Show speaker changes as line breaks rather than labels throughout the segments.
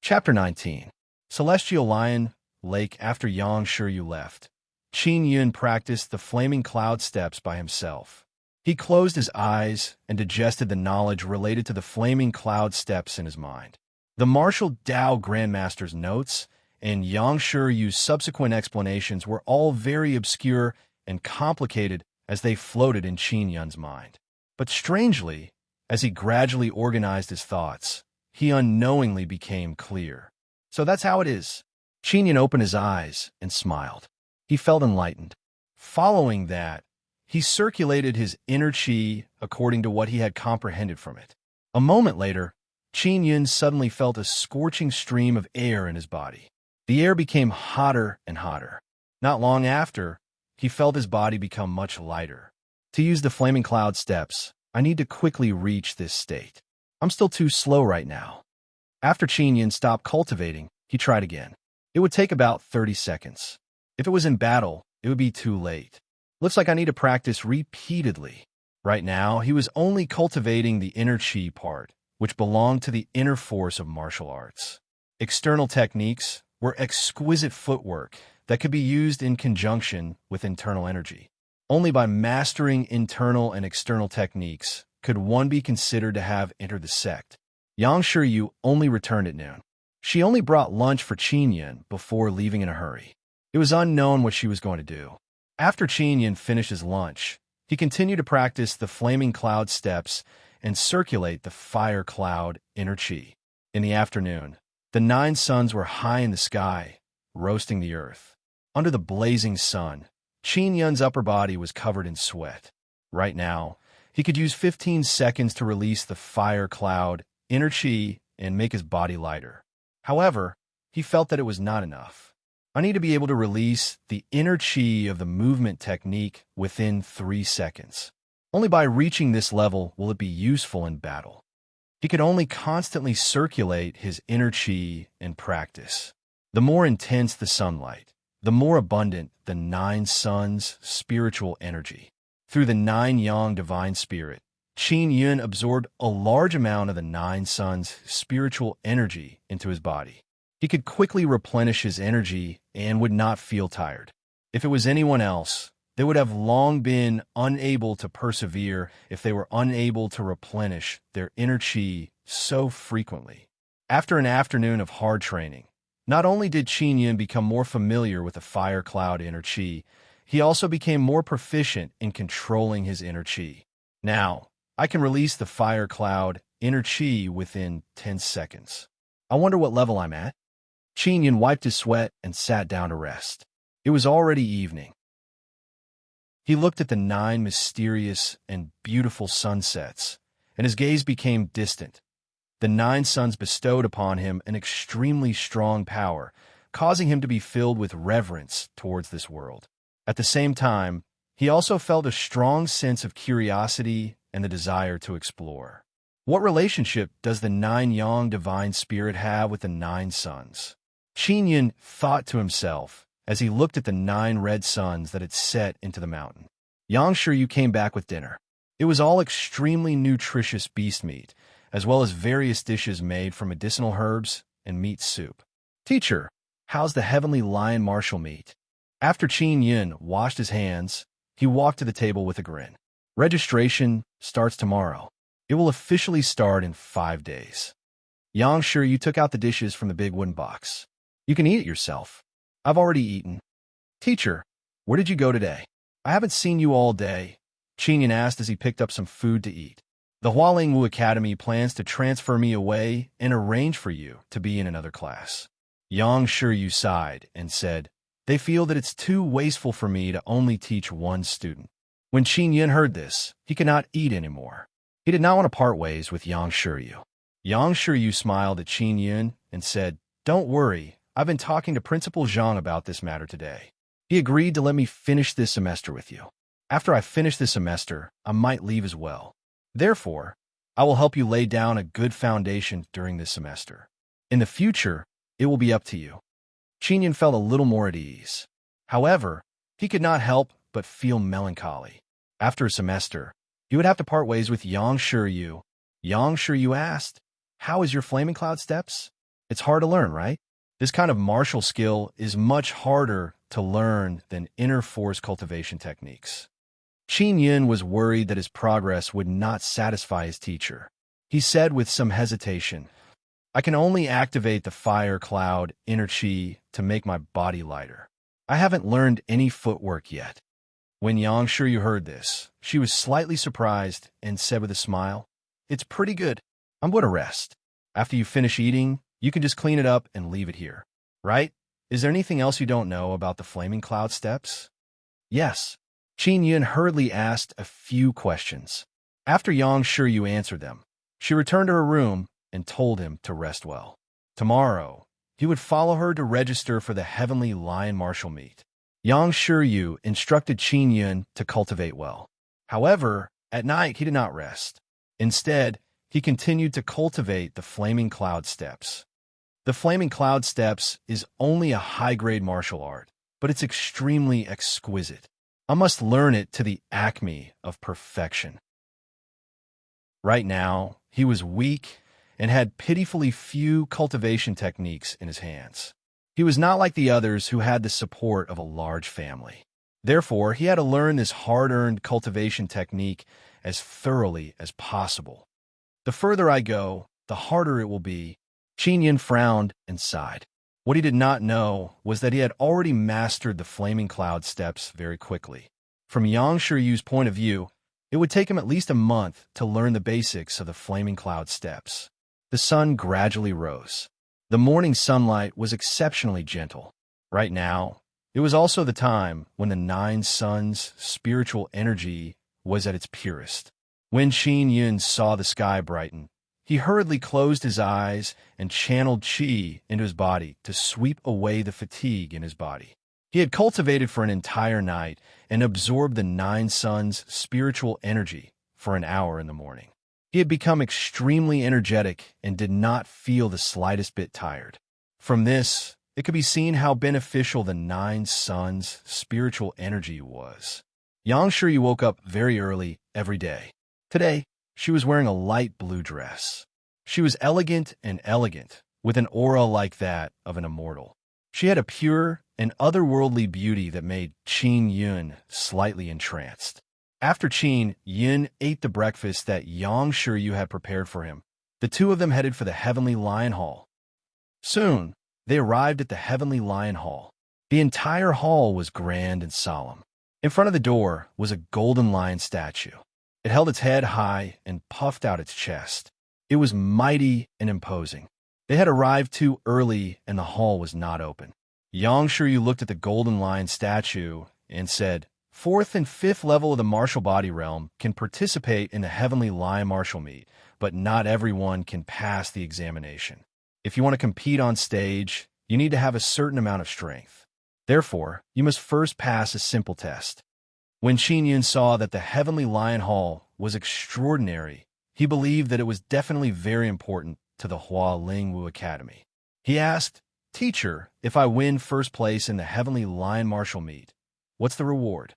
Chapter 19. Celestial Lion Lake. After Yang Shiryu left, Qin Yun practiced the flaming cloud steps by himself. He closed his eyes and digested the knowledge related to the flaming cloud steps in his mind. The martial Dao Grandmaster's notes and Yang Shiryu's subsequent explanations were all very obscure and complicated as they floated in Qin Yun's mind. But strangely, as he gradually organized his thoughts, he unknowingly became clear. So that's how it is. Qin Yun opened his eyes and smiled. He felt enlightened. Following that, he circulated his inner qi according to what he had comprehended from it. A moment later, Qin Yun suddenly felt a scorching stream of air in his body. The air became hotter and hotter. Not long after, he felt his body become much lighter. To use the flaming cloud steps, I need to quickly reach this state. I'm still too slow right now. After Qin Yun stopped cultivating, he tried again. It would take about 30 seconds. If it was in battle, it would be too late. Looks like I need to practice repeatedly. Right now, he was only cultivating the inner qi part, which belonged to the inner force of martial arts. External techniques were exquisite footwork that could be used in conjunction with internal energy. Only by mastering internal and external techniques could one be considered to have entered the sect. Yang Shiryu only returned at noon. She only brought lunch for Qin Yun before leaving in a hurry. It was unknown what she was going to do. After Qin Yun finished his lunch, he continued to practice the flaming cloud steps and circulate the fire cloud inner qi. In the afternoon, the 9 suns were high in the sky, roasting the earth. Under the blazing sun, Qin Yun's upper body was covered in sweat. Right now, he could use 15 seconds to release the fire cloud inner qi and make his body lighter. However, he felt that it was not enough. I need to be able to release the inner qi of the movement technique within 3 seconds. Only by reaching this level will it be useful in battle. He could only constantly circulate his inner qi in practice. The more intense the sunlight, the more abundant the 9 suns' spiritual energy. Through the 9 yang divine spirit, Qin Yun absorbed a large amount of the 9 suns' spiritual energy into his body. He could quickly replenish his energy and would not feel tired. If it was anyone else, they would have long been unable to persevere if they were unable to replenish their inner qi so frequently. After an afternoon of hard training, not only did Qin Yun become more familiar with the fire cloud inner qi, he also became more proficient in controlling his inner qi. Now, I can release the fire cloud inner qi within 10 seconds. I wonder what level I'm at. Qin Yun wiped his sweat and sat down to rest. It was already evening. He looked at the 9 mysterious and beautiful sunsets, and his gaze became distant. The 9 suns bestowed upon him an extremely strong power, causing him to be filled with reverence towards this world. At the same time, he also felt a strong sense of curiosity and the desire to explore. What relationship does the 9 yang divine spirit have with the 9 suns? Qin Yun thought to himself as he looked at the 9 red suns that had set into the mountain. Yang Shiryu came back with dinner. It was all extremely nutritious beast meat, as well as various dishes made from medicinal herbs and meat soup. Teacher, how's the heavenly lion martial meat? After Qin Yun washed his hands, he walked to the table with a grin. Registration starts tomorrow. It will officially start in 5 days. Yang Shiryu took out the dishes from the big wooden box. You can eat it yourself. I've already eaten. Teacher, where did you go today? I haven't seen you all day, Qin Yun asked as he picked up some food to eat. The Hualingwu Academy plans to transfer me away and arrange for you to be in another class. Yang Shiryu sighed and said, they feel that it's too wasteful for me to only teach 1 student. When Qin Yun heard this, he could not eat anymore. He did not want to part ways with Yang Shiryu. Yang Shiryu smiled at Qin Yun and said, don't worry, I've been talking to Principal Zhang about this matter today. He agreed to let me finish this semester with you. After I finish this semester, I might leave as well. Therefore, I will help you lay down a good foundation during this semester. In the future, it will be up to you. Qin Yun felt a little more at ease. However, he could not help but feel melancholy. After a semester, he would have to part ways with Yang Shiryu. Yang Shiryu asked, how is your flaming cloud steps? It's hard to learn, right? This kind of martial skill is much harder to learn than inner force cultivation techniques. Qin Yun was worried that his progress would not satisfy his teacher. He said with some hesitation, I can only activate the fire cloud inner chi to make my body lighter. I haven't learned any footwork yet. When Yang Shiryu heard this, she was slightly surprised and said with a smile, It's pretty good. I'm going to rest. After you finish eating, you can just clean it up and leave it here. Right? Is there anything else you don't know about the flaming cloud steps? Yes. Qin Yun hurriedly asked a few questions. After Yang Shiryu answered them, she returned to her room and told him to rest well. Tomorrow, he would follow her to register for the Heavenly Lion Martial Meet. Yang Shiryu instructed Qin Yun to cultivate well. However, at night he did not rest. Instead, he continued to cultivate the Flaming Cloud Steps. The Flaming Cloud Steps is only a high-grade martial art, but it's extremely exquisite. I must learn it to the acme of perfection. Right now, he was weak and had pitifully few cultivation techniques in his hands. He was not like the others who had the support of a large family. Therefore, he had to learn this hard-earned cultivation technique as thoroughly as possible. The further I go, the harder it will be. Qin Yun frowned and sighed. What he did not know was that he had already mastered the Flaming Cloud Steps very quickly. From Yang Shiryu's point of view, it would take him at least a month to learn the basics of the Flaming Cloud Steps. The sun gradually rose. The morning sunlight was exceptionally gentle. Right now, it was also the time when the Nine Suns' spiritual energy was at its purest. When Qin Yun saw the sky brighten, he hurriedly closed his eyes and channeled qi into his body to sweep away the fatigue in his body. He had cultivated for an entire night and absorbed the Nine Suns' spiritual energy for an hour in the morning. He had become extremely energetic and did not feel the slightest bit tired. From this, it could be seen how beneficial the Nine Suns' spiritual energy was. Yang Shiryu woke up very early every day. Today, she was wearing a light blue dress. She was elegant, with an aura like that of an immortal. She had a pure and otherworldly beauty that made Qin Yun slightly entranced. After Qin Yun ate the breakfast that Yang Shiryu had prepared for him, the two of them headed for the Heavenly Lion Hall. Soon, they arrived at the Heavenly Lion Hall. The entire hall was grand and solemn. In front of the door was a golden lion statue. It held its head high and puffed out its chest. It was mighty and imposing. They had arrived too early and the hall was not open. Yang Shiryu looked at the golden lion statue and said, Fourth and fifth level of the martial body realm can participate in the Heavenly Lion Martial Meet, but not everyone can pass the examination. If you want to compete on stage, you need to have a certain amount of strength. Therefore, you must first pass a simple test. When Qin Yun saw that the Heavenly Lion Hall was extraordinary, he believed that it was definitely very important to the Hua Lingwu Academy. He asked, Teacher, if I win first place in the Heavenly Lion Martial Meet, what's the reward?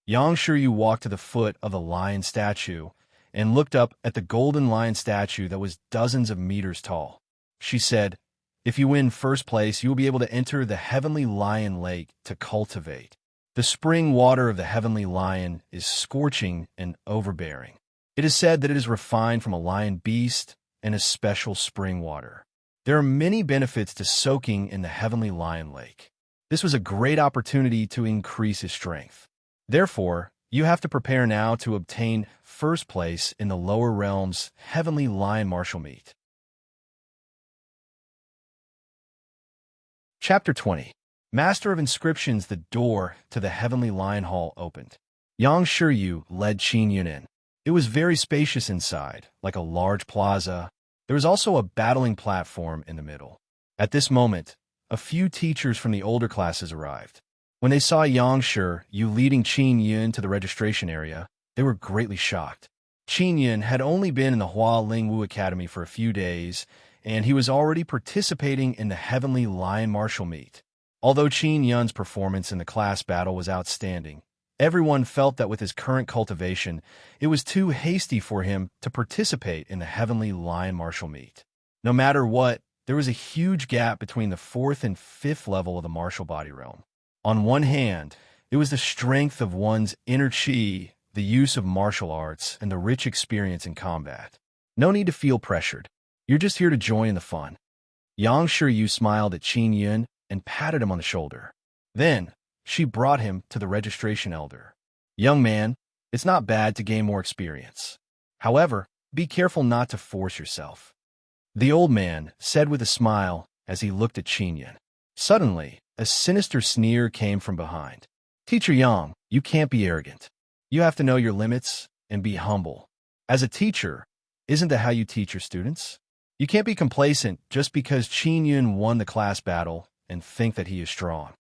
Yang Shiryu walked to the foot of the lion statue and looked up at the golden lion statue that was dozens of meters tall. She said, If you win first place, you will be able to enter the Heavenly Lion Lake to cultivate. The spring water of the Heavenly Lion is scorching and overbearing. It is said that it is refined from a lion beast and is special spring water. There are many benefits to soaking in the Heavenly Lion Lake. This was a great opportunity to increase his strength. Therefore, you have to prepare now to obtain first place in the lower realms Heavenly Lion Martial Meet. Chapter 20. Master of Inscriptions. The door to the Heavenly Lion Hall opened. Yang Shiryu led Qin Yun in. It was very spacious inside, like a large plaza. There was also a battling platform in the middle. At this moment, a few teachers from the older classes arrived. When they saw Yang Shiryu leading Qin Yun to the registration area, they were greatly shocked. Qin Yun had only been in the Hua Lingwu Academy for a few days, and he was already participating in the Heavenly Lion Martial Meet. Although Qin Yun's performance in the class battle was outstanding, everyone felt that with his current cultivation, it was too hasty for him to participate in the Heavenly Lion Martial Meet. No matter what, there was a huge gap between the fourth and fifth level of the martial body realm. On one hand, it was the strength of one's inner chi, the use of martial arts, and the rich experience in combat. No need to feel pressured. You're just here to join in the fun. Yang Shiryu smiled at Qin Yun and patted him on the shoulder. Then, she brought him to the registration elder. Young man, it's not bad to gain more experience. However, be careful not to force yourself. The old man said with a smile as he looked at Qin Yun. Suddenly, a sinister sneer came from behind. Teacher Yang, you can't be arrogant. You have to know your limits and be humble. As a teacher, isn't that how you teach your students? You can't be complacent just because Qin Yun won the class battle and think that he is strong.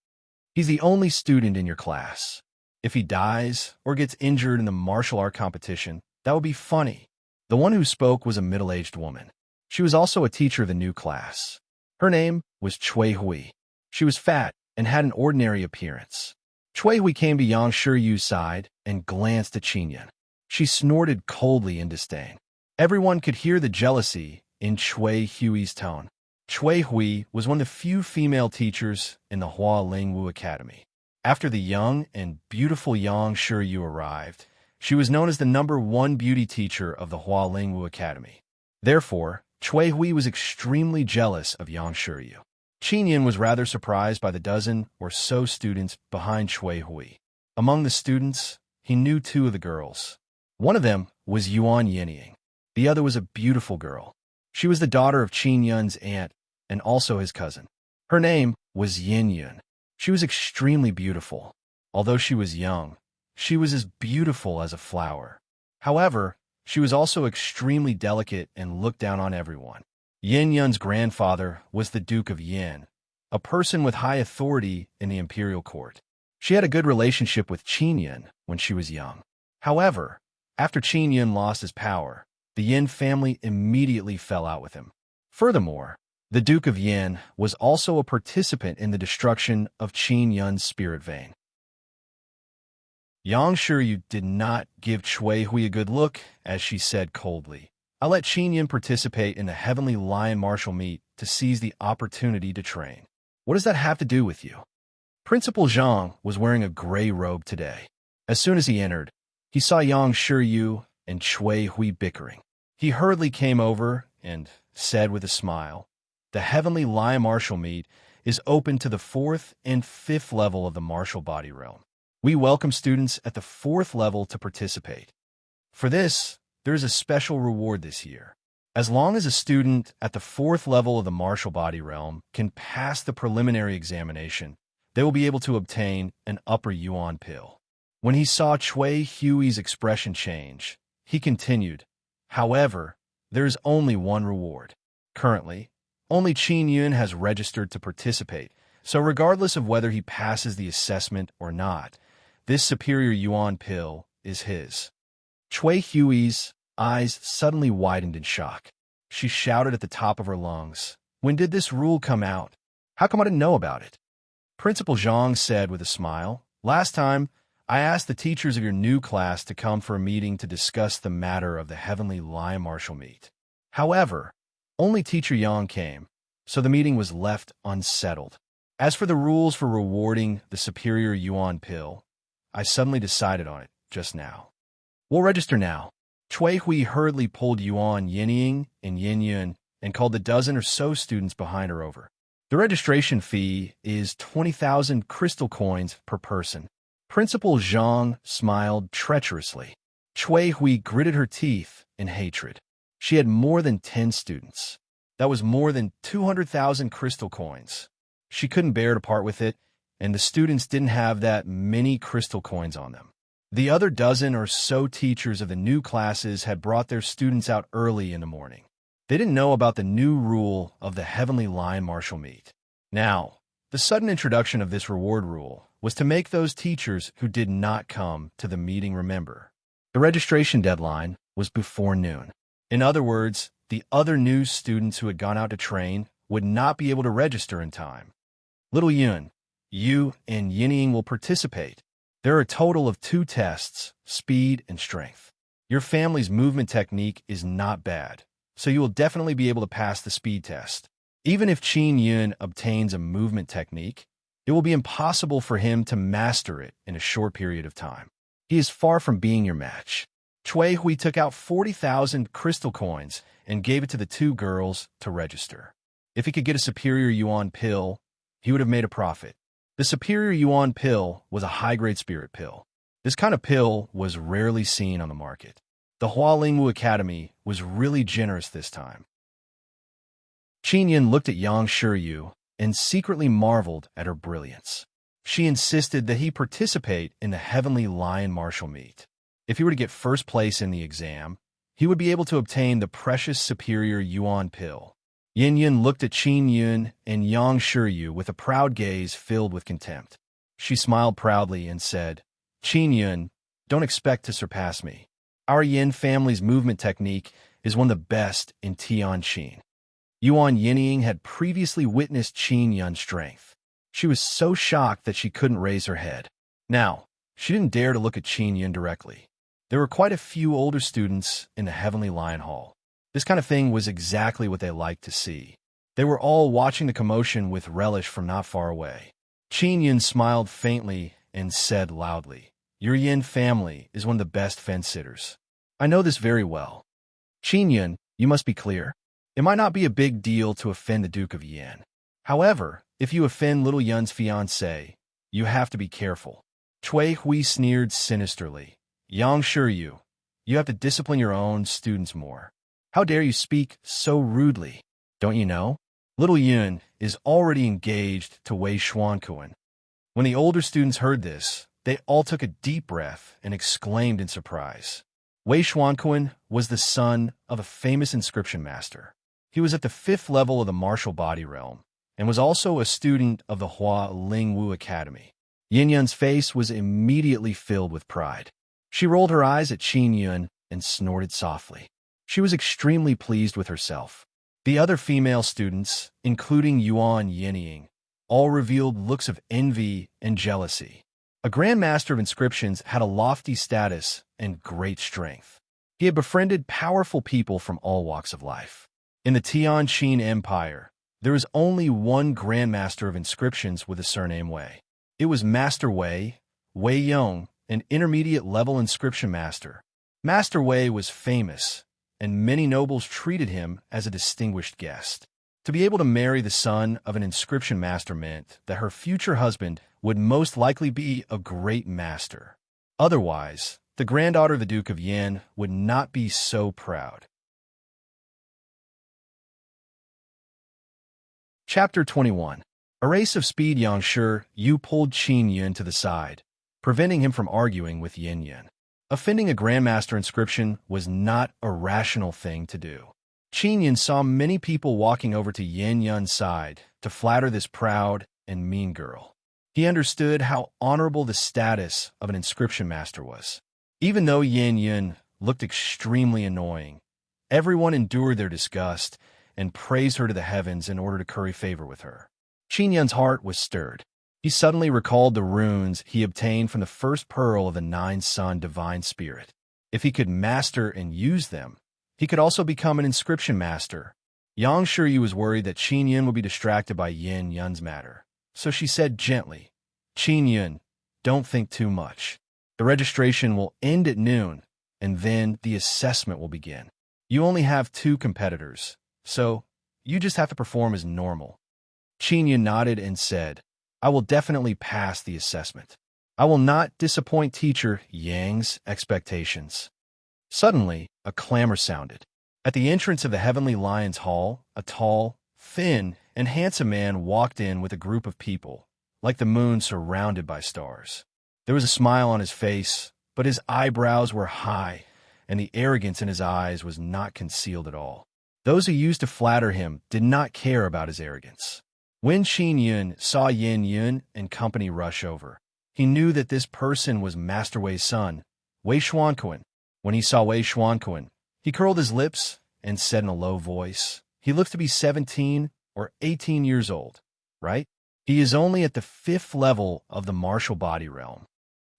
He's the only student in your class. If he dies or gets injured in the martial art competition, that would be funny. The one who spoke was a middle-aged woman. She was also a teacher of the new class. Her name was Cui Hui. She was fat and had an ordinary appearance. Cui Hui came to Yang Shiryu's side and glanced at Qin Yun. She snorted coldly in disdain. Everyone could hear the jealousy in Cui Hui's tone. Cui Hui was one of the few female teachers in the Hua Lingwu Academy. After the young and beautiful Yang Shiryu arrived, she was known as the #1 beauty teacher of the Hua Lingwu Academy. Therefore, Cui Hui was extremely jealous of Yang Shiryu. Qin Yun was rather surprised by the dozen or so students behind Cui Hui. Among the students, he knew 2 of the girls. One of them was Yuan Yinying. The other was a beautiful girl. She was the daughter of Qin Yun's aunt and also his cousin. Her name was Yin Yun. She was extremely beautiful. Although she was young, she was as beautiful as a flower. However, she was also extremely delicate and looked down on everyone. Yin Yun's grandfather was the Duke of Yin, a person with high authority in the imperial court. She had a good relationship with Qin Yun when she was young. However, after Qin Yun lost his power, the Yin family immediately fell out with him. Furthermore, the Duke of Yin was also a participant in the destruction of Qin Yun's spirit vein. Yang Shiryu did not give Cui Hui a good look as she said coldly, "I'll let Qin Yun participate in the Heavenly Lion martial meet to seize the opportunity to train. What does that have to do with you?" Principal Zhang was wearing a gray robe today. As soon as he entered, he saw Yang Shiryu and Cui Hui bickering. He hurriedly came over and said with a smile, "The Heavenly Lion martial meet is open to the 4th and 5th level of the martial body realm. We welcome students at the 4th level to participate. For this, there is a special reward this year. As long as a student at the 4th level of the martial body realm can pass the preliminary examination, they will be able to obtain an upper yuan pill." When he saw Cui Hui's expression change, he continued, "However, there is only one reward. Currently, only Qin Yun has registered to participate, so regardless of whether he passes the assessment or not, this superior yuan pill is his." Cui Hui's eyes suddenly widened in shock. She shouted at the top of her lungs, "When did this rule come out? How come I didn't know about it?" Principal Zhang said with a smile, "Last time, I asked the teachers of your new class to come for a meeting to discuss the matter of the Heavenly Lion martial meet. However, only Teacher Yang came, so the meeting was left unsettled. As for the rules for rewarding the superior yuan pill, I suddenly decided on it just now. We'll register now." Cui Hui hurriedly pulled Yuan Yinying and Yin Yun and called the dozen or so students behind her over. "The registration fee is 20,000 crystal coins per person." Principal Zhang smiled treacherously. Cui Hui gritted her teeth in hatred. She had more than 10 students. That was more than 200,000 crystal coins. She couldn't bear to part with it, and the students didn't have that many crystal coins on them. The other dozen or so teachers of the new classes had brought their students out early in the morning. They didn't know about the new rule of the Heavenly Lion martial meet. Now, the sudden introduction of this reward rule was to make those teachers who did not come to the meeting remember. The registration deadline was before noon. In other words, the other new students who had gone out to train would not be able to register in time. "Little Yun, you and Yinying will participate. There are a total of 2 tests, speed and strength. Your family's movement technique is not bad, so you will definitely be able to pass the speed test. Even if Qin Yun obtains a movement technique, it will be impossible for him to master it in a short period of time. He is far from being your match. Cui Hui took out 40,000 crystal coins and gave it to the two girls to register. If he could get a superior yuan pill, he would have made a profit. The superior yuan pill was a high-grade spirit pill. This kind of pill was rarely seen on the market. The Hualingwu Academy was really generous this time. Qin Yun looked at Yang Shiryu and secretly marveled at her brilliance. She insisted that he participate in the Heavenly Lion Martial Meet. If he were to get first place in the exam, he would be able to obtain the precious superior yuan pill. Yin Yun looked at Qin Yun and Yang Shiryu with a proud gaze filled with contempt. She smiled proudly and said, "Qin Yun, don't expect to surpass me. Our Yin family's movement technique is one of the best in Tianqin." Yuan Yinying had previously witnessed Qin Yun's strength. She was so shocked that she couldn't raise her head. Now, she didn't dare to look at Qin Yun directly. There were quite a few older students in the Heavenly Lion Hall. This kind of thing was exactly what they liked to see. They were all watching the commotion with relish from not far away. Qin Yun smiled faintly and said loudly, "Your Yin family is one of the best fence-sitters. I know this very well. Qin Yun, you must be clear. It might not be a big deal to offend the Duke of Yin. However, if you offend little Yun's fiancée, you have to be careful." Cui Hui sneered sinisterly. "Yang Shiryu, you have to discipline your own students more. How dare you speak so rudely? Don't you know? Little Yun is already engaged to Wei Xuankuan." When the older students heard this, they all took a deep breath and exclaimed in surprise. Wei Xuankuan was the son of a famous inscription master. He was at the 5th level of the martial body realm, and was also a student of the Hualingwu Academy. Yin Yun's face was immediately filled with pride. She rolled her eyes at Qin Yun and snorted softly. She was extremely pleased with herself. The other female students, including Yuan Yinying, all revealed looks of envy and jealousy. A Grand Master of Inscriptions had a lofty status and great strength. He had befriended powerful people from all walks of life. In the Tianqin Empire, there is only one Grand Master of Inscriptions with the surname Wei. It was Master Wei, Wei Yong, an intermediate-level inscription master. Master Wei was famous, and many nobles treated him as a distinguished guest. To be able to marry the son of an inscription master meant that her future husband would most likely be a great master. Otherwise, the granddaughter of the Duke of Yin would not be so proud. Chapter 21. A race of speed. Yang Shiryu pulled Qin Yun to the side, preventing him from arguing with Yin Yun. Offending a Grandmaster inscription was not a rational thing to do. Qin Yun saw many people walking over to Yin Yun's side to flatter this proud and mean girl. He understood how honorable the status of an inscription master was. Even though Yin Yun looked extremely annoying, everyone endured their disgust and praised her to the heavens in order to curry favor with her. Qin Yun's heart was stirred. He suddenly recalled the runes he obtained from the first pearl of the Nine-Sun Divine Spirit. If he could master and use them, he could also become an inscription master. Yang Shiryu was worried that Qin Yun would be distracted by Yin Yun's matter, so she said gently, "Qin Yun, don't think too much. The registration will end at noon, and then the assessment will begin. You only have 2 competitors, so you just have to perform as normal." Qin Yun nodded and said, "I will definitely pass the assessment. I will not disappoint teacher Yang's expectations." Suddenly, a clamor sounded. At the entrance of the Heavenly Lion's Hall, a tall, thin, and handsome man walked in with a group of people, like the moon surrounded by stars. There was a smile on his face, but his eyebrows were high, and the arrogance in his eyes was not concealed at all. Those who used to flatter him did not care about his arrogance. When Qin Yun saw Yin Yun and company rush over, he knew that this person was Master Wei's son, Wei Xuankuan. When he saw Wei Xuankuan, he curled his lips and said in a low voice, "He looks to be 17 or 18 years old, right? He is only at the 5th level of the martial body realm."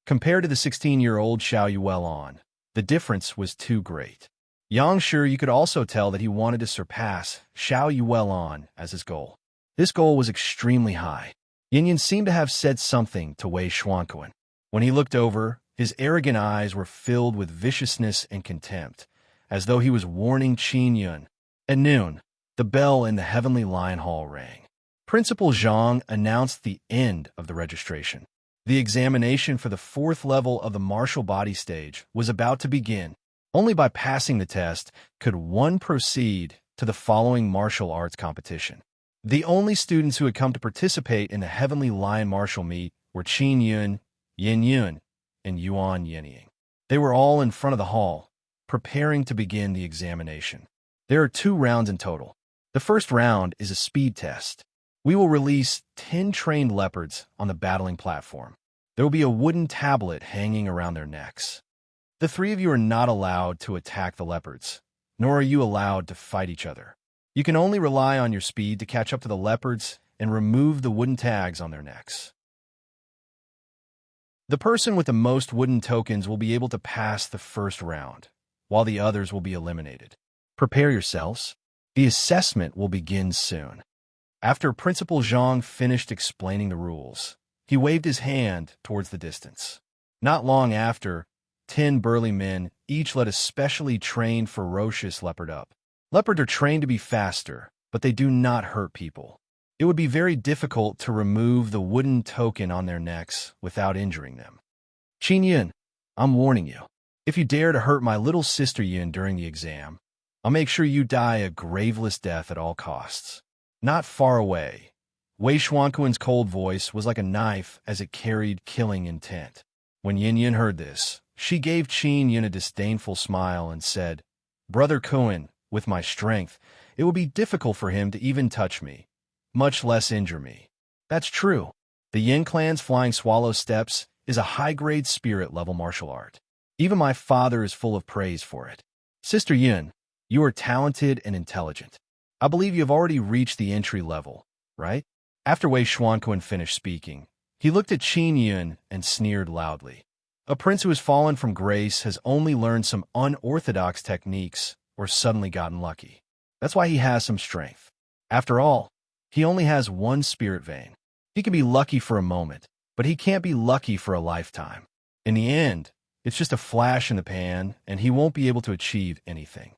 Compared to the 16-year-old Xiao Yuelon, the difference was too great. Yang Shi, you could also tell that he wanted to surpass Xiao Yuan as his goal. This goal was extremely high. Yin seemed to have said something to Wei Xuanquan. When he looked over, his arrogant eyes were filled with viciousness and contempt, as though he was warning Qin Yun. At noon, the bell in the Heavenly Lion Hall rang. Principal Zhang announced the end of the registration. The examination for the 4th level of the martial body stage was about to begin. Only by passing the test could one proceed to the following martial arts competition. The only students who had come to participate in the Heavenly Lion martial meet were Qin Yun, Yin Yun, and Yuan Yinying. They were all in front of the hall, preparing to begin the examination. There are 2 rounds in total. The first round is a speed test. We will release 10 trained leopards on the battling platform. There will be a wooden tablet hanging around their necks. The 3 of you are not allowed to attack the leopards, nor are you allowed to fight each other. You can only rely on your speed to catch up to the leopards and remove the wooden tags on their necks. The person with the most wooden tokens will be able to pass the first round, while the others will be eliminated. Prepare yourselves. The assessment will begin soon. After Principal Zhang finished explaining the rules, he waved his hand towards the distance. Not long after, 10 burly men each led a specially trained ferocious leopard up. Leopards are trained to be faster, but they do not hurt people. It would be very difficult to remove the wooden token on their necks without injuring them. Qin Yun, I'm warning you. If you dare to hurt my little sister Yun during the exam, I'll make sure you die a graveless death at all costs. Not far away, Wei Xuanquan's cold voice was like a knife as it carried killing intent. When Yin Yun heard this, she gave Qin Yun a disdainful smile and said, Brother Kuan, with my strength, it will be difficult for him to even touch me, much less injure me. That's true. The Yin clan's Flying Swallow Steps is a high-grade spirit-level martial art. Even my father is full of praise for it. Sister Yin, you are talented and intelligent. I believe you have already reached the entry level, right? After Wei Xuanquan finished speaking, he looked at Qin Yun and sneered loudly. A prince who has fallen from grace has only learned some unorthodox techniques or suddenly gotten lucky. That's why he has some strength. After all, he only has one spirit vein. He can be lucky for a moment, but he can't be lucky for a lifetime. In the end, it's just a flash in the pan, and he won't be able to achieve anything.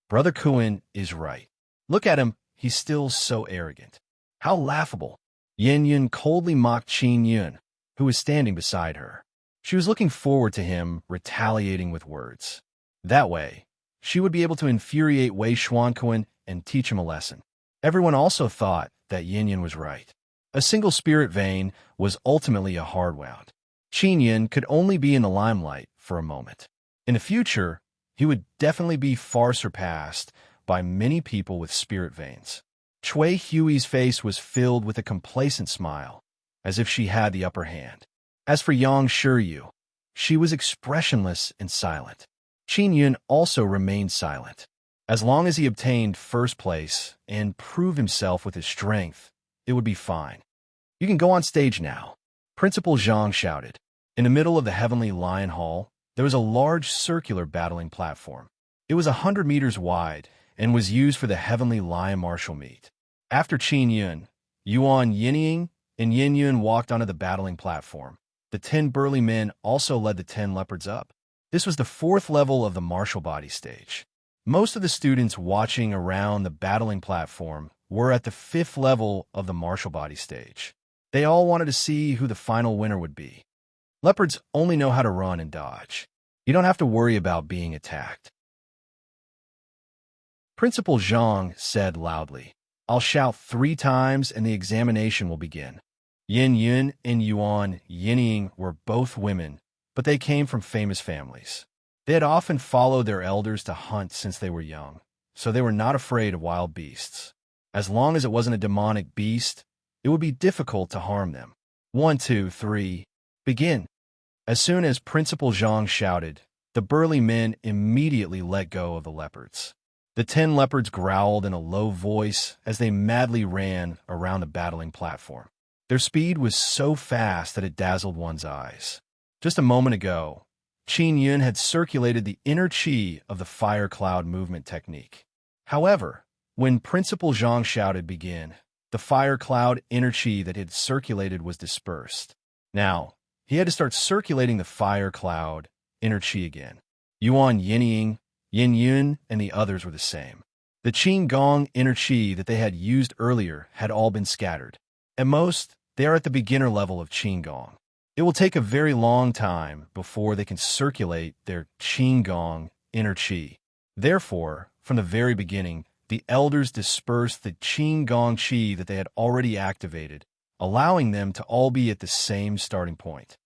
Brother Kuan is right. Look at him, he's still so arrogant. How laughable. Yin Yun coldly mocked Qin Yun, who was standing beside her. She was looking forward to him retaliating with words. That way, she would be able to infuriate Wei Xuanquan and teach him a lesson. Everyone also thought that Yin Yun was right. A single spirit vein was ultimately a hard wound. Qin Yun could only be in the limelight for a moment. In the future, he would definitely be far surpassed by many people with spirit veins. Chui Hui's face was filled with a complacent smile, as if she had the upper hand. As for Yang Shiryu, she was expressionless and silent. Qin Yun also remained silent. As long as he obtained first place and proved himself with his strength, it would be fine. You can go on stage now, Principal Zhang shouted. In the middle of the Heavenly Lion Hall, there was a large circular battling platform. It was 100 meters wide and was used for the Heavenly Lion martial meet. After Qin Yun, Yuan Yinying and Yin Yun walked onto the battling platform. The 10 burly men also led the 10 leopards up. This was the 4th level of the martial body stage. Most of the students watching around the battling platform were at the 5th level of the martial body stage. They all wanted to see who the final winner would be. Leopards only know how to run and dodge. You don't have to worry about being attacked. Principal Zhang said loudly, I'll shout 3 times and the examination will begin. Yin Yun and Yuan Yinying were both women, but they came from famous families. They had often followed their elders to hunt since they were young, so they were not afraid of wild beasts. As long as it wasn't a demonic beast, it would be difficult to harm them. 1, 2, 3, begin. As soon as Principal Zhang shouted, the burly men immediately let go of the leopards. The 10 leopards growled in a low voice as they madly ran around the battling platform. Their speed was so fast that it dazzled one's eyes. Just a moment ago, Qin Yun had circulated the inner qi of the fire cloud movement technique. However, when Principal Zhang shouted begin, the fire cloud inner qi that had circulated was dispersed. Now, he had to start circulating the fire cloud inner qi again. Yuan Yinying, Yin Yun, and the others were the same. The Qin Gong inner qi that they had used earlier had all been scattered. At most, they are at the beginner level of Qin Gong. It will take a very long time before they can circulate their Qin Gong inner qi. Therefore, from the very beginning, the elders dispersed the Qin Gong qi that they had already activated, allowing them to all be at the same starting point.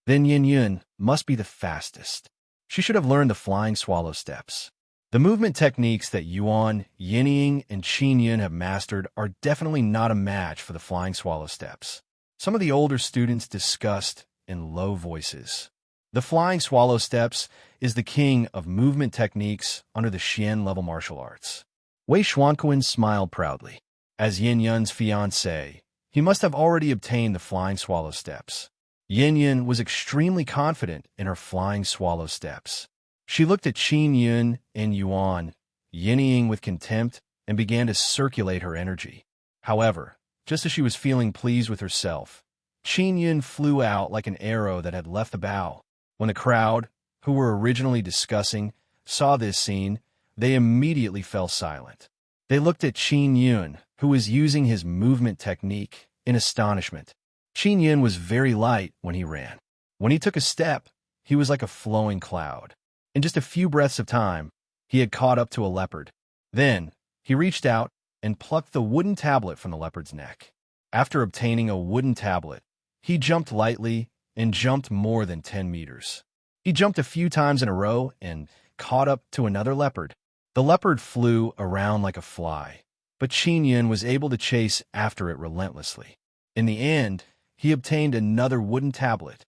Then Yin Yun must be the fastest. She should have learned the flying swallow steps. The movement techniques that Yuan, Yinying, and Qin Yun have mastered are definitely not a match for the flying swallow steps. Some of the older students discussed in low voices. The flying swallow steps is the king of movement techniques under the Xian level martial arts. Wei Xuanquan smiled proudly. As Yin Yun's fiancé, he must have already obtained the flying swallow steps. Yin Yun was extremely confident in her flying swallow steps. She looked at Qin Yun and Yuan, Yinying with contempt, and began to circulate her energy. However, just as she was feeling pleased with herself, Qin Yun flew out like an arrow that had left the bow. When the crowd, who were originally discussing, saw this scene, they immediately fell silent. They looked at Qin Yun, who was using his movement technique, in astonishment. Qin Yun was very light when he ran. When he took a step, he was like a flowing cloud. In just a few breaths of time, he had caught up to a leopard. Then, he reached out and plucked the wooden tablet from the leopard's neck. After obtaining a wooden tablet, he jumped lightly and jumped more than 10 meters. He jumped a few times in a row and caught up to another leopard. The leopard flew around like a fly, but Qin Yun was able to chase after it relentlessly. In the end, he obtained another wooden tablet.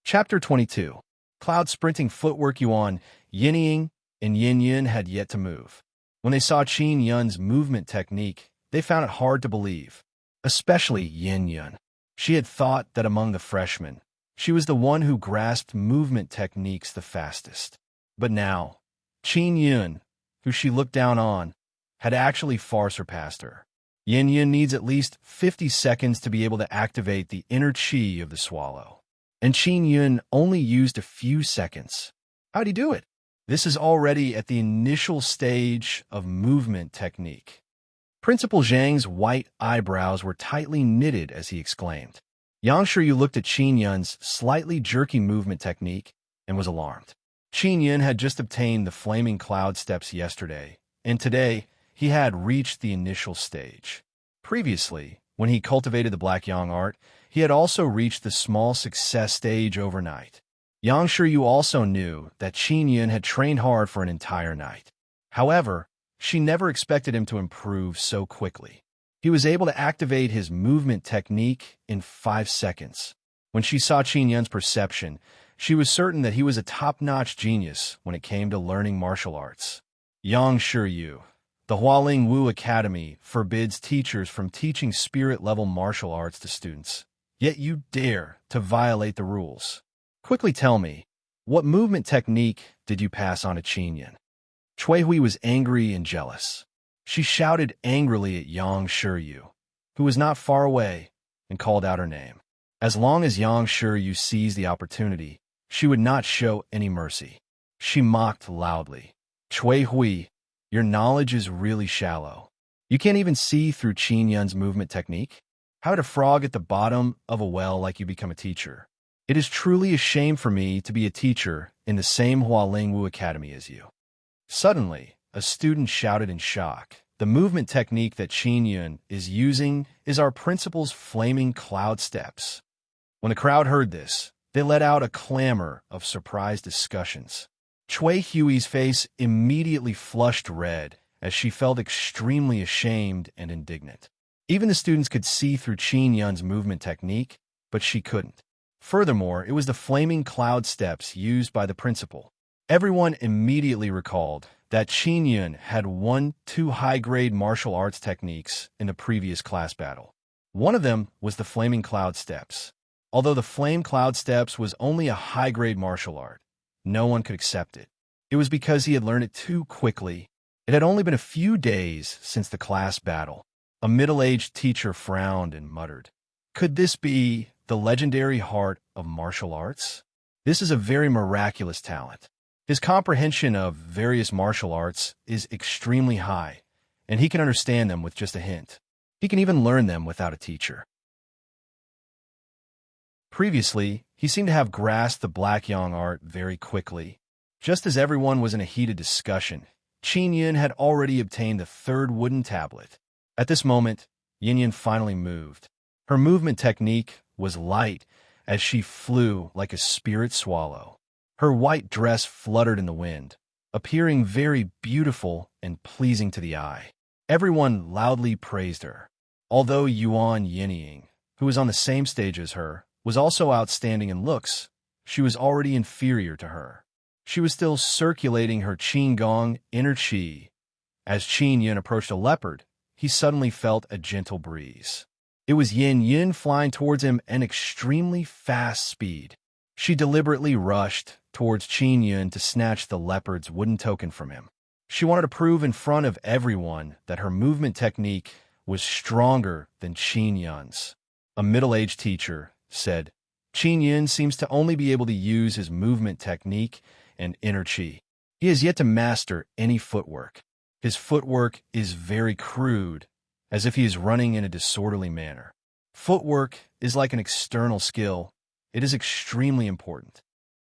Chapter 22. Cloud sprinting footwork. Yuan, Yinying, and Yin Yun had yet to move. When they saw Qin Yun's movement technique, they found it hard to believe, especially Yin Yun. She had thought that among the freshmen, she was the one who grasped movement techniques the fastest. But now, Qin Yun, who she looked down on, had actually far surpassed her. Yin Yun needs at least 50 seconds to be able to activate the inner qi of the swallow. And Qin Yun only used a few seconds. How'd he do it? This is already at the initial stage of movement technique. Principal Zhang's white eyebrows were tightly knitted as he exclaimed. Yang Shiyu looked at Qin Yun's slightly jerky movement technique and was alarmed. Qin Yun had just obtained the flaming cloud steps yesterday, and today he had reached the initial stage. Previously, when he cultivated the Black Yang art, he had also reached the small success stage overnight. Yang Shiyu also knew that Qin Yun had trained hard for an entire night. However, she never expected him to improve so quickly. He was able to activate his movement technique in 5 seconds. When she saw Qin Yun's perception, she was certain that he was a top-notch genius when it came to learning martial arts. Yang Shiyu, the Hualing Wu Academy forbids teachers from teaching spirit-level martial arts to students. Yet you dare to violate the rules. Quickly tell me, what movement technique did you pass on to Qin Yun? Cui Hui was angry and jealous. She shouted angrily at Yang Shiyu, who was not far away, and called out her name. As long as Yang Shiyu seized the opportunity, she would not show any mercy. She mocked loudly. Cui Hui, your knowledge is really shallow. You can't even see through Qin Yun's movement technique? How did a frog at the bottom of a well like you become a teacher? It is truly a shame for me to be a teacher in the same Hualing Wu Academy as you. Suddenly, a student shouted in shock. The movement technique that Qin Yun is using is our principal's flaming cloud steps. When the crowd heard this, they let out a clamor of surprised discussions. Cui Hui's face immediately flushed red as she felt extremely ashamed and indignant. Even the students could see through Qin Yun's movement technique, but she couldn't. Furthermore, it was the flaming cloud steps used by the principal. Everyone immediately recalled that Qin Yun had won 2 high-grade martial arts techniques in the previous class battle. One of them was the flaming cloud steps. Although the flame cloud steps was only a high-grade martial art, no one could accept it. It was because he had learned it too quickly. It had only been a few days since the class battle. A middle-aged teacher frowned and muttered, "Could this be the legendary heart of martial arts? This is a very miraculous talent." His comprehension of various martial arts is extremely high, and he can understand them with just a hint. He can even learn them without a teacher. Previously, he seemed to have grasped the Black Yang art very quickly. Just as everyone was in a heated discussion, Qin Yun had already obtained the third wooden tablet. At this moment, Yin Yin finally moved. Her movement technique was light as she flew like a spirit swallow. Her white dress fluttered in the wind, appearing very beautiful and pleasing to the eye. Everyone loudly praised her. Although Yuan Yinying, who was on the same stage as her, was also outstanding in looks, she was already inferior to her. She was still circulating her Qin Gong inner qi. As Qin Yun approached a leopard, he suddenly felt a gentle breeze. It was Yin Yun flying towards him at an extremely fast speed. She deliberately rushed towards Qin Yun to snatch the leopard's wooden token from him. She wanted to prove in front of everyone that her movement technique was stronger than Qin Yun's. A middle-aged teacher said, "Qin Yun seems to only be able to use his movement technique and inner qi. He has yet to master any footwork. His footwork is very crude, as if he is running in a disorderly manner. Footwork is like an external skill. It is extremely important.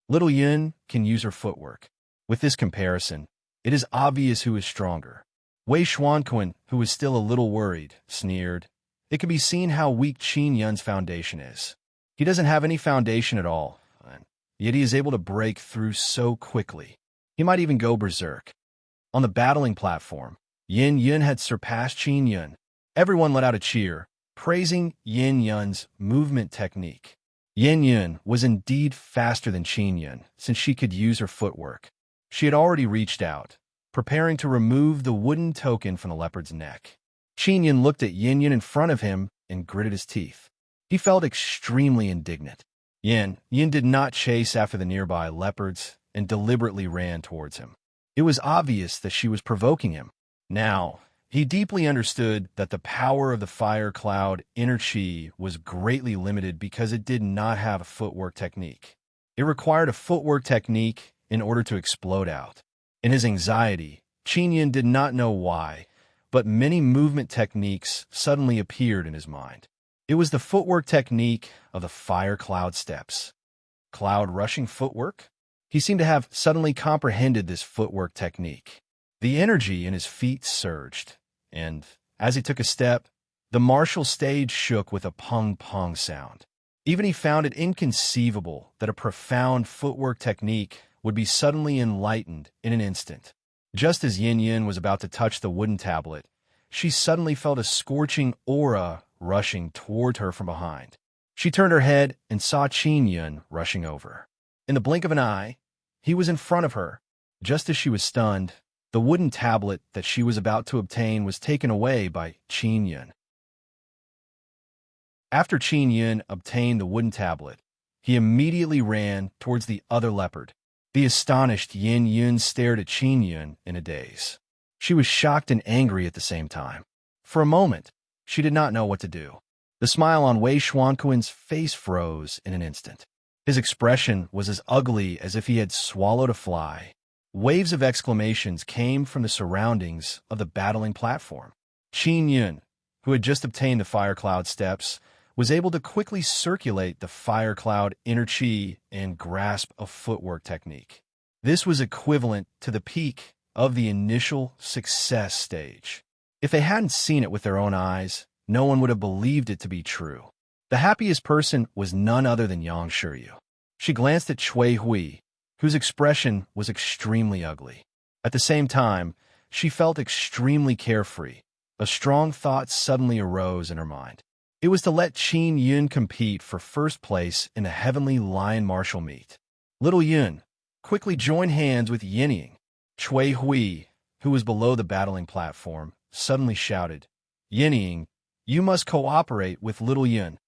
Little Yun can use her footwork. With this comparison, it is obvious who is stronger." Wei Xuanquan, who was still a little worried, sneered, "It can be seen how weak Qin Yun's foundation is. He doesn't have any foundation at all, yet he is able to break through so quickly. He might even go berserk." On the battling platform, Yin Yun had surpassed Qin Yun. Everyone let out a cheer, praising Yin Yun's movement technique. Yin Yun was indeed faster than Qin Yun, since she could use her footwork. She had already reached out, preparing to remove the wooden token from the leopard's neck. Qin Yun looked at Yin Yun in front of him and gritted his teeth. He felt extremely indignant. Yin did not chase after the nearby leopards and deliberately ran towards him. It was obvious that she was provoking him. Now, he deeply understood that the power of the fire cloud inner qi was greatly limited because it did not have a footwork technique. It required a footwork technique in order to explode out. In his anxiety, Qin Yun did not know why, but many movement techniques suddenly appeared in his mind. It was the footwork technique of the fire cloud steps. Cloud rushing footwork? He seemed to have suddenly comprehended this footwork technique. The energy in his feet surged, and as he took a step, the martial stage shook with a pong-pong sound. Even he found it inconceivable that a profound footwork technique would be suddenly enlightened in an instant. Just as Yin Yin was about to touch the wooden tablet, she suddenly felt a scorching aura rushing toward her from behind. She turned her head and saw Qin Yun rushing over. In the blink of an eye, he was in front of her. Just as she was stunned, the wooden tablet that she was about to obtain was taken away by Qin Yun. After Qin Yun obtained the wooden tablet, he immediately ran towards the other leopard. The astonished Yin Yun stared at Qin Yun in a daze. She was shocked and angry at the same time. For a moment, she did not know what to do. The smile on Wei Xuanquan's face froze in an instant. His expression was as ugly as if he had swallowed a fly. Waves of exclamations came from the surroundings of the battling platform. Qin Yun, who had just obtained the fire cloud steps, was able to quickly circulate the fire cloud inner qi and grasp a footwork technique. This was equivalent to the peak of the initial success stage. If they hadn't seen it with their own eyes, no one would have believed it to be true. The happiest person was none other than Yang Shiryu. She glanced at Cui Hui, whose expression was extremely ugly. At the same time, she felt extremely carefree. A strong thought suddenly arose in her mind. It was to let Qin Yun compete for first place in the Heavenly Lion Martial Meet. Little Yun quickly joined hands with Yinying. Cui Hui, who was below the battling platform, suddenly shouted, "Yinying, you must cooperate with Little Yun."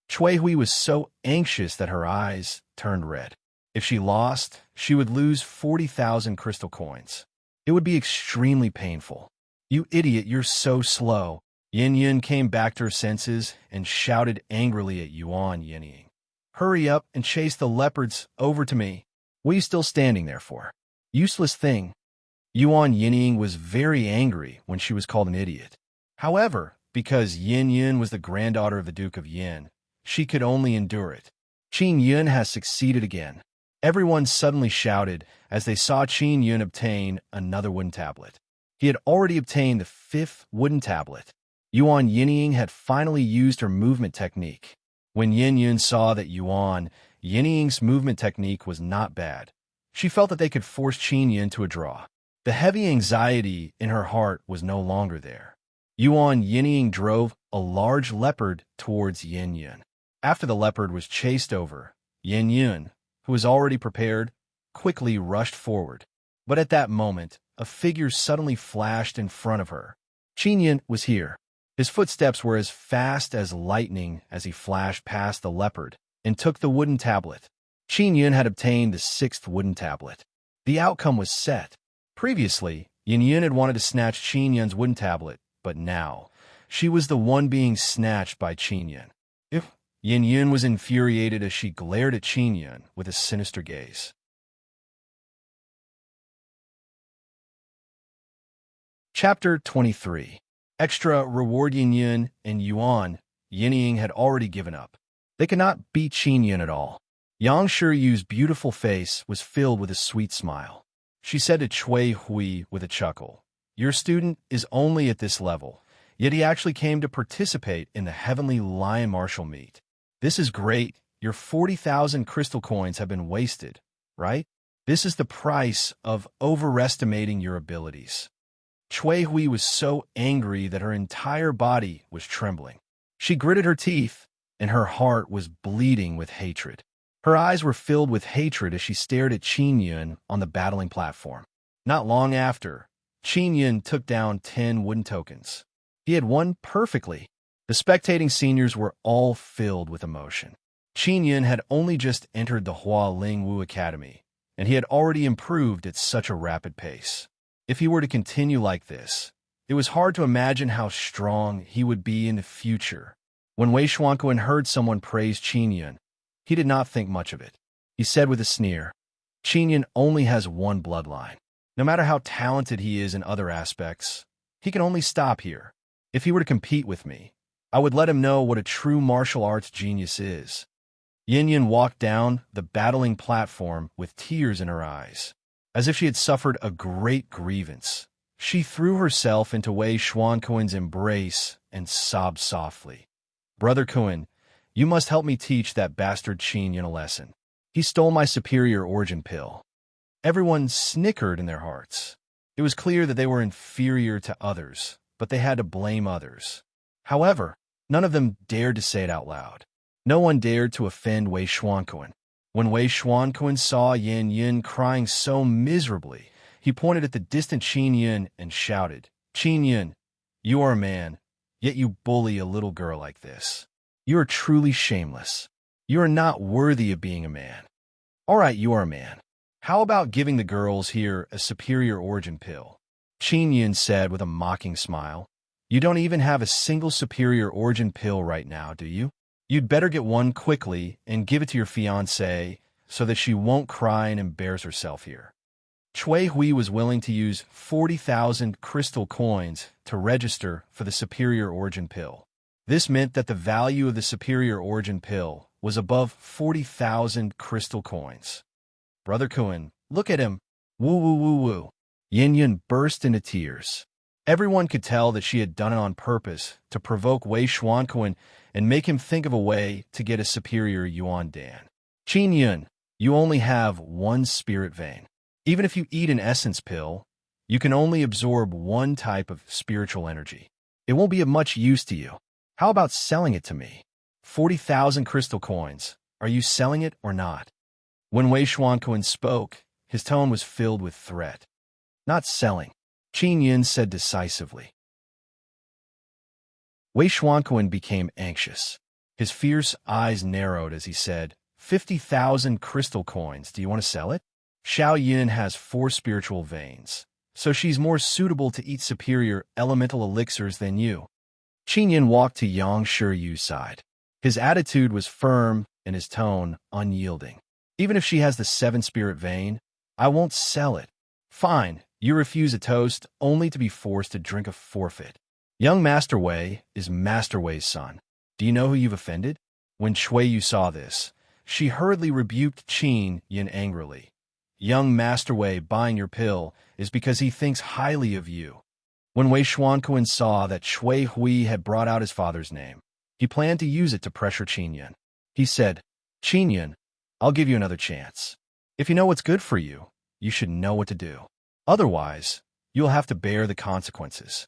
Chui Hui was so anxious that her eyes turned red. If she lost, she would lose 40,000 crystal coins. It would be extremely painful. You idiot, you're so slow. Yin Yun came back to her senses and shouted angrily at Yuan Yinying. Hurry up and chase the leopards over to me. What are you still standing there for? Useless thing. Yuan Yinying was very angry when she was called an idiot. However, because Yin Yun was the granddaughter of the Duke of Yin, she could only endure it. Qin Yun has succeeded again. Everyone suddenly shouted as they saw Qin Yun obtain another wooden tablet. He had already obtained the 5th wooden tablet. Yuan Yinying had finally used her movement technique. When Yin Yun saw that Yuan Yinying's movement technique was not bad, she felt that they could force Qin Yun to a draw. The heavy anxiety in her heart was no longer there. Yuan Yinying drove a large leopard towards Yin Yun. After the leopard was chased over, Yin Yun, who was already prepared, quickly rushed forward. But at that moment, a figure suddenly flashed in front of her. Qin Yun was here. His footsteps were as fast as lightning as he flashed past the leopard and took the wooden tablet. Qin Yun had obtained the 6th wooden tablet. The outcome was set. Previously, Yin Yun had wanted to snatch Qin Yun's wooden tablet, but now, she was the one being snatched by Qin Yun. Yin Yun was infuriated as she glared at Qin Yun with a sinister gaze. Chapter 23. Extra reward. Yin Yun and Yuan Yinying had already given up. They could not beat Qin Yun at all. Yang Shiyu's beautiful face was filled with a sweet smile. She said to Chui Hui with a chuckle, "Your student is only at this level, yet he actually came to participate in the Heavenly Lion Martial Meet. This is great. Your 40,000 crystal coins have been wasted, right? This is the price of overestimating your abilities." Chui Hui was so angry that her entire body was trembling. She gritted her teeth, and her heart was bleeding with hatred. Her eyes were filled with hatred as she stared at Qin Yun on the battling platform. Not long after, Qin Yun took down 10 wooden tokens. He had won perfectly. The spectating seniors were all filled with emotion. Qin Yun had only just entered the Hua Ling Wu Academy, and he had already improved at such a rapid pace. If he were to continue like this, it was hard to imagine how strong he would be in the future. When Wei Xuanquan heard someone praise Qin Yun, he did not think much of it. He said with a sneer, "Qin Yun only has one bloodline. No matter how talented he is in other aspects, he can only stop here. If he were to compete with me, I would let him know what a true martial arts genius is." Yin Yun walked down the battling platform with tears in her eyes. As if she had suffered a great grievance, she threw herself into Wei Xuanquan's embrace and sobbed softly. "Brother Kuan, you must help me teach that bastard Qin Yun a lesson. He stole my superior origin pill." Everyone snickered in their hearts. It was clear that they were inferior to others, but they had to blame others. However, none of them dared to say it out loud. No one dared to offend Wei Xuanquan. When Wei Xuanquan saw Yin Yun crying so miserably, he pointed at the distant Qin Yun and shouted, "Qin Yun, you are a man, yet you bully a little girl like this. You are truly shameless. You are not worthy of being a man. All right, you are a man. How about giving the girls here a superior origin pill?" Qin Yun said with a mocking smile. "You don't even have a single superior origin pill right now, do you? You'd better get one quickly and give it to your fiancée so that she won't cry and embarrass herself here." Chui Hui was willing to use 40,000 crystal coins to register for the superior origin pill. This meant that the value of the superior origin pill was above 40,000 crystal coins. "Brother Kuan, look at him. Woo woo woo woo." Yin Yun burst into tears. Everyone could tell that she had done it on purpose to provoke Wei Xuanquan and make him think of a way to get a superior Yuan Dan. "Qin Yun, you only have one spirit vein. Even if you eat an essence pill, you can only absorb one type of spiritual energy. It won't be of much use to you. How about selling it to me? 40,000 crystal coins. Are you selling it or not?" When Wei Xuanquan spoke, his tone was filled with threat. "Not selling," Qin Yun said decisively. Wei Xuanquan became anxious. His fierce eyes narrowed as he said, 50,000 crystal coins. Do you want to sell it? Xiao Yun has 4 spiritual veins, so she's more suitable to eat superior elemental elixirs than you. Qin Yin walked to Yang Shiyu's side. His attitude was firm and his tone unyielding. Even if she has the 7th spirit vein, I won't sell it. Fine, you refuse a toast only to be forced to drink a forfeit. Young Master Wei is Master Wei's son. Do you know who you've offended? When Chui Yu saw this, she hurriedly rebuked Qin Yin angrily. Young Master Wei buying your pill is because he thinks highly of you. When Wei Xuanquan saw that Chui Hui had brought out his father's name, he planned to use it to pressure Qin Yin. He said, Qin Yin, I'll give you another chance. If you know what's good for you, you should know what to do. Otherwise, you'll have to bear the consequences.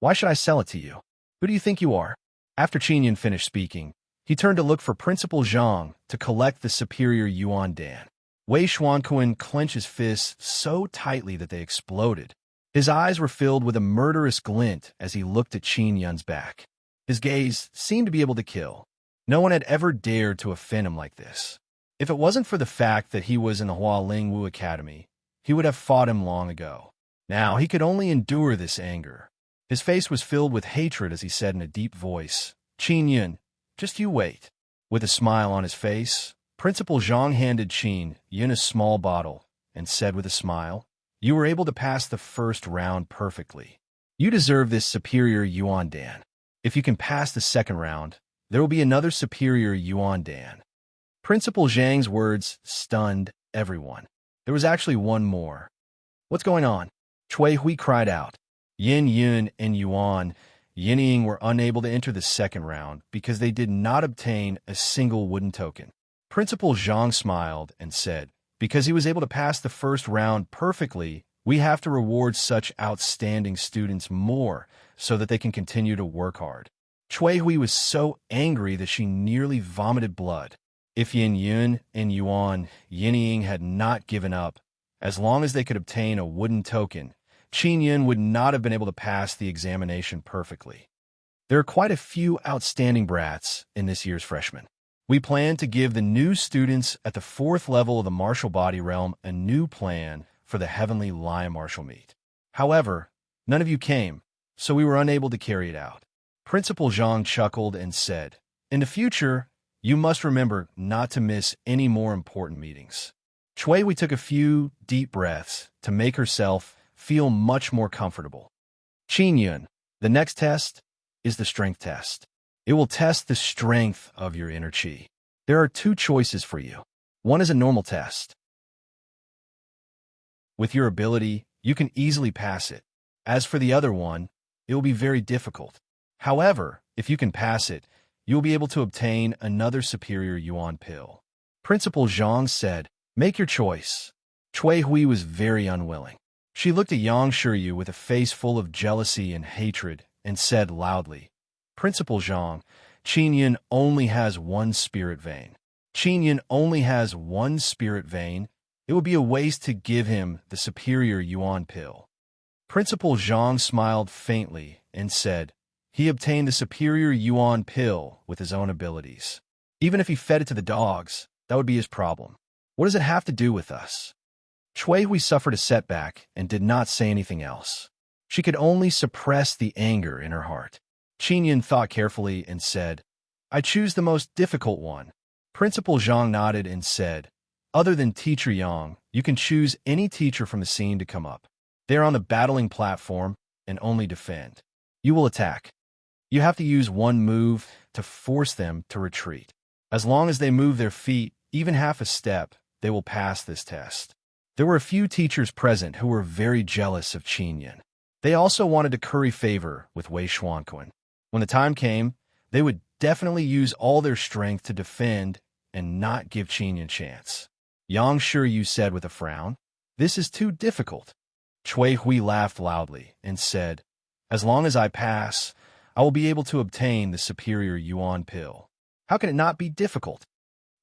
Why should I sell it to you? Who do you think you are? After Qin Yin finished speaking, he turned to look for Principal Zhang to collect the superior Yuan Dan. Wei Xuanquan clenched his fists so tightly that they exploded. His eyes were filled with a murderous glint as he looked at Qin Yun's back. His gaze seemed to be able to kill. No one had ever dared to offend him like this. If it wasn't for the fact that he was in the Hualing Wu Academy, he would have fought him long ago. Now he could only endure this anger. His face was filled with hatred as he said in a deep voice, Qin Yun, just you wait. With a smile on his face, Principal Zhang handed Qin Yun a small bottle and said with a smile, you were able to pass the first round perfectly. You deserve this superior Yuan Dan. If you can pass the second round, there will be another superior Yuan Dan. Principal Zhang's words stunned everyone. There was actually one more. What's going on? Chui Hui cried out. Yin Yun and Yuan Yinying were unable to enter the second round because they did not obtain a single wooden token. Principal Zhang smiled and said, because he was able to pass the first round perfectly, we have to reward such outstanding students more so that they can continue to work hard. Chui Hui was so angry that she nearly vomited blood. If Yin Yun and Yuan Yinying had not given up, as long as they could obtain a wooden token, Qin Yin would not have been able to pass the examination perfectly. There are quite a few outstanding brats in this year's freshmen. We plan to give the new students at the 4th level of the martial body realm a new plan for the Heavenly Lion Martial Meet. However, none of you came, so we were unable to carry it out. Principal Zhang chuckled and said, in the future, you must remember not to miss any more important meetings. Chui Hui took a few deep breaths to make herself feel much more comfortable. Qin Yun, the next test is the strength test. It will test the strength of your inner qi. There are 2 choices for you. One is a normal test. With your ability, you can easily pass it. As for the other one, it will be very difficult. However, if you can pass it, you will be able to obtain another superior Yuan pill. Principal Zhang said, make your choice. Chui Hui was very unwilling. She looked at Yang Shiyu with a face full of jealousy and hatred and said loudly, Principal Zhang, Qin Yin only has 1 spirit vein. Qin Yin only has 1 spirit vein. It would be a waste to give him the superior Yuan pill. Principal Zhang smiled faintly and said, he obtained the superior Yuan pill with his own abilities. Even if he fed it to the dogs, that would be his problem. What does it have to do with us? Chui Hui suffered a setback and did not say anything else. She could only suppress the anger in her heart. Qin Yin thought carefully and said, I choose the most difficult one. Principal Zhang nodded and said, other than Teacher Yang, you can choose any teacher from the scene to come up. They are on the battling platform and only defend. You will attack. You have to use 1 move to force them to retreat. As long as they move their feet even half a step, they will pass this test. There were a few teachers present who were very jealous of Qin Yin. They also wanted to curry favor with Wei Xuanquan. When the time came, they would definitely use all their strength to defend and not give Qin Yin a chance. Yang Shiryu said with a frown, this is too difficult. Chui Hui laughed loudly and said, as long as I pass, I will be able to obtain the superior Yuan pill. How can it not be difficult?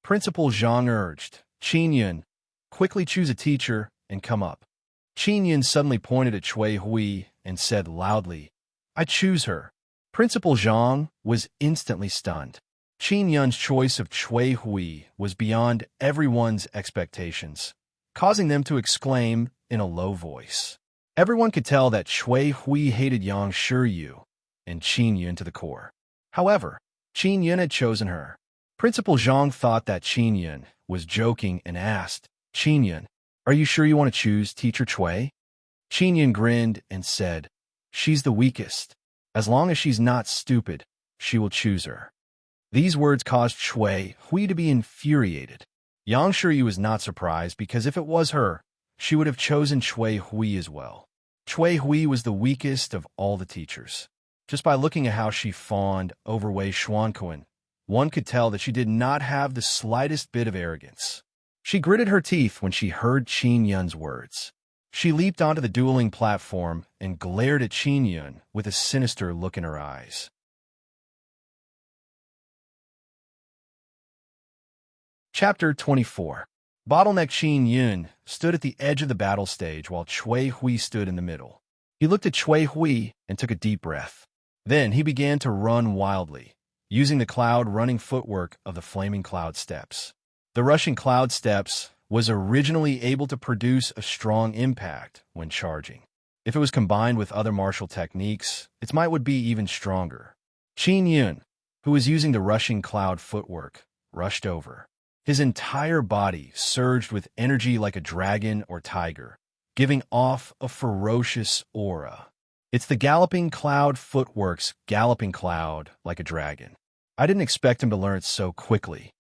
Principal Zhang urged, Qin Yin, quickly choose a teacher and come up. Qin Yin suddenly pointed at Chui Hui and said loudly, I choose her. Principal Zhang was instantly stunned. Qin Yun's choice of Chui Hui was beyond everyone's expectations, causing them to exclaim in a low voice. Everyone could tell that Chui Hui hated Yang Shiyu and Qin Yun to the core. However, Qin Yun had chosen her. Principal Zhang thought that Qin Yun was joking and asked, "Qin Yun, are you sure you want to choose Teacher Chui?" Qin Yun grinned and said, "She's the weakest. As long as she's not stupid, she will choose her." These words caused Chui Hui to be infuriated. Yang Shiyu was not surprised because if it was her, she would have chosen Chui Hui as well. Chui Hui was the weakest of all the teachers. Just by looking at how she fawned over Wei Xuanquan, one could tell that she did not have the slightest bit of arrogance. She gritted her teeth when she heard Qin Yun's words. She leaped onto the dueling platform and glared at Qin Yun with a sinister look in her eyes. Chapter 24. Bottleneck Qin Yun stood at the edge of the battle stage while Chui Hui stood in the middle. He looked at Chui Hui and took a deep breath. Then he began to run wildly, using the cloud-running footwork of the flaming cloud steps. The rushing cloud steps was originally able to produce a strong impact when charging. If it was combined with other martial techniques, its might would be even stronger. Qin Yun, who was using the rushing cloud footwork, rushed over. His entire body surged with energy like a dragon or tiger, giving off a ferocious aura. It's the galloping cloud footwork's galloping cloud like a dragon. I didn't expect him to learn it so quickly.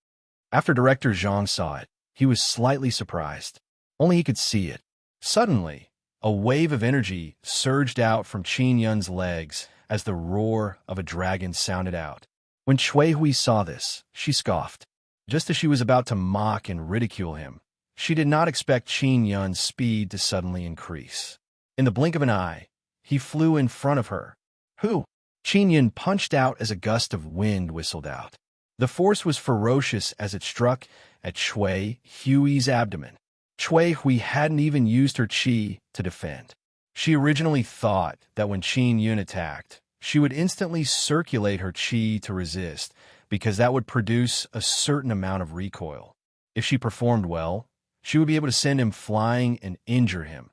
After Director Zhang saw it, he was slightly surprised. Only he could see it. Suddenly, a wave of energy surged out from Qin Yun's legs as the roar of a dragon sounded out. When Chui Hui saw this, she scoffed. Just as she was about to mock and ridicule him, she did not expect Qin Yun's speed to suddenly increase. In the blink of an eye, he flew in front of her. "Who?" Qin Yun punched out as a gust of wind whistled out. The force was ferocious as it struck at Chui Hui's abdomen. Chui Hui hadn't even used her qi to defend. She originally thought that when Qin Yun attacked, she would instantly circulate her qi to resist, because that would produce a certain amount of recoil. If she performed well, she would be able to send him flying and injure him.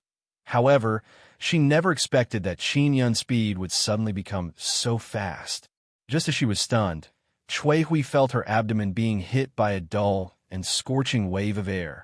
However, she never expected that Qin Yun's speed would suddenly become so fast. Just as she was stunned, Chui Hui felt her abdomen being hit by a dull and scorching wave of air.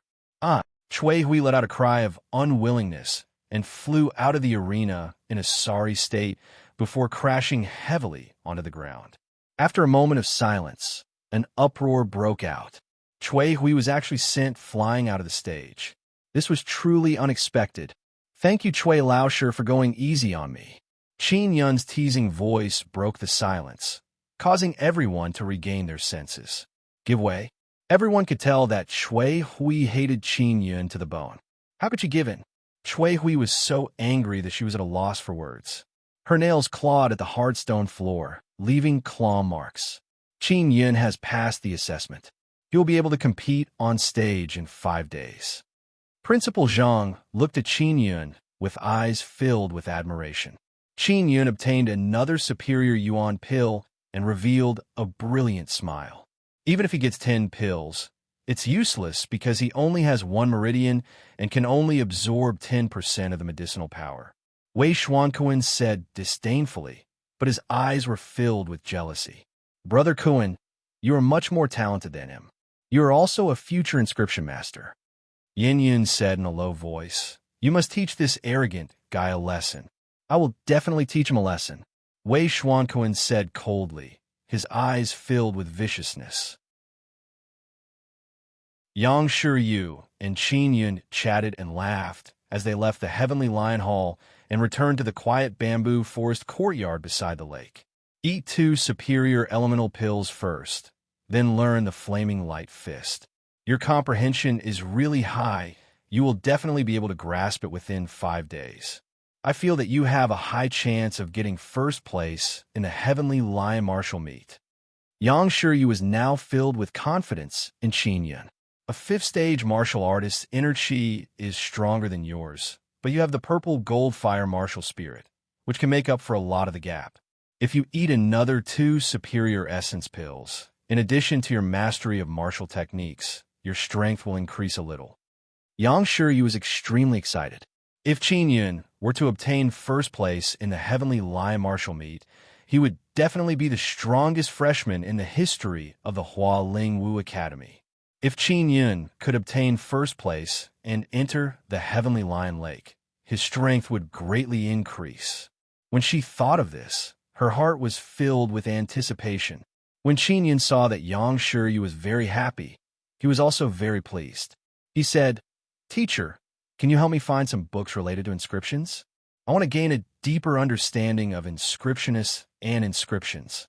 Chui Hui let out a cry of unwillingness and flew out of the arena in a sorry state before crashing heavily onto the ground. After a moment of silence, an uproar broke out. Chui Hui was actually sent flying out of the stage. This was truly unexpected. "Thank you, Chui Laoshi, for going easy on me." Qin Yun's teasing voice broke the silence, causing everyone to regain their senses. "Give way." Everyone could tell that Chui Hui hated Qin Yun to the bone. How could she give in? Chui Hui was so angry that she was at a loss for words. Her nails clawed at the hard stone floor, leaving claw marks. Qin Yun has passed the assessment. He will be able to compete on stage in 5 days. Principal Zhang looked at Qin Yun with eyes filled with admiration. Qin Yun obtained another superior yuan pill and revealed a brilliant smile. Even if he gets 10 pills, it's useless because he only has 1 meridian and can only absorb 10% of the medicinal power. Wei Xuanquan said disdainfully, but his eyes were filled with jealousy. "Brother Kuan, you are much more talented than him. You are also a future inscription master." Yin Yun said in a low voice, "You must teach this arrogant guy a lesson." "I will definitely teach him a lesson," Wei Xuanquan said coldly, his eyes filled with viciousness. Yang Shiyu and Qin Yun chatted and laughed as they left the Heavenly Lion Hall and returned to the quiet bamboo forest courtyard beside the lake. Eat 2 superior elemental pills first, then learn the Flaming Light Fist. Your comprehension is really high. You will definitely be able to grasp it within 5 days. I feel that you have a high chance of getting first place in the Heavenly Lion Martial Meet. Yang Shiyu was now filled with confidence in Qin Yun. A 5th-stage martial artist's inner chi is stronger than yours, but you have the purple gold fire martial spirit, which can make up for a lot of the gap. If you eat another 2 superior essence pills, In addition to your mastery of martial techniques, your strength will increase a little. Yang Shiryu was extremely excited. If Qin Yun were to obtain first place in the Heavenly Lion Martial Meet, he would definitely be the strongest freshman in the history of the Hua Ling Wu Academy. If Qin Yun could obtain first place and enter the Heavenly Lion Lake, his strength would greatly increase. When she thought of this, her heart was filled with anticipation. When Qin Yun saw that Yang Shiryu was very happy, he was also very pleased. He said, "Teacher, can you help me find some books related to inscriptions? I want to gain a deeper understanding of inscriptionists and inscriptions."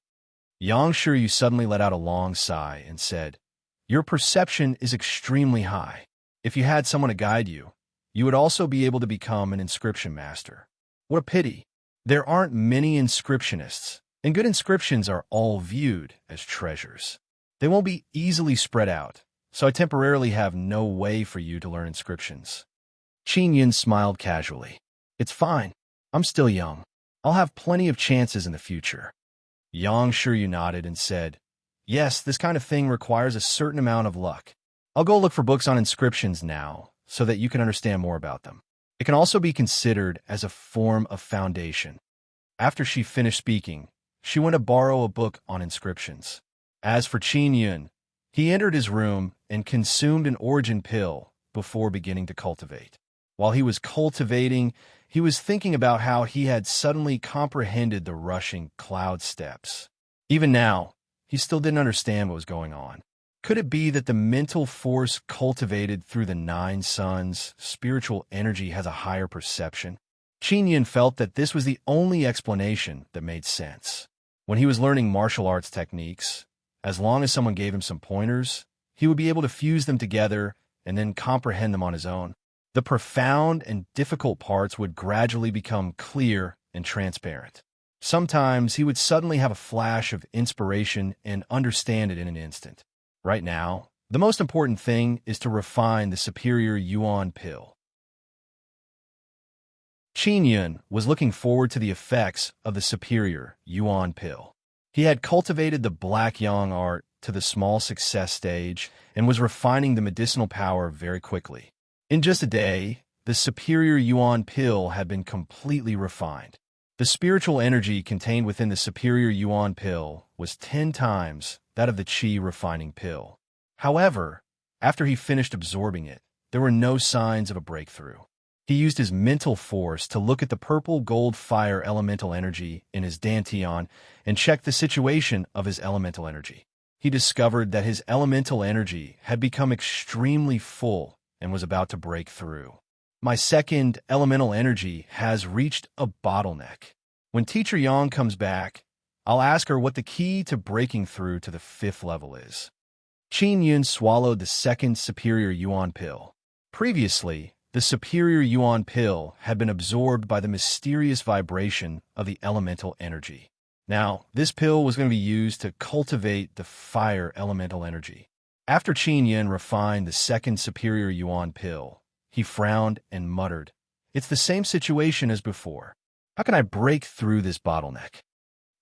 Yang Shiryu suddenly let out a long sigh and said, "Your perception is extremely high. If you had someone to guide you, you would also be able to become an inscription master. What a pity. There aren't many inscriptionists, and good inscriptions are all viewed as treasures. They won't be easily spread out, so I temporarily have no way for you to learn inscriptions." Qin Yun smiled casually. "It's fine. I'm still young. I'll have plenty of chances in the future." Yang Shiryu nodded and said, "Yes, this kind of thing requires a certain amount of luck. I'll go look for books on inscriptions now, so that you can understand more about them. It can also be considered as a form of foundation." After she finished speaking, she went to borrow a book on inscriptions. As for Qin Yun, he entered his room and consumed an origin pill before beginning to cultivate. While he was cultivating, he was thinking about how he had suddenly comprehended the rushing cloud steps. Even now, he still didn't understand what was going on. Could it be that the mental force cultivated through the 9 suns, spiritual energy, has a higher perception? Qin Yun felt that this was the only explanation that made sense. When he was learning martial arts techniques, as long as someone gave him some pointers, he would be able to fuse them together and then comprehend them on his own. The profound and difficult parts would gradually become clear and transparent. Sometimes he would suddenly have a flash of inspiration and understand it in an instant. Right now, the most important thing is to refine the superior Yuan pill. Qin Yun was looking forward to the effects of the superior Yuan pill. He had cultivated the Black Yang art to the small success stage and was refining the medicinal power very quickly. In just a day, the superior Yuan pill had been completely refined. The spiritual energy contained within the superior Yuan pill was 10 times that of the Qi refining pill. However, after he finished absorbing it, there were no signs of a breakthrough. He used his mental force to look at the purple gold fire elemental energy in his dantian and check the situation of his elemental energy. He discovered that his elemental energy had become extremely full and was about to break through. "My second elemental energy has reached a bottleneck. When Teacher Yang comes back, I'll ask her what the key to breaking through to the 5th level is." Qin Yun swallowed the second superior Yuan pill. Previously, the superior Yuan pill had been absorbed by the mysterious vibration of the elemental energy. Now, this pill was going to be used to cultivate the fire elemental energy. After Qin Yun refined the second superior Yuan pill, he frowned and muttered, "It's the same situation as before. How can I break through this bottleneck?"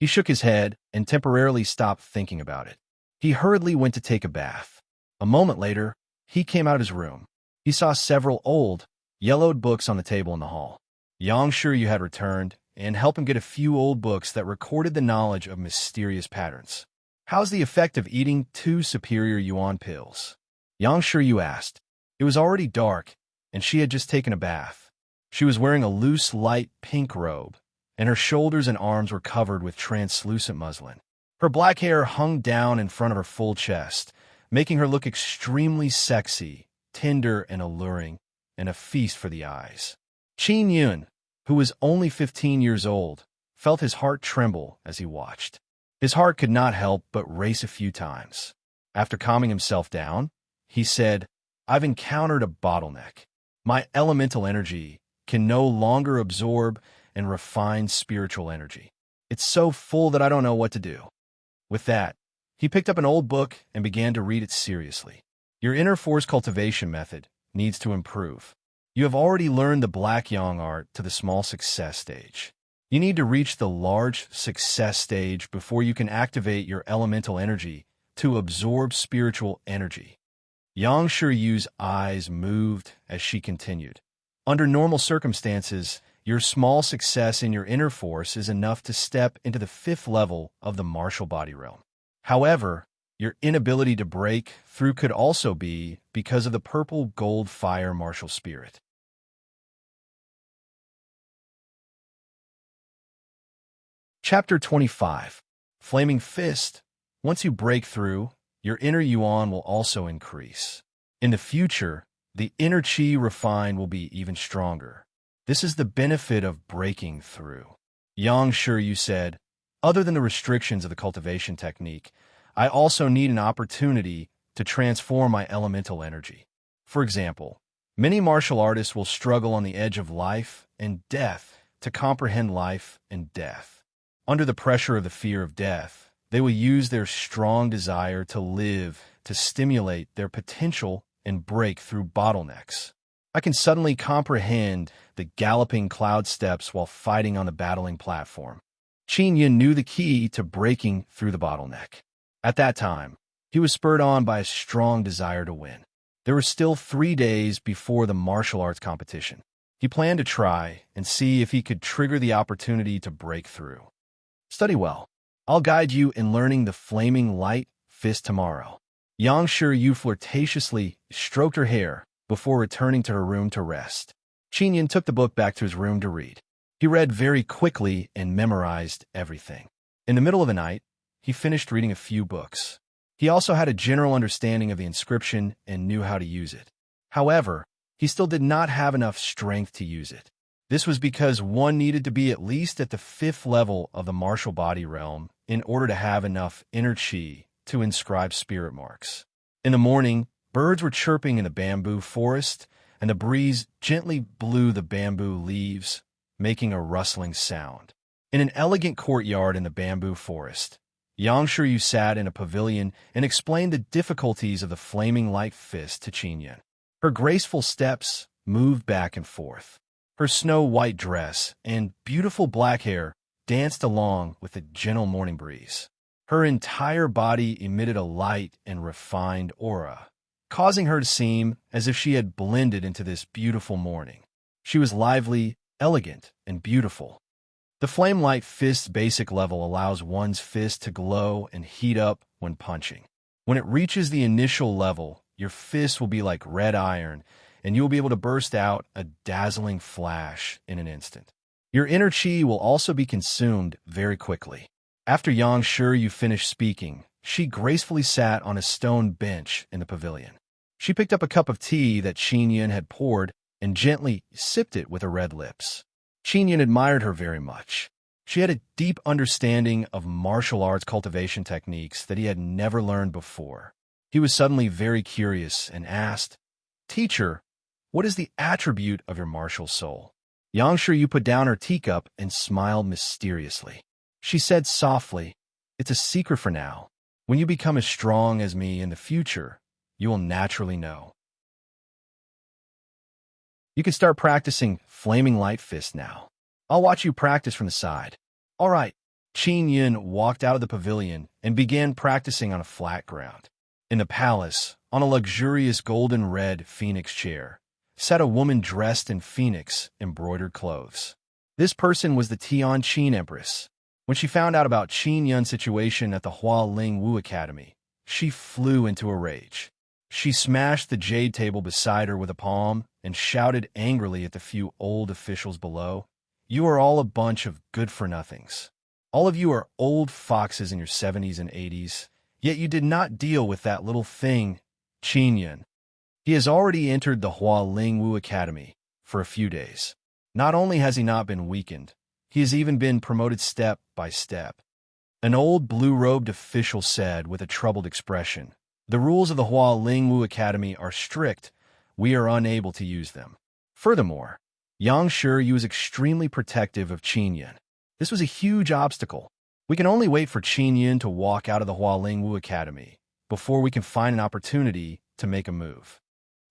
He shook his head and temporarily stopped thinking about it. He hurriedly went to take a bath. A moment later, he came out of his room. He saw several old, yellowed books on the table in the hall. Yang Shiryu had returned and helped him get a few old books that recorded the knowledge of mysterious patterns. "How's the effect of eating 2 superior Yuan pills?" Yang Shiryu asked. It was already dark, and she had just taken a bath. She was wearing a loose, light pink robe, and her shoulders and arms were covered with translucent muslin. Her black hair hung down in front of her full chest, making her look extremely sexy, tender and alluring, and a feast for the eyes. Qin Yun, who was only 15 years old, felt his heart tremble as he watched. His heart could not help but race a few times. After calming himself down, he said, "I've encountered a bottleneck. My elemental energy can no longer absorb and refine spiritual energy. It's so full that I don't know what to do." With that, he picked up an old book and began to read it seriously. "Your inner force cultivation method needs to improve. You have already learned the Black Yang art to the small success stage. You need to reach the large success stage before you can activate your elemental energy to absorb spiritual energy. Yang Shiyu's eyes moved as she continued. Under normal circumstances, your small success in your inner force is enough to step into the 5th level of the martial body realm. However, your inability to break through could also be because of the purple gold fire martial spirit. Chapter 25. Flaming Fist. Once you break through, your inner yuan will also increase. In the future, the inner chi refined will be even stronger. This is the benefit of breaking through. Yang Shiryu said, other than the restrictions of the cultivation technique, I also need an opportunity to transform my elemental energy. For example, many martial artists will struggle on the edge of life and death to comprehend life and death. Under the pressure of the fear of death, they will use their strong desire to live to stimulate their potential and break through bottlenecks. I can suddenly comprehend the galloping cloud steps while fighting on the battling platform. Qin Yin knew the key to breaking through the bottleneck. At that time, he was spurred on by a strong desire to win. There were still 3 days before the martial arts competition. He planned to try and see if he could trigger the opportunity to break through. Study well. I'll guide you in learning the flaming light fist tomorrow. Yang Shiryu flirtatiously stroked her hair before returning to her room to rest. Qin Yin took the book back to his room to read. He read very quickly and memorized everything. In the middle of the night, he finished reading a few books. He also had a general understanding of the inscription and knew how to use it. However, he still did not have enough strength to use it. This was because one needed to be at least at the 5th level of the martial body realm in order to have enough inner chi to inscribe spirit marks. In the morning, birds were chirping in the bamboo forest, and the breeze gently blew the bamboo leaves, making a rustling sound. In an elegant courtyard in the bamboo forest, Yang Shiryu sat in a pavilion and explained the difficulties of the flaming light fist to Qin Yin. Her graceful steps moved back and forth. Her snow-white dress and beautiful black hair danced along with the gentle morning breeze. Her entire body emitted a light and refined aura, causing her to seem as if she had blended into this beautiful morning. She was lively, elegant, and beautiful. The Flame Light Fist's basic level allows one's fist to glow and heat up when punching. When it reaches the initial level, your fist will be like red iron, and you will be able to burst out a dazzling flash in an instant. Your inner chi will also be consumed very quickly. After Yang Shiryu finished speaking, she gracefully sat on a stone bench in the pavilion. She picked up a cup of tea that Qin Yin had poured and gently sipped it with her red lips. Qin Yin admired her very much. She had a deep understanding of martial arts cultivation techniques that he had never learned before. He was suddenly very curious and asked, "Teacher, what is the attribute of your martial soul?" Yang Shiryu put down her teacup and smiled mysteriously. She said softly, "It's a secret for now. When you become as strong as me in the future, you will naturally know." You can start practicing Flaming Light Fist now. I'll watch you practice from the side. All right. Qin Yin walked out of the pavilion and began practicing on a flat ground. In the palace, on a luxurious golden red phoenix chair, sat a woman dressed in phoenix embroidered clothes. This person was the Tian Qin Empress. When she found out about Qin Yun's situation at the Hua Ling Wu Academy, she flew into a rage. She smashed the jade table beside her with a palm and shouted angrily at the few old officials below, "You are all a bunch of good-for-nothings. All of you are old foxes in your 70s and 80s, yet you did not deal with that little thing, Qin Yun. He has already entered the Hua Ling Wu Academy for a few days. Not only has he not been weakened, he has even been promoted step by step." An old blue-robed official said with a troubled expression, "The rules of the Hua Ling Wu Academy are strict. We are unable to use them." Furthermore, Yang Shiryu was extremely protective of Qin Yin. This was a huge obstacle. We can only wait for Qin Yin to walk out of the Hua Ling Wu Academy before we can find an opportunity to make a move.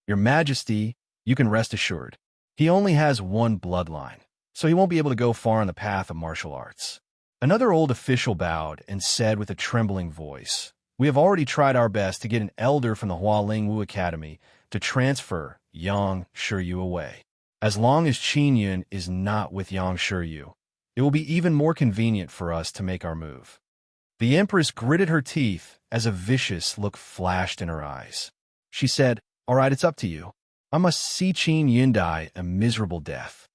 Your Majesty, you can rest assured. He only has one bloodline, so he won't be able to go far on the path of martial arts. Another old official bowed and said with a trembling voice, We have already tried our best to get an elder from the Hualing Wu Academy to transfer Yang Shiryu away. As long as Qin Yun is not with Yang Shiryu, it will be even more convenient for us to make our move. The Empress gritted her teeth as a vicious look flashed in her eyes. She said, "All right, it's up to you. I must see Qin Yun die a miserable death."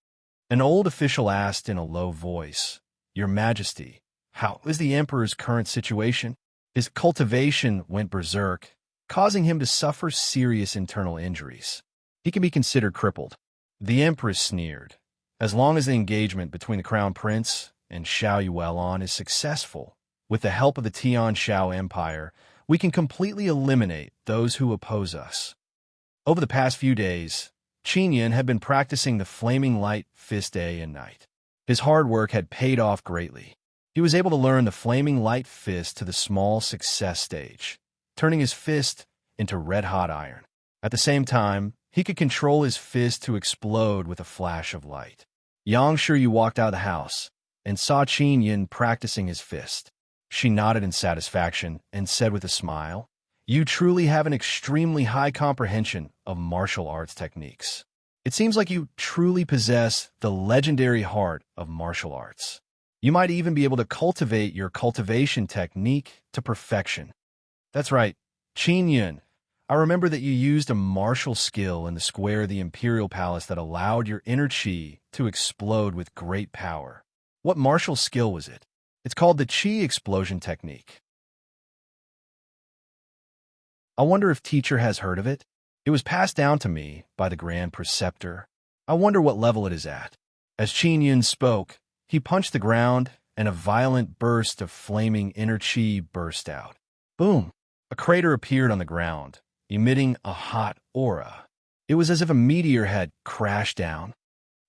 An old official asked in a low voice, "Your Majesty, how is the Emperor's current situation?" His cultivation went berserk, causing him to suffer serious internal injuries. He can be considered crippled. The Empress sneered. As long as the engagement between the Crown Prince and Xiao Yuelon is successful, with the help of the Tian Shao Empire, we can completely eliminate those who oppose us. Over the past few days, Qin Yun had been practicing the Flaming Light Fist day and night. His hard work had paid off greatly. He was able to learn the Flaming Light Fist to the small success stage, turning his fist into red-hot iron. At the same time, he could control his fist to explode with a flash of light. Yang Shiryu walked out of the house and saw Qin Yun practicing his fist. She nodded in satisfaction and said with a smile, "You truly have an extremely high comprehension of martial arts techniques. It seems like you truly possess the legendary heart of martial arts. You might even be able to cultivate your cultivation technique to perfection." "That's right, Qin Yun. I remember that you used a martial skill in the square of the Imperial Palace that allowed your inner qi to explode with great power. What martial skill was it?" "It's called the Qi Explosion Technique." "I wonder if teacher has heard of it. It was passed down to me by the Grand Preceptor. I wonder what level it is at." As Qin Yun spoke, he punched the ground, and a violent burst of flaming inner qi burst out. Boom! A crater appeared on the ground, emitting a hot aura. It was as if a meteor had crashed down.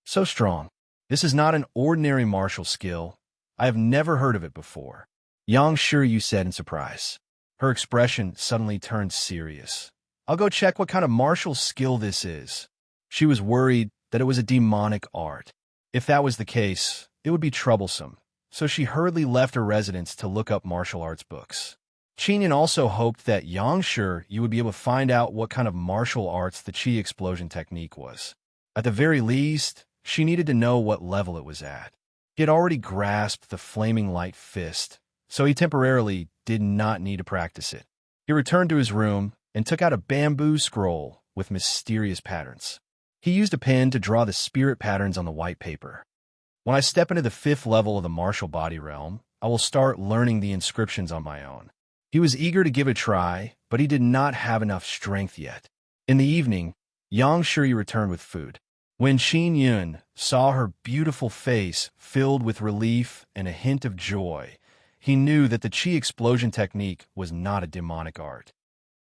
So strong. This is not an ordinary martial skill. I have never heard of it before. Yang Shiryu said in surprise. Her expression suddenly turned serious. "I'll go check what kind of martial skill this is." She was worried that it was a demonic art. If that was the case, it would be troublesome, so she hurriedly left her residence to look up martial arts books. Qin Yun also hoped that Yang Shiryu would be able to find out what kind of martial arts the Qi Explosion Technique was. At the very least, she needed to know what level it was at. He had already grasped the Flaming Light Fist, so he temporarily did not need to practice it. He returned to his room and took out a bamboo scroll with mysterious patterns. He used a pen to draw the spirit patterns on the white paper. "When I step into the 5th level of the martial body realm, I will start learning the inscriptions on my own." He was eager to give it a try, but he did not have enough strength yet. In the evening, Yang Shiryu returned with food. When Qin Yun saw her beautiful face filled with relief and a hint of joy, he knew that the Qi Explosion Technique was not a demonic art.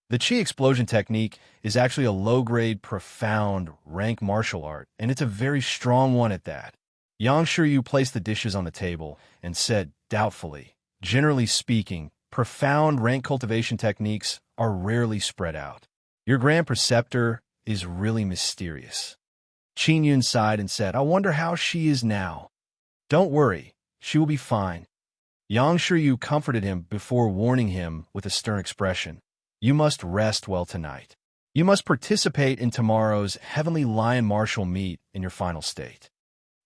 The Qi Explosion Technique is actually a low-grade, profound, rank martial art, and it's a very strong one at that. Yang Shiryu placed the dishes on the table and said doubtfully, "Generally speaking, profound rank cultivation techniques are rarely spread out. Your Grand Preceptor is really mysterious." Qin Yun sighed and said, "I wonder how she is now." "Don't worry, she will be fine." Yang Shiryu comforted him before warning him with a stern expression, "You must rest well tonight. You must participate in tomorrow's Heavenly Lion Martial Meet in your final state."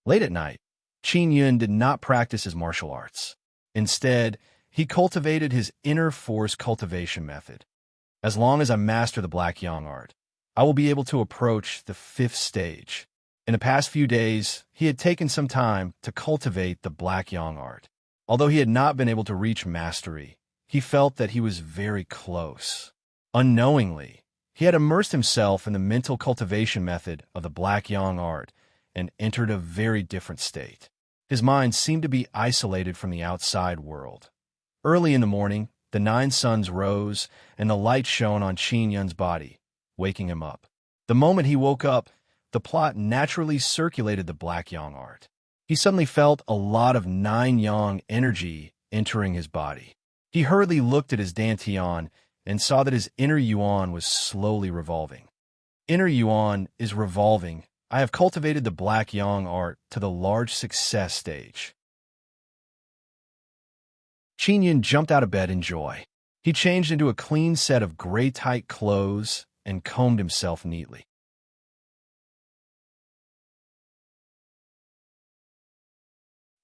Late at night, Qin Yun did not practice his martial arts. Instead, he cultivated his inner force cultivation method. "As long as I master the Black Yang art, I will be able to approach the 5th stage." In the past few days, he had taken some time to cultivate the Black Yang art. Although he had not been able to reach mastery, he felt that he was very close. Unknowingly, he had immersed himself in the mental cultivation method of the Black Yang art and entered a very different state. His mind seemed to be isolated from the outside world. Early in the morning, the 9 suns rose and the light shone on Qin Yun's body, waking him up. The moment he woke up, the plot naturally circulated the Black Yang art. He suddenly felt a lot of 9 Yang energy entering his body. He hurriedly looked at his dantian and saw that his inner yuan was slowly revolving. Inner yuan is revolving. I have cultivated the Black Yang art to the large success stage. Qin Yun jumped out of bed in joy. He changed into a clean set of gray tight clothes and combed himself neatly.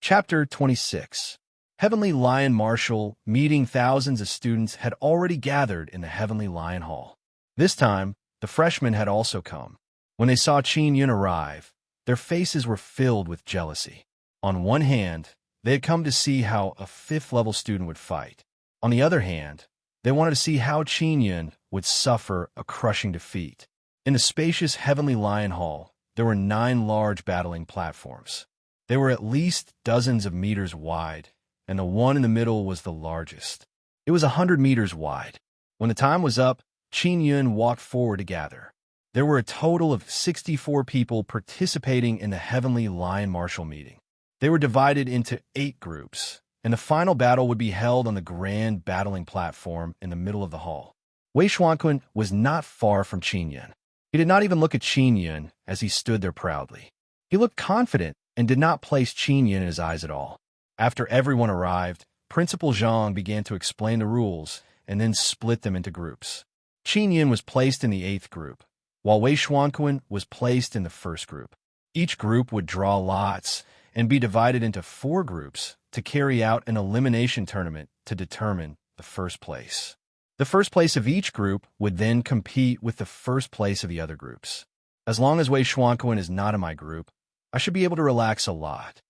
Chapter 26. Heavenly Lion Marshal meeting. Thousands of students had already gathered in the Heavenly Lion Hall. This time, the freshmen had also come. When they saw Qin Yun arrive, their faces were filled with jealousy. On one hand, they had come to see how a fifth-level student would fight. On the other hand, they wanted to see how Qin Yun would suffer a crushing defeat. In the spacious Heavenly Lion Hall, there were 9 large battling platforms. They were at least dozens of meters wide, and the one in the middle was the largest. It was 100 meters wide. When the time was up, Qin Yun walked forward to gather. There were a total of 64 people participating in the Heavenly Lion Marshal meeting. They were divided into 8 groups, and the final battle would be held on the grand battling platform in the middle of the hall. Wei Xuanqun was not far from Qin Yun. He did not even look at Qin Yun as he stood there proudly. He looked confident and did not place Qin Yun in his eyes at all. After everyone arrived, Principal Zhang began to explain the rules and then split them into groups. Qin Yun was placed in the 8th group, while Wei Xuanqun was placed in the 1st group. Each group would draw lots and be divided into 4 groups to carry out an elimination tournament to determine the first place. The first place of each group would then compete with the first place of the other groups. As long as Wei Xuanqun is not in my group, I should be able to relax a lot.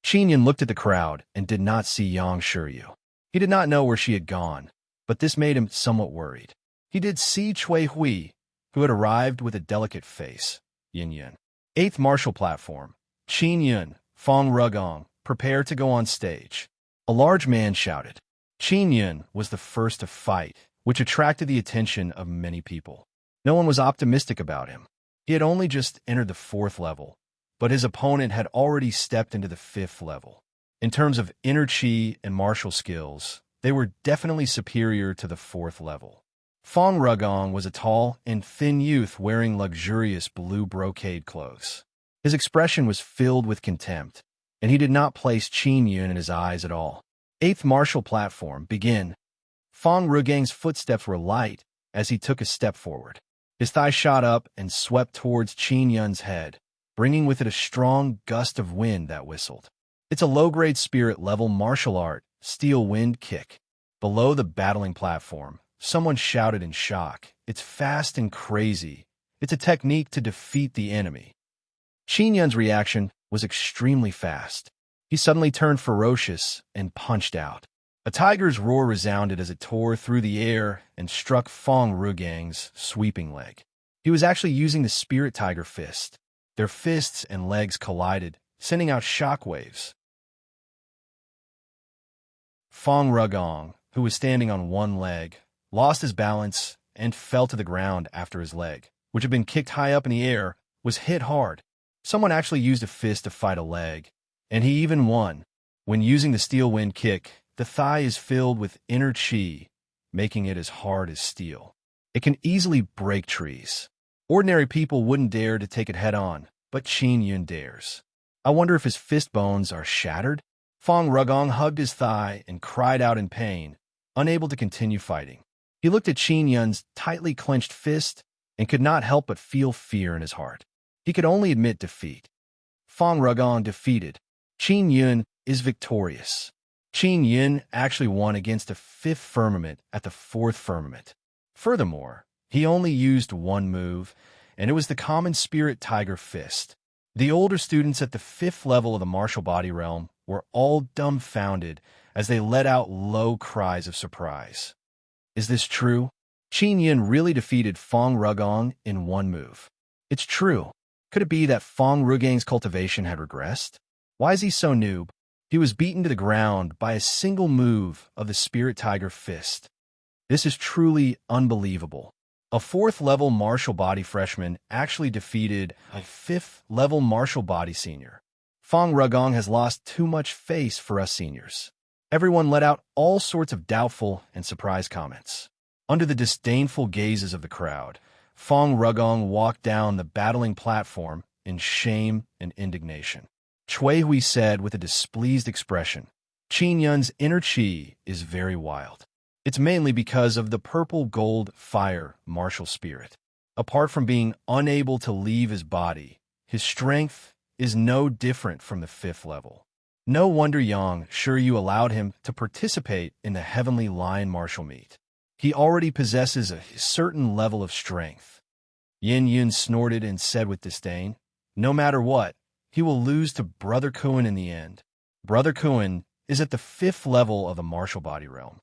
Qin Yun looked at the crowd and did not see Yang Shiryu. He did not know where she had gone, but this made him somewhat worried. He did see Cui Hui, who had arrived with a delicate face. Yin Yun. 8th Martial Platform. Qin Yun, Fong Rugong, prepare to go on stage. A large man shouted. Qin Yun was the first to fight, which attracted the attention of many people. No one was optimistic about him. He had only just entered the 4th level, but his opponent had already stepped into the 5th level. In terms of inner chi and martial skills, they were definitely superior to the 4th level. Fong Rugong was a tall and thin youth wearing luxurious blue brocade clothes. His expression was filled with contempt, and he did not place Qin Yun in his eyes at all. 8th Martial Platform, begin. Fong Rugang's footsteps were light as he took a step forward. His thigh shot up and swept towards Qin Yun's head, bringing with it a strong gust of wind that whistled. It's a low-grade spirit-level martial art, steel wind kick. Below the battling platform, someone shouted in shock. It's fast and crazy. It's a technique to defeat the enemy. Qin Yun's reaction was extremely fast. He suddenly turned ferocious and punched out. A tiger's roar resounded as it tore through the air and struck Fong Rugang's sweeping leg. He was actually using the Spirit Tiger Fist. Their fists and legs collided, sending out shockwaves. Fong Rugong, who was standing on one leg, lost his balance and fell to the ground after his leg, which had been kicked high up in the air, was hit hard. Someone actually used a fist to fight a leg, and he even won. When using the steel wind kick, the thigh is filled with inner chi, making it as hard as steel. It can easily break trees. Ordinary people wouldn't dare to take it head-on, but Qin Yun dares. I wonder if his fist bones are shattered? Fong Rugong hugged his thigh and cried out in pain, unable to continue fighting. He looked at Qin Yun's tightly clenched fist and could not help but feel fear in his heart. He could only admit defeat. Fong Rugong defeated. Qin Yun is victorious. Qin Yun actually won against the 5th firmament at the 4th firmament. Furthermore, he only used one move, and it was the common Spirit Tiger Fist. The older students at the 5th level of the martial body realm were all dumbfounded as they let out low cries of surprise. Is this true? Qin Yun really defeated Fong Rugong in one move. It's true. Could it be that Fong Rugang's cultivation had regressed? Why is he so noob? He was beaten to the ground by a single move of the Spirit Tiger Fist. This is truly unbelievable. A 4th-level martial body freshman actually defeated a 5th-level martial body senior. Fong Rugong has lost too much face for us seniors. Everyone let out all sorts of doubtful and surprised comments. Under the disdainful gazes of the crowd, Fong Rugong walked down the battling platform in shame and indignation. Cui Hui said with a displeased expression, Qin Yun's inner chi is very wild. It's mainly because of the purple gold fire martial spirit. Apart from being unable to leave his body, his strength is no different from the 5th level. No wonder Yang Shiryu allowed him to participate in the Heavenly Lion martial meet. He already possesses a certain level of strength. Yin Yun snorted and said with disdain, "No matter what, he will lose to Brother Kuan in the end." Brother Kuan is at the 5th level of the martial body realm.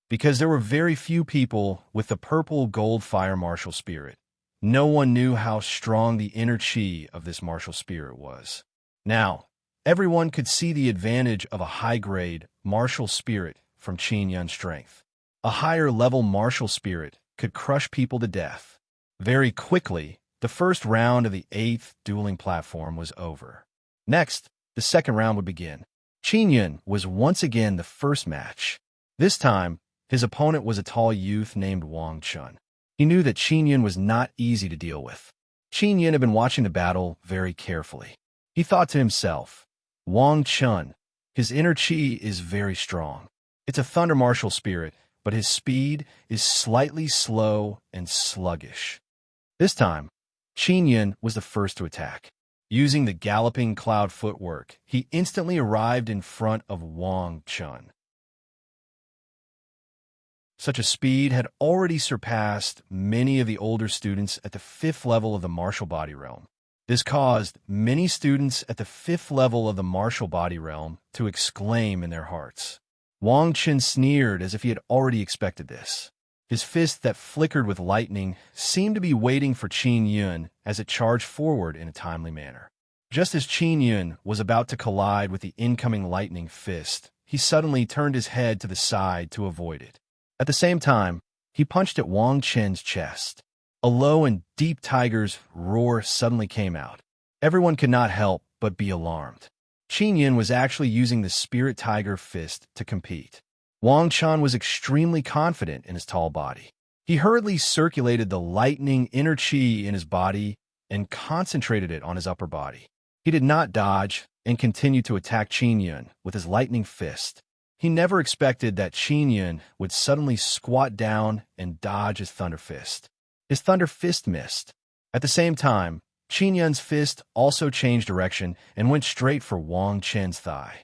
Because there were very few people with the purple gold fire martial spirit, no one knew how strong the inner chi of this martial spirit was. Now, everyone could see the advantage of a high-grade martial spirit from Qin Yun's strength. A higher-level martial spirit could crush people to death. Very quickly, the first round of the 8th dueling platform was over. Next, the second round would begin. Qin Yun was once again the first match. This time, his opponent was a tall youth named Wang Chun. He knew that Qin Yun was not easy to deal with. Qin Yun had been watching the battle very carefully. He thought to himself, Wang Chun, his inner chi is very strong. It's a thunder martial spirit, but his speed is slightly slow and sluggish. This time, Qin Yun was the first to attack. Using the galloping cloud footwork, he instantly arrived in front of Wang Chun. Such a speed had already surpassed many of the older students at the 5th level of the martial body realm. This caused many students at the 5th level of the martial body realm to exclaim in their hearts. Wang Chun sneered as if he had already expected this. His fist that flickered with lightning seemed to be waiting for Qin Yun as it charged forward in a timely manner. Just as Qin Yun was about to collide with the incoming lightning fist, he suddenly turned his head to the side to avoid it. At the same time, he punched at Wang Chun's chest. A low and deep tiger's roar suddenly came out. Everyone could not help but be alarmed. Qin Yun was actually using the spirit tiger fist to compete. Wang Chun was extremely confident in his tall body. He hurriedly circulated the lightning inner chi in his body and concentrated it on his upper body. He did not dodge and continued to attack Qin Yun with his lightning fist. He never expected that Qin Yun would suddenly squat down and dodge his thunder fist. His thunder fist missed. At the same time, Qin Yun's fist also changed direction and went straight for Wang Chun's thigh.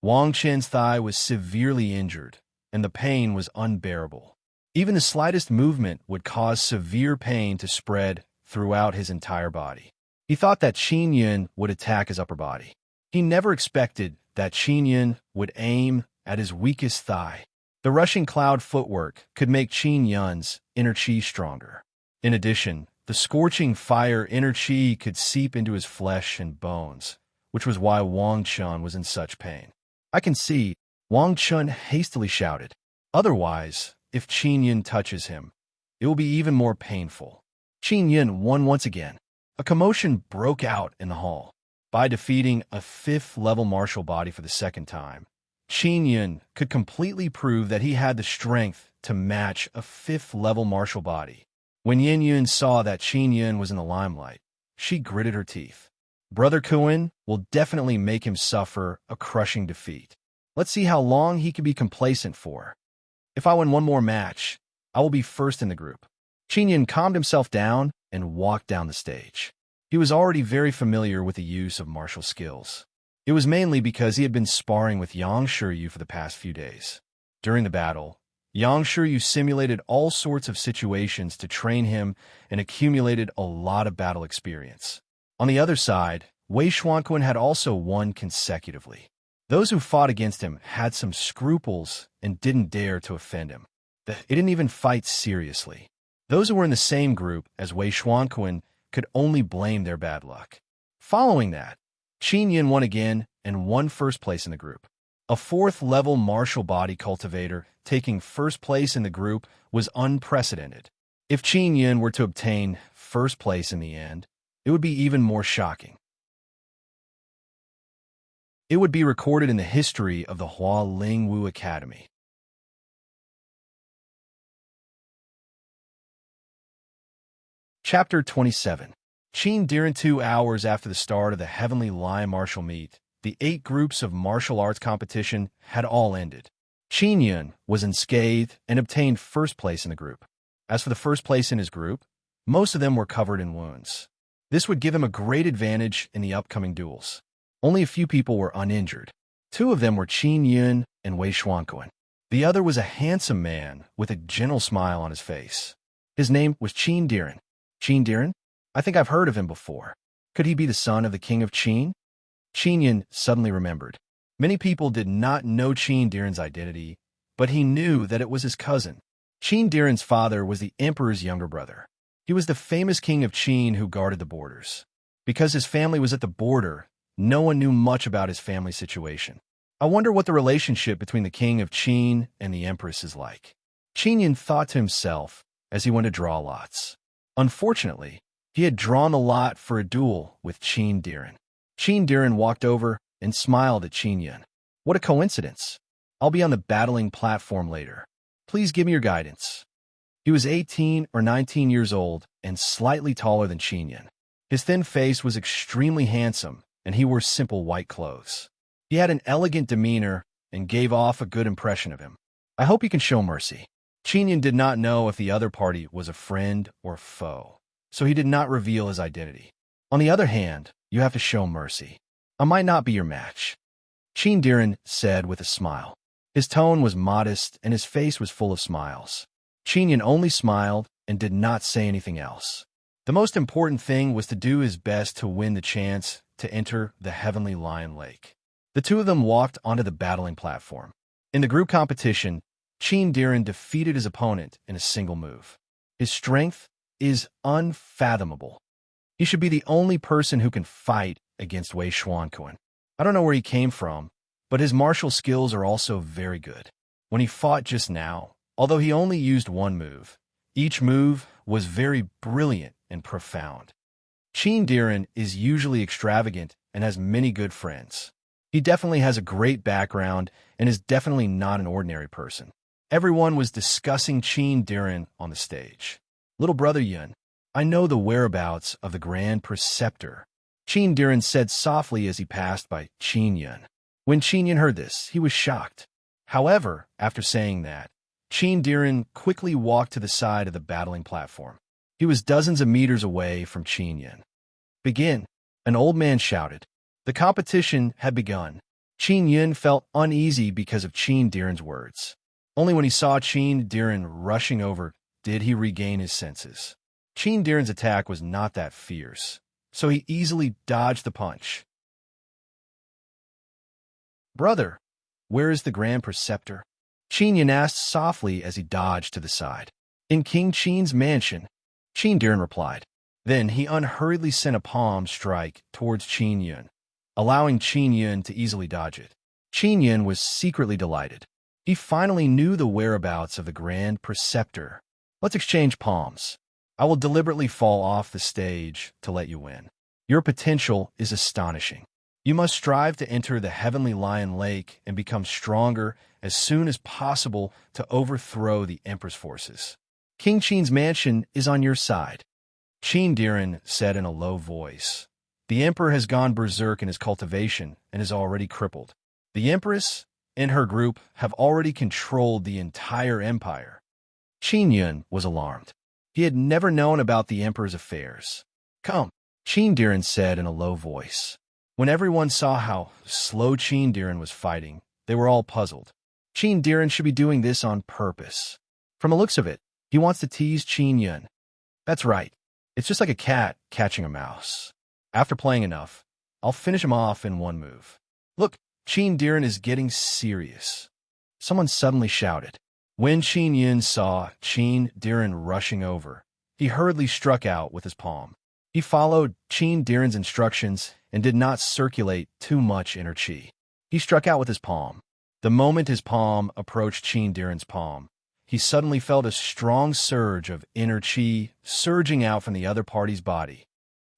Wang Chun's thigh was severely injured, and the pain was unbearable. Even the slightest movement would cause severe pain to spread throughout his entire body. He thought that Qin Yun would attack his upper body. He never expected that Qin Yun would aim at his weakest thigh. The rushing cloud footwork could make Qin Yun's inner chi stronger. In addition, the scorching fire inner chi could seep into his flesh and bones, which was why Wang Chun was in such pain. "I can see," Wang Chun hastily shouted. "Otherwise, if Qin Yun touches him, it will be even more painful." Qin Yun won once again. A commotion broke out in the hall. By defeating a 5th level martial body for the second time, Qin Yun could completely prove that he had the strength to match a 5th level martial body. When Yin Yun saw that Qin Yun was in the limelight, she gritted her teeth. Brother Kuan will definitely make him suffer a crushing defeat. Let's see how long he can be complacent for. If I win one more match, I will be first in the group. Qin Yun calmed himself down and walked down the stage. He was already very familiar with the use of martial skills. It was mainly because he had been sparring with Yang Shiryu for the past few days. During the battle, Yang Shiryu simulated all sorts of situations to train him and accumulated a lot of battle experience. On the other side, Wei Xuanquan had also won consecutively. Those who fought against him had some scruples and didn't dare to offend him. They didn't even fight seriously. Those who were in the same group as Wei Xuanquan could only blame their bad luck. Following that, Qin Yun won again and won first place in the group. A 4th level martial body cultivator taking first place in the group was unprecedented. If Qin Yun were to obtain first place in the end, it would be even more shocking. It would be recorded in the history of the Hua Ling Wu Academy. Chapter 27. Qin Diren. 2 hours after the start of the Heavenly Lion martial meet, the 8 groups of martial arts competition had all ended. Qin Yun was unscathed and obtained first place in the group. As for the first place in his group, most of them were covered in wounds. This would give him a great advantage in the upcoming duels. Only a few people were uninjured. Two of them were Qin Yun and Wei Xuanquan. The other was a handsome man with a gentle smile on his face. His name was Qin Diren. Qin Diren? I think I've heard of him before. Could he be the son of the king of Qin? Qin Yun suddenly remembered. Many people did not know Qin Diren's identity, but he knew that it was his cousin. Qin Diren's father was the emperor's younger brother. He was the famous king of Qin who guarded the borders. Because his family was at the border, no one knew much about his family situation. I wonder what the relationship between the king of Qin and the empress is like. Qin Yun thought to himself as he went to draw lots. Unfortunately, he had drawn the lot for a duel with Qin Diren. Qin Diren walked over and smiled at Qin Yun. What a coincidence. I'll be on the battling platform later. Please give me your guidance. He was 18 or 19 years old and slightly taller than Qin Yun. His thin face was extremely handsome, and he wore simple white clothes. He had an elegant demeanor and gave off a good impression of him. I hope you can show mercy. Qin Yun did not know if the other party was a friend or foe, so he did not reveal his identity. On the other hand, you have to show mercy. I might not be your match, Qin Diren said with a smile. His tone was modest and his face was full of smiles. Qin Yun only smiled and did not say anything else. The most important thing was to do his best to win the chance to enter the Heavenly Lion Lake. The two of them walked onto the battling platform. In the group competition, Qin Diren defeated his opponent in a single move. His strength is unfathomable. He should be the only person who can fight against Wei Xuanquan. I don't know where he came from, but his martial skills are also very good. When he fought just now, although he only used one move, each move was very brilliant and profound. Qin Diren is usually extravagant and has many good friends. He definitely has a great background and is definitely not an ordinary person. Everyone was discussing Qin Diren on the stage. Little brother Yun, I know the whereabouts of the Grand Preceptor, Qin Diren said softly as he passed by Qin Yun. When Qin Yun heard this, he was shocked. However, after saying that, Qin Diren quickly walked to the side of the battling platform. He was dozens of meters away from Qin Yun. Begin, an old man shouted. The competition had begun. Qin Yun felt uneasy because of Qin Diren's words. Only when he saw Qin Diren rushing over did he regain his senses. Qin Diren's attack was not that fierce, so he easily dodged the punch. Brother, where is the Grand Preceptor? Qin Yun asked softly as he dodged to the side. In King Qin's mansion, Qin Diren replied. Then he unhurriedly sent a palm strike towards Qin Yun, allowing Qin Yun to easily dodge it. Qin Yun was secretly delighted. He finally knew the whereabouts of the Grand Preceptor. Let's exchange palms. I will deliberately fall off the stage to let you win. Your potential is astonishing. You must strive to enter the Heavenly Lion Lake and become stronger as soon as possible to overthrow the Emperor's forces. King Qin's mansion is on your side, Qin Diren said in a low voice. The Emperor has gone berserk in his cultivation and is already crippled. The Empress and her group have already controlled the entire empire. Qin Yun was alarmed. He had never known about the Emperor's affairs. Come, Qin Diren said in a low voice. When everyone saw how slow Qin Diren was fighting, they were all puzzled. Qin Diren should be doing this on purpose. From the looks of it, he wants to tease Qin Yun. That's right. It's just like a cat catching a mouse. After playing enough, I'll finish him off in one move. Look, Qin Diren is getting serious. Someone suddenly shouted. When Qin Yun saw Qin Diren rushing over, he hurriedly struck out with his palm. He followed Qin Diren's instructions and did not circulate too much inner qi. He struck out with his palm. The moment his palm approached Qin Diren's palm, he suddenly felt a strong surge of inner qi surging out from the other party's body.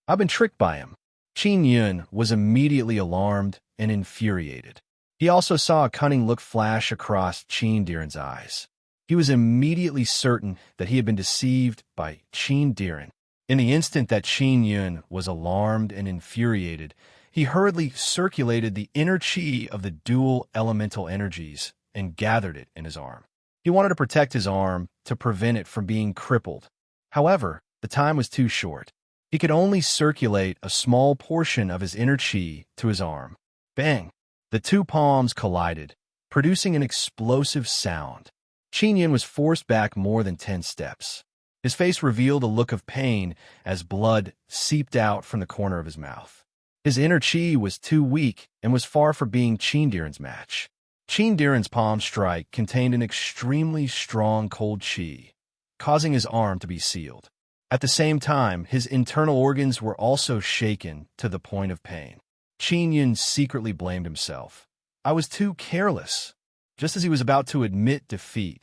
I've been tricked by him. Qin Yun was immediately alarmed and infuriated. He also saw a cunning look flash across Qin Diren's eyes. He was immediately certain that he had been deceived by Qin Diren. In the instant that Qin Yun was alarmed and infuriated, he hurriedly circulated the inner qi of the dual elemental energies and gathered it in his arm. He wanted to protect his arm to prevent it from being crippled. However, the time was too short. He could only circulate a small portion of his inner chi to his arm. Bang! The two palms collided, producing an explosive sound. Qin Yun was forced back more than 10 steps. His face revealed a look of pain as blood seeped out from the corner of his mouth. His inner chi was too weak and was far from being Qin Diren's match. Qin Diren's palm strike contained an extremely strong cold chi, causing his arm to be sealed. At the same time, his internal organs were also shaken to the point of pain. Qin Yun secretly blamed himself. I was too careless. Just as he was about to admit defeat,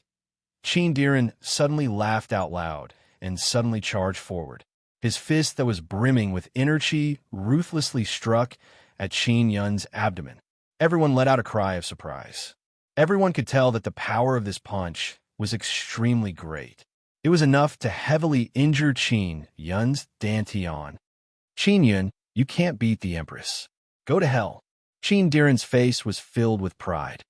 Qin Diren suddenly laughed out loud and suddenly charged forward. His fist that was brimming with inner chi ruthlessly struck at Qin Yun's abdomen. Everyone let out a cry of surprise. Everyone could tell that the power of this punch was extremely great. It was enough to heavily injure Qin Yun's dantian. Qin Yun, you can't beat the Empress. Go to hell. Qin Diren's face was filled with pride.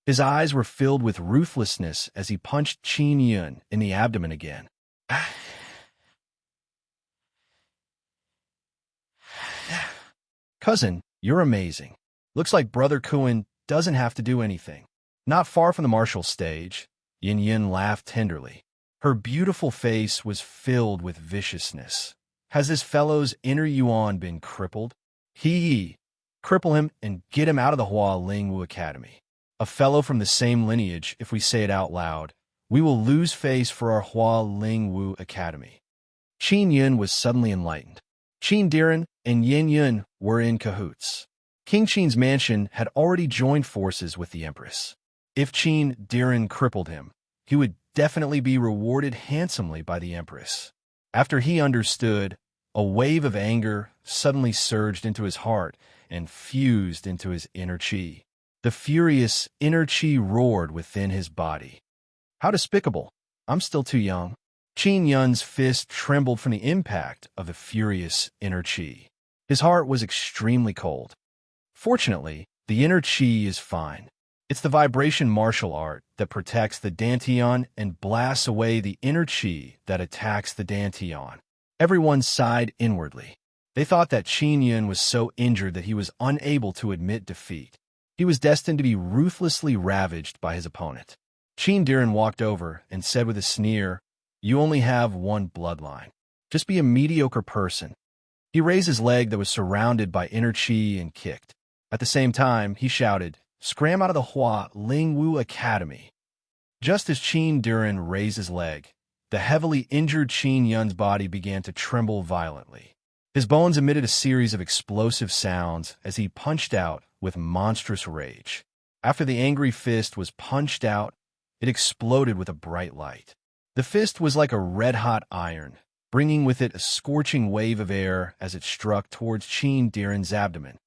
His eyes were filled with ruthlessness as he punched Qin Yun in the abdomen again. Cousin, you're amazing. Looks like Brother Kuan doesn't have to do anything. Not far from the martial stage, Yin Yin laughed tenderly. Her beautiful face was filled with viciousness. Has this fellow's inner yuan been crippled? Cripple him and get him out of the Hua Lingwu Academy. A fellow from the same lineage, if we say it out loud, we will lose face for our Hua Lingwu Academy. Qin Yun was suddenly enlightened. Qin Diren and Yin Yun were in cahoots. King Qin's mansion had already joined forces with the Empress. If Qin Diren crippled him, he would definitely be rewarded handsomely by the Empress. After he understood, a wave of anger suddenly surged into his heart and fused into his inner chi. The furious inner chi roared within his body. How despicable! I'm still too young. Qin Yun's fist trembled from the impact of the furious inner chi. His heart was extremely cold. Fortunately, the inner chi is fine. It's the vibration martial art that protects the dantian and blasts away the inner chi that attacks the dantian. Everyone sighed inwardly. They thought that Qin Yun was so injured that he was unable to admit defeat. He was destined to be ruthlessly ravaged by his opponent. Qin Diren walked over and said with a sneer, "You only have one bloodline. Just be a mediocre person." He raised his leg that was surrounded by inner chi and kicked. At the same time, he shouted, "Scram out of the Hua Lingwu Academy." Just as Qin Diren raised his leg, the heavily injured Qin Yun's body began to tremble violently. His bones emitted a series of explosive sounds as he punched out with monstrous rage. After the angry fist was punched out, it exploded with a bright light. The fist was like a red-hot iron, bringing with it a scorching wave of air as it struck towards Qin Diren's abdomen.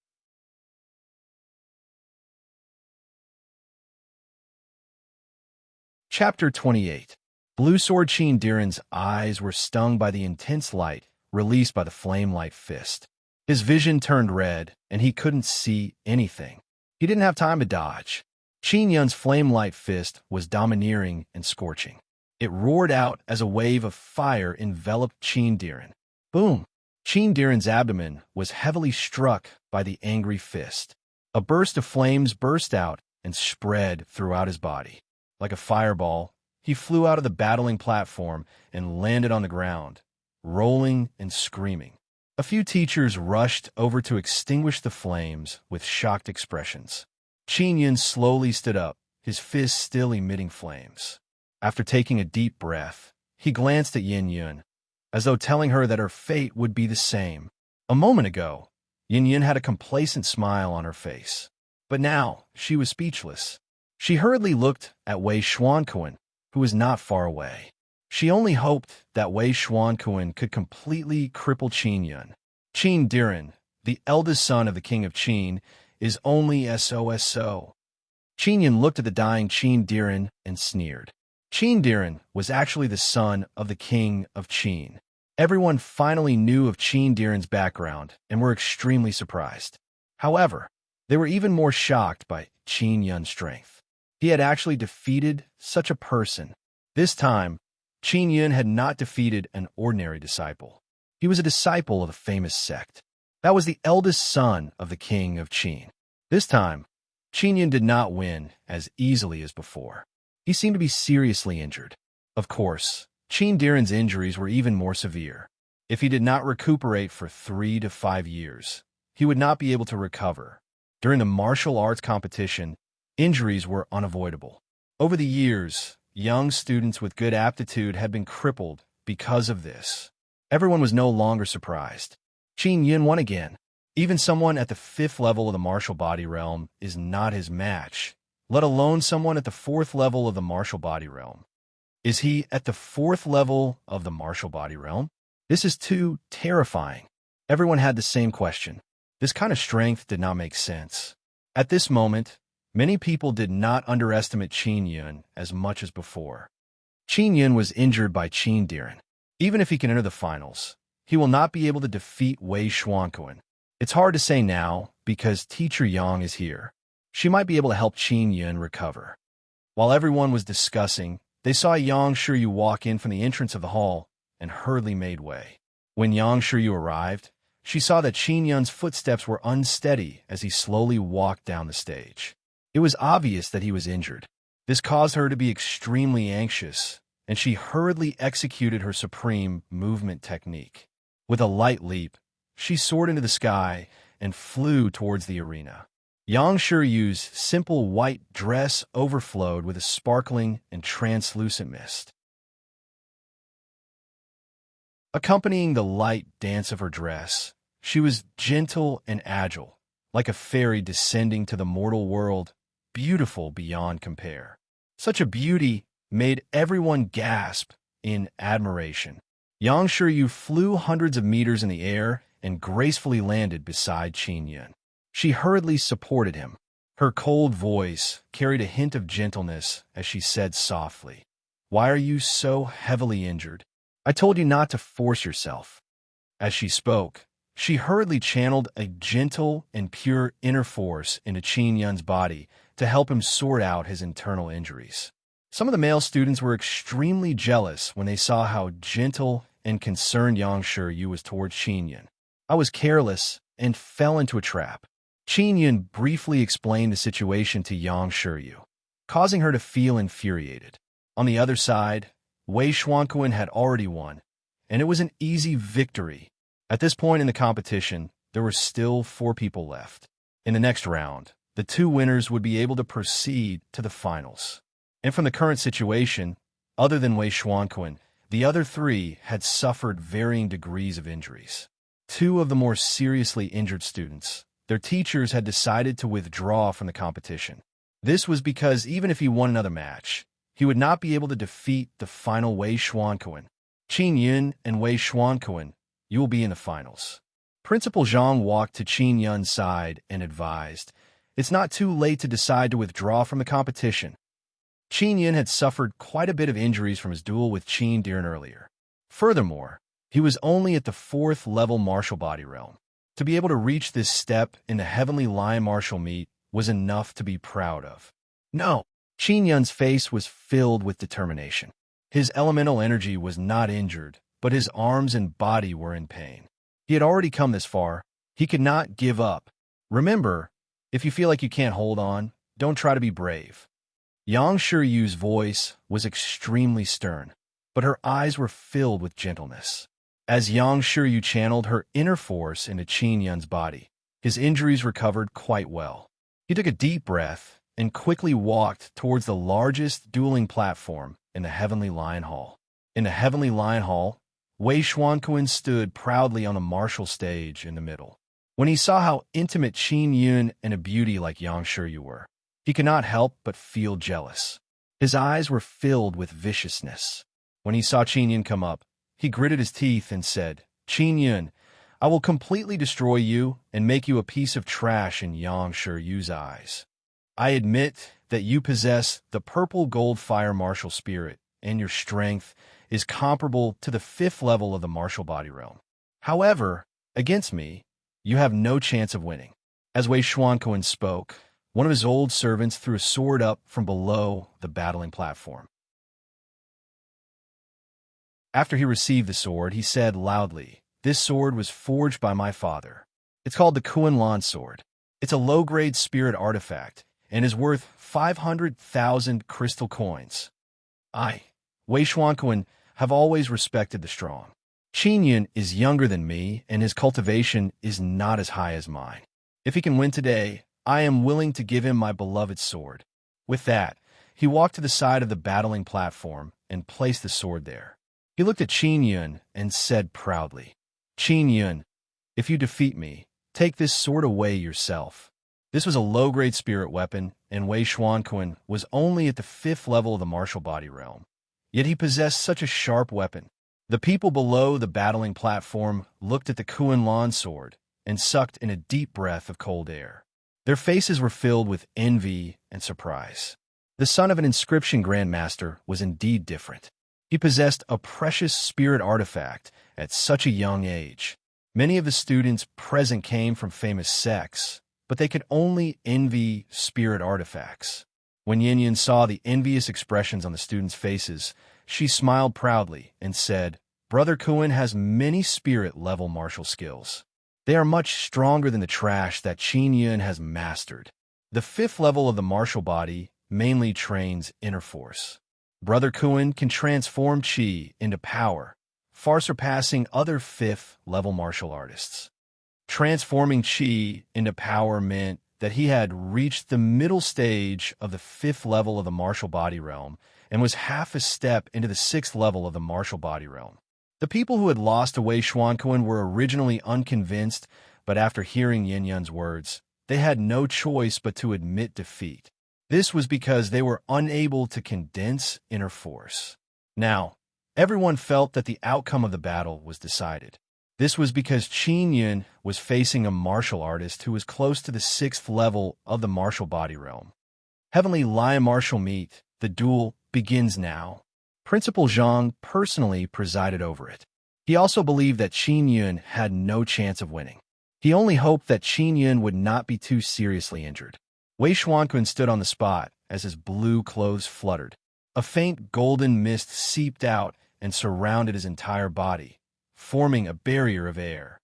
Chapter 28. Blue Sword Qin Diren's eyes were stung by the intense light released by the flame-light fist. His vision turned red, and he couldn't see anything. He didn't have time to dodge. Qin Yun's flame-light fist was domineering and scorching. It roared out as a wave of fire enveloped Qin Diren. Boom! Qin Diren's abdomen was heavily struck by the angry fist. A burst of flames burst out and spread throughout his body. Like a fireball, he flew out of the battling platform and landed on the ground, rolling and screaming. A few teachers rushed over to extinguish the flames with shocked expressions. Qin Yun slowly stood up, his fist still emitting flames. After taking a deep breath, he glanced at Yin Yun, as though telling her that her fate would be the same. A moment ago, Yin Yun had a complacent smile on her face. But now, she was speechless. She hurriedly looked at Wei Xuanquan, who was not far away. She only hoped that Wei Xuanquan could completely cripple Qin Yun. Qin Diren, the eldest son of the king of Qin, is only SOSO. Qin Yun looked at the dying Qin Diren and sneered. Qin Diren was actually the son of the king of Qin. Everyone finally knew of Qin Diren's background and were extremely surprised. However, They were even more shocked by Qin Yun's strength. He had actually defeated such a person. This time, Qin Yun had not defeated an ordinary disciple. He was a disciple of the famous sect. That was the eldest son of the king of Qin. This time, Qin Yun did not win as easily as before. He seemed to be seriously injured. Of course, Qin Diren's injuries were even more severe. If he did not recuperate for 3 to 5 years, he would not be able to recover. During the martial arts competition, injuries were unavoidable. Over the years, young students with good aptitude had been crippled because of this. Everyone was no longer surprised. Qin Yun won again. Even someone at the 5th level of the martial body realm is not his match, let alone someone at the 4th level of the martial body realm. Is he at the 4th level of the martial body realm? This is too terrifying. Everyone had the same question. This kind of strength did not make sense. At this moment, many people did not underestimate Qin Yun as much as before. Qin Yun was injured by Qin Diren. Even if he can enter the finals, he will not be able to defeat Wei Xuanquan. It's hard to say now because Teacher Yang is here. She might be able to help Qin Yun recover. While everyone was discussing, they saw Yang Shiryu walk in from the entrance of the hall and hurriedly made way. When Yang Shiryu arrived, she saw that Qin Yun's footsteps were unsteady as he slowly walked down the stage. It was obvious that he was injured. This caused her to be extremely anxious, and she hurriedly executed her supreme movement technique. With a light leap, she soared into the sky and flew towards the arena. Yang Shiryu's simple white dress overflowed with a sparkling and translucent mist. Accompanying the light dance of her dress, she was gentle and agile, like a fairy descending to the mortal world, beautiful beyond compare. Such a beauty made everyone gasp in admiration. Yang Shiryu flew hundreds of meters in the air and gracefully landed beside Qin Yun. She hurriedly supported him. Her cold voice carried a hint of gentleness as she said softly, "Why are you so heavily injured? I told you not to force yourself." As she spoke, she hurriedly channeled a gentle and pure inner force into Qin Yun's body to help him sort out his internal injuries. Some of the male students were extremely jealous when they saw how gentle and concerned Yang Shiryu was towards Qin Yun. "I was careless and fell into a trap." Qin Yun briefly explained the situation to Yang Shiryu, causing her to feel infuriated. On the other side, Wei Xuanquan had already won, and it was an easy victory. At this point in the competition, there were still 4 people left. In the next round, the 2 winners would be able to proceed to the finals. And from the current situation, other than Wei Xuanquan, the other 3 had suffered varying degrees of injuries. 2 of the more seriously injured students, their teachers had decided to withdraw from the competition. This was because even if he won another match, he would not be able to defeat the final Wei Xuanquan. "Qin Yun and Wei Xuanquan, you will be in the finals." Principal Zhang walked to Qin Yun's side and advised, "It's not too late to decide to withdraw from the competition." Qin Yun had suffered quite a bit of injuries from his duel with Qin Diren earlier. Furthermore, he was only at the 4th level martial body realm. To be able to reach this step in the Heavenly Lion martial meet was enough to be proud of. No! Qin Yun's face was filled with determination. His elemental energy was not injured, but his arms and body were in pain. He had already come this far. He could not give up. Remember, if you feel like you can't hold on, don't try to be brave. Yang Shiryu's voice was extremely stern, but her eyes were filled with gentleness. As Yang Shiryu channeled her inner force into Qin Yun's body, his injuries recovered quite well. He took a deep breath and quickly walked towards the largest dueling platform in the Heavenly Lion Hall. In the Heavenly Lion Hall, Wei Xuanquan stood proudly on the martial stage in the middle. When he saw how intimate Qin Yun and a beauty like Yang Shiryu were, he could not help but feel jealous. His eyes were filled with viciousness. When he saw Qin Yun come up, he gritted his teeth and said, "Qin Yun, I will completely destroy you and make you a piece of trash in Yang Shiryu's eyes. I admit that you possess the purple gold fire martial spirit, and your strength is comparable to the 5th level of the martial body realm. However, against me, you have no chance of winning. As Wei Xuanquan spoke, one of his old servants threw a sword up from below the battling platform. After he received the sword, he said loudly, "This sword was forged by my father. It's called the Kuan sword. It's a low-grade spirit artifact and is worth 500,000 crystal coins. I, Wei Xuanquan, have always respected the strong. Qin Yun is younger than me, and his cultivation is not as high as mine. If he can win today, I am willing to give him my beloved sword." With that, he walked to the side of the battling platform and placed the sword there. He looked at Qin Yun and said proudly, "Qin Yun, if you defeat me, take this sword away yourself." This was a low-grade spirit weapon, and Wei Xuanquan was only at the 5th level of the martial body realm. Yet he possessed such a sharp weapon. The people below the battling platform looked at the Kuan sword and sucked in a deep breath of cold air. Their faces were filled with envy and surprise. The son of an inscription grandmaster was indeed different. He possessed a precious spirit artifact at such a young age. Many of the students present came from famous sects, but they could only envy spirit artifacts. When Yin Yin saw the envious expressions on the students' faces, she smiled proudly and said, "Brother Kuan has many spirit-level martial skills. They are much stronger than the trash that Qin Yun has mastered. The 5th level of the martial body mainly trains inner force. Brother Kuan can transform qi into power, far surpassing other 5th-level martial artists. Transforming qi into power meant that he had reached the middle stage of the 5th level of the martial body realm and was half a step into the 6th level of the martial body realm. The people who had lost to Wei Xuanquan were originally unconvinced, but after hearing Yin Yun's words, they had no choice but to admit defeat. This was because they were unable to condense inner force. Now, everyone felt that the outcome of the battle was decided. This was because Qin Yun was facing a martial artist who was close to the 6th level of the martial body realm. Heavenly Lion Martial Meet, the duel, begins now. Principal Zhang personally presided over it. He also believed that Qin Yun had no chance of winning. He only hoped that Qin Yun would not be too seriously injured. Wei Xuanquan stood on the spot as his blue clothes fluttered. A faint golden mist seeped out and surrounded his entire body, forming a barrier of air.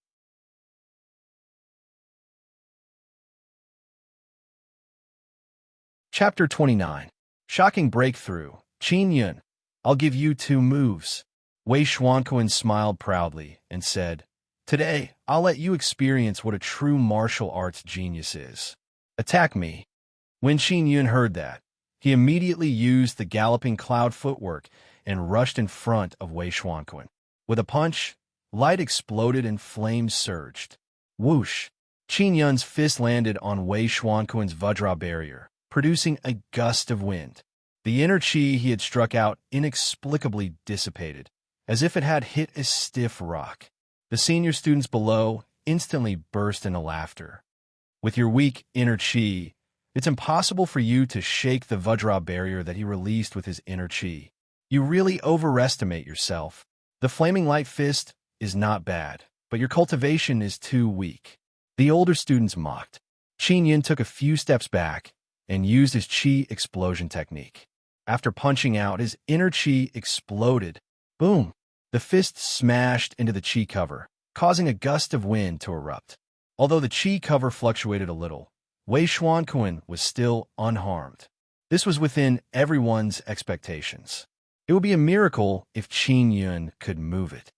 Chapter 29. Shocking Breakthrough. Qin Yun, I'll give you 2 moves. Wei Xuanquan smiled proudly and said, "Today, I'll let you experience what a true martial arts genius is. Attack me." When Qin Yun heard that, he immediately used the galloping cloud footwork and rushed in front of Wei Xuanquan. With a punch, light exploded and flames surged. Whoosh! Qin Yun's fist landed on Wei Xuanquan's Vajra barrier, producing a gust of wind. The inner qi he had struck out inexplicably dissipated, as if it had hit a stiff rock. The senior students below instantly burst into laughter. With your weak inner qi, it's impossible for you to shake the Vajra barrier that he released with his inner qi. You really overestimate yourself. The flaming light fist is not bad, but your cultivation is too weak. The older students mocked. Qin Yun took a few steps back and used his qi explosion technique. After punching out, his inner qi exploded. Boom! The fist smashed into the qi cover, causing a gust of wind to erupt. Although the qi cover fluctuated a little, Wei Xuanquan was still unharmed. This was within everyone's expectations. It would be a miracle if Qin Yun could move it.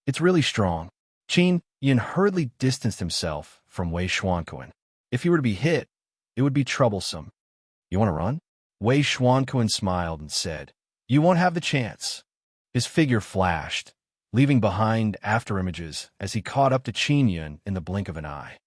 It's really strong. Qin Yun hurriedly distanced himself from Wei Xuanquan. If he were to be hit, it would be troublesome. You want to run? Wei Xuanquan smiled and said, "You won't have the chance." His figure flashed, leaving behind afterimages as he caught up to Qin Yun in the blink of an eye.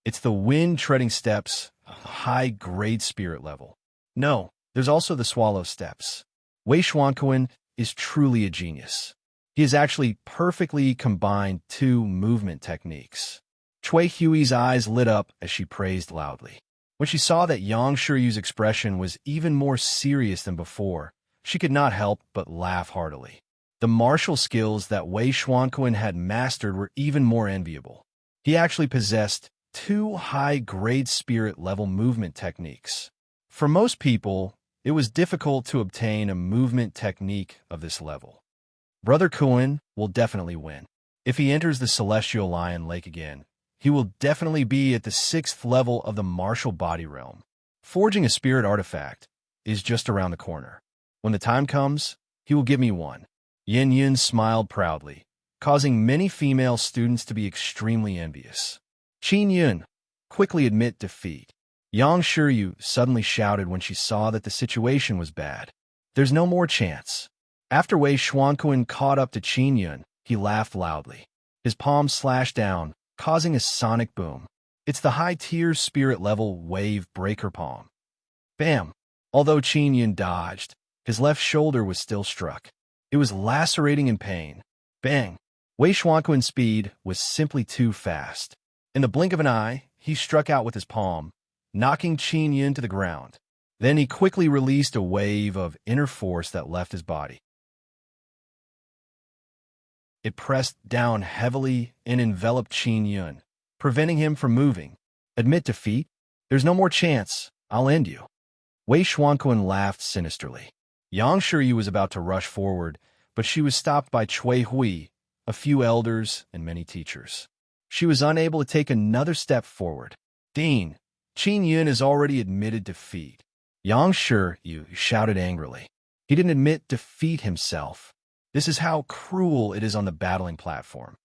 It's the wind-treading steps of the high-grade spirit level. No, there's also the swallow steps. Wei Xuanquan is truly a genius. He has actually perfectly combined 2 movement techniques. Cui Hui's eyes lit up as she praised loudly. When she saw that Yang Shiyu's expression was even more serious than before, she could not help but laugh heartily. The martial skills that Wei Xuanquan had mastered were even more enviable. He actually possessed two high-grade spirit-level movement techniques. For most people, it was difficult to obtain a movement technique of this level. Brother Kuan will definitely win. If he enters the Celestial Lion Lake again, he will definitely be at the 6th level of the martial body realm. Forging a spirit artifact is just around the corner. When the time comes, he will give me one. Yin Yun smiled proudly, causing many female students to be extremely envious. Qin Yun, quickly admit defeat. Yang Shiryu suddenly shouted when she saw that the situation was bad. There's no more chance. After Wei Xuanquan caught up to Qin Yun, he laughed loudly. His palm slashed down, causing a sonic boom. It's the high-tier spirit-level wave breaker palm. Bam! Although Qin Yun dodged, his left shoulder was still struck. It was lacerating in pain. Bang! Wei Xuanquan's speed was simply too fast. In the blink of an eye, he struck out with his palm, knocking Qin Yun to the ground. Then he quickly released a wave of inner force that left his body. It pressed down heavily and enveloped Qin Yun, preventing him from moving. Admit defeat? There's no more chance. I'll end you. Wei Xuanquan laughed sinisterly. Yang Shiryu was about to rush forward, but she was stopped by Cui Hui, a few elders, and many teachers. She was unable to take another step forward. Dean, Qin Yun has already admitted defeat. Yang Shiryu shouted angrily. He didn't admit defeat himself. This is how cruel it is on the battling platform.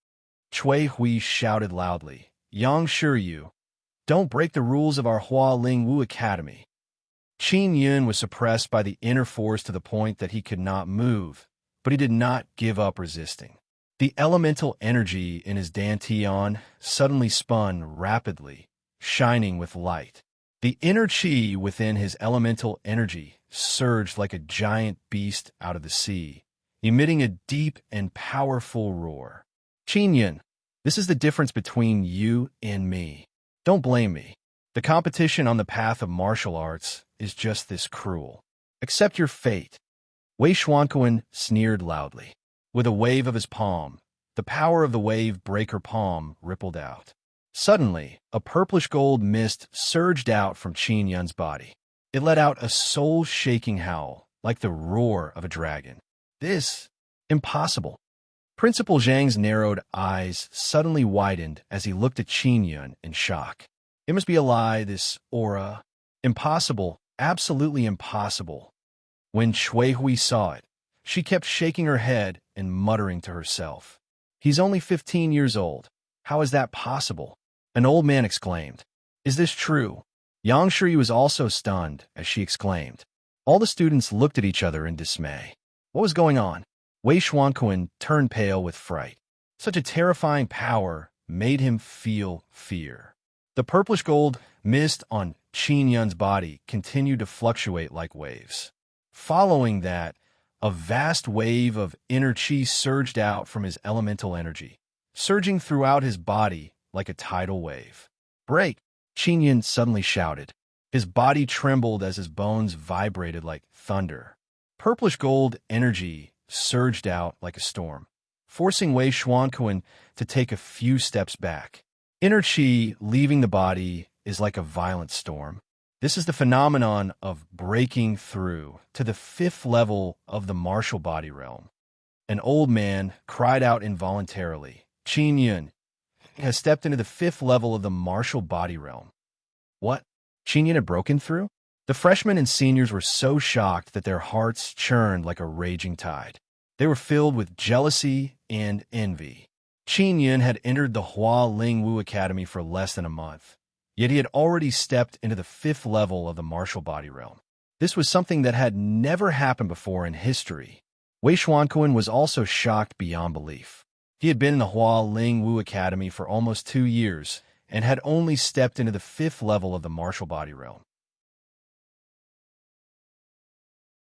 Cui Hui shouted loudly. Yang Shiryu, don't break the rules of our Hua Ling Wu Academy. Qin Yun was suppressed by the inner force to the point that he could not move, but he did not give up resisting. The elemental energy in his dantian suddenly spun rapidly, shining with light. The inner chi within his elemental energy surged like a giant beast out of the sea, emitting a deep and powerful roar. Qin Yun, this is the difference between you and me. Don't blame me. The competition on the path of martial arts is just this cruel. Accept your fate. Wei Xuanquan sneered loudly. With a wave of his palm, the power of the wave breaker palm rippled out. Suddenly, a purplish-gold mist surged out from Qin Yun's body. It let out a soul-shaking howl, like the roar of a dragon. This, impossible. Principal Zhang's narrowed eyes suddenly widened as he looked at Qin Yun in shock. It must be a lie, this aura. Impossible, absolutely impossible. When Cui Hui saw it, she kept shaking her head and muttering to herself. He's only 15 years old. How is that possible? An old man exclaimed. Is this true? Yang Shiryu was also stunned as she exclaimed. All the students looked at each other in dismay. What was going on? Wei Xuanquan turned pale with fright. Such a terrifying power made him feel fear. The purplish-gold mist on Qin Yun's body continued to fluctuate like waves. Following that, a vast wave of inner chi surged out from his elemental energy, surging throughout his body like a tidal wave. Break! Qin Yun suddenly shouted. His body trembled as his bones vibrated like thunder. Purplish-gold energy surged out like a storm, forcing Wei Xuanquan to take a few steps back. Inner chi leaving the body is like a violent storm. This is the phenomenon of breaking through to the 5th level of the martial body realm. An old man cried out involuntarily. Qin Yun has stepped into the 5th level of the martial body realm. What? Qin Yun had broken through? The freshmen and seniors were so shocked that their hearts churned like a raging tide. They were filled with jealousy and envy. Qin Yun had entered the Hua Ling Wu Academy for less than a month, yet he had already stepped into the 5th level of the martial body realm. This was something that had never happened before in history. Wei Xuanquan was also shocked beyond belief. He had been in the Hua Ling Wu Academy for almost 2 years and had only stepped into the 5th level of the martial body realm.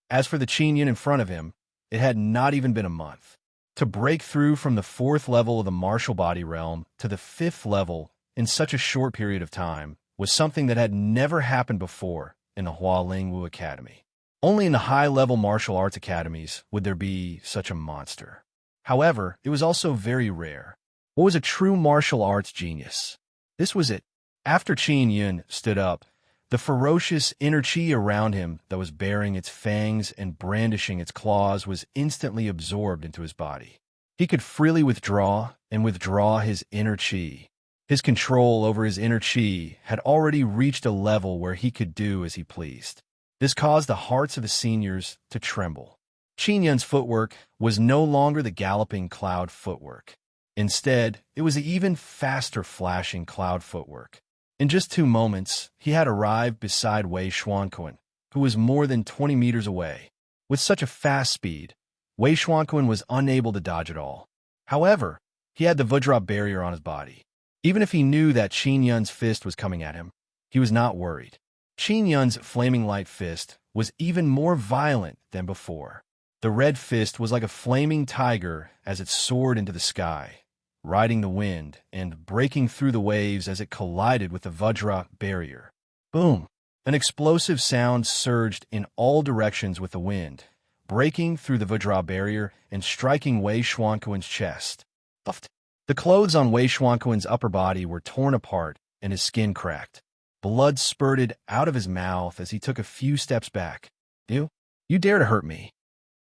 As for the Qin Yun in front of him, it had not even been a month. To break through from the 4th level of the martial body realm to the 5th level in such a short period of time was something that had never happened before in the Hua Ling Wu Academy. Only in the high-level martial arts academies would there be such a monster. However, it was also very rare. What was a true martial arts genius? This was it. After Qin Yun stood up, the ferocious inner chi around him that was baring its fangs and brandishing its claws was instantly absorbed into his body. He could freely withdraw his inner chi. His control over his inner chi had already reached a level where he could do as he pleased. This caused the hearts of his seniors to tremble. Qin Yun's footwork was no longer the galloping cloud footwork. Instead, it was the even faster flashing cloud footwork. In just 2 moments, he had arrived beside Wei Xuanquan, who was more than 20 meters away. With such a fast speed, Wei Xuanquan was unable to dodge at all. However, he had the Vajra barrier on his body. Even if he knew that Qin Yun's fist was coming at him, he was not worried. Qin Yun's flaming light fist was even more violent than before. The red fist was like a flaming tiger as it soared into the sky, riding the wind and breaking through the waves as it collided with the Vajra barrier. Boom! An explosive sound surged in all directions with the wind, breaking through the Vajra barrier and striking Wei Xuanquan's chest. Puffed. The clothes on Wei Xuanquan's upper body were torn apart and his skin cracked. Blood spurted out of his mouth as he took a few steps back. You dare to hurt me,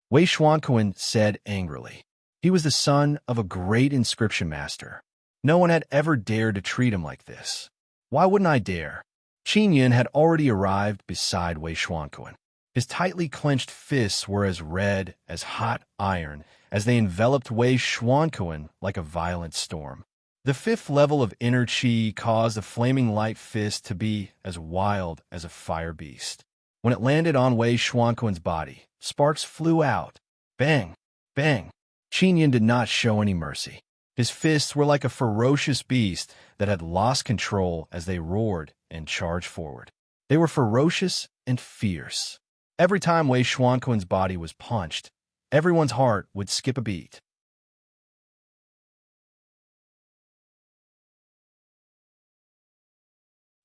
Wei Xuanquan said angrily. He was the son of a great inscription master. No one had ever dared to treat him like this. Why wouldn't I dare? Qin Yun had already arrived beside Wei Xuanquan. His tightly clenched fists were as red as hot iron as they enveloped Wei Xuanquan like a violent storm. The 5th level of inner chi caused the flaming light fist to be as wild as a fire beast. When it landed on Wei Xuanquan's body, sparks flew out. Bang! Bang! Qin Yun did not show any mercy. His fists were like a ferocious beast that had lost control as they roared and charged forward. They were ferocious and fierce. Every time Wei Xuanquan's body was punched, everyone's heart would skip a beat.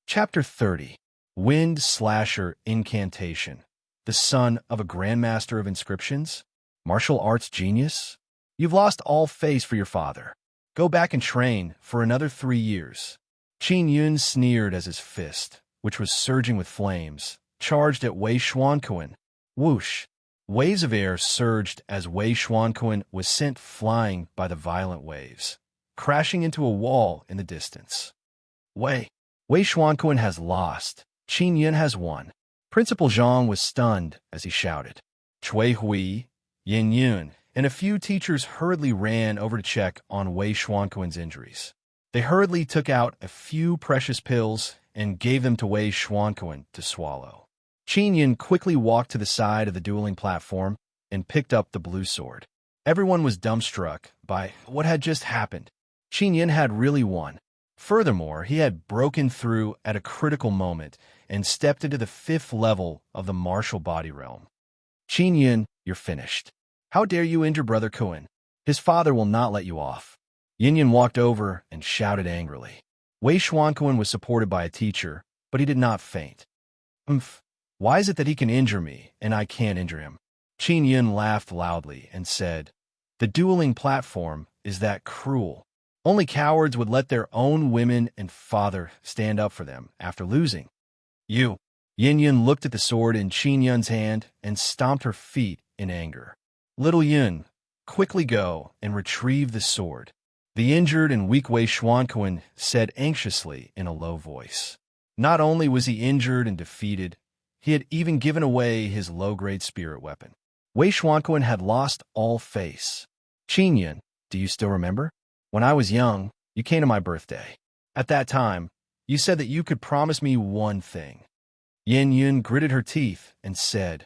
Chapter 30. Wind Slasher Incantation. The son of a Grandmaster of Inscriptions? Martial arts genius? You've lost all face for your father. Go back and train for another 3 years. Qin Yun sneered as his fist, which was surging with flames, charged at Wei Xuanquan. Whoosh! Waves of air surged as Wei Xuanquan was sent flying by the violent waves, crashing into a wall in the distance. Wei Xuanquan has lost. Qin Yun has won. Principal Zhang was stunned as he shouted. Cui Hui, Yin Yun, and a few teachers hurriedly ran over to check on Wei Xuanquan's injuries. They hurriedly took out a few precious pills and gave them to Wei Xuanquan to swallow. Qin Yun quickly walked to the side of the dueling platform and picked up the blue sword. Everyone was dumbstruck by what had just happened. Qin Yun had really won. Furthermore, he had broken through at a critical moment and stepped into the 5th level of the martial body realm. Qin Yun, you're finished. How dare you injure Brother Kuan? His father will not let you off. Yin Yun walked over and shouted angrily. Wei Xuanquan was supported by a teacher, but he did not faint. Why is it that he can injure me and I can't injure him? Qin Yun laughed loudly and said, the dueling platform is that cruel. Only cowards would let their own women and father stand up for them after losing. You. Yin Yun looked at the sword in Qin Yun's hand and stomped her feet in anger. Little Yun, quickly go and retrieve the sword. The injured and weak Wei Xuanquan said anxiously in a low voice. Not only was he injured and defeated, he had even given away his low-grade spirit weapon. Wei Xuanquan had lost all face. Qin Yun, do you still remember? When I was young, you came to my birthday. At that time, you said that you could promise me one thing. Yin Yun gritted her teeth and said,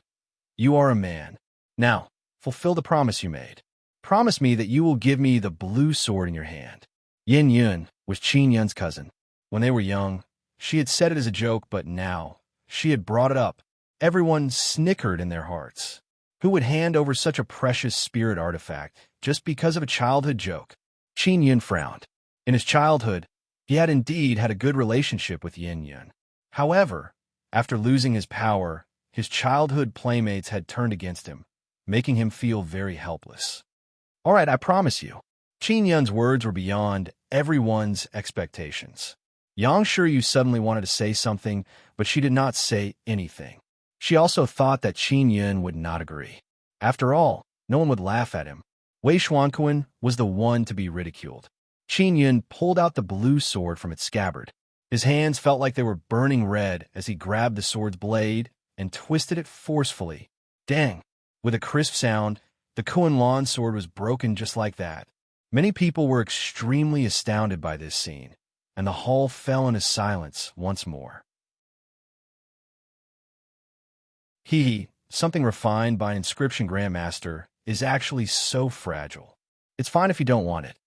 you are a man. Now, fulfill the promise you made. Promise me that you will give me the blue sword in your hand. Yin Yun was Qin Yun's cousin. When they were young, she had said it as a joke, but now she had brought it up. Everyone snickered in their hearts. Who would hand over such a precious spirit artifact just because of a childhood joke? Qin Yun frowned. In his childhood, he had indeed had a good relationship with Yin Yun. However, after losing his power, his childhood playmates had turned against him, making him feel very helpless. All right, I promise you. Qin Yun's words were beyond everyone's expectations. Yang Shiryu suddenly wanted to say something, but she did not say anything. She also thought that Qin Yun would not agree. After all, no one would laugh at him. Wei Xuanquan was the one to be ridiculed. Qin Yun pulled out the blue sword from its scabbard. His hands felt like they were burning red as he grabbed the sword's blade and twisted it forcefully. Dang! With a crisp sound, the Kuan-Lan sword was broken just like that. Many people were extremely astounded by this scene, and the hall fell into silence once more. Something refined by an inscription grandmaster is actually so fragile. It's fine if you don't want it.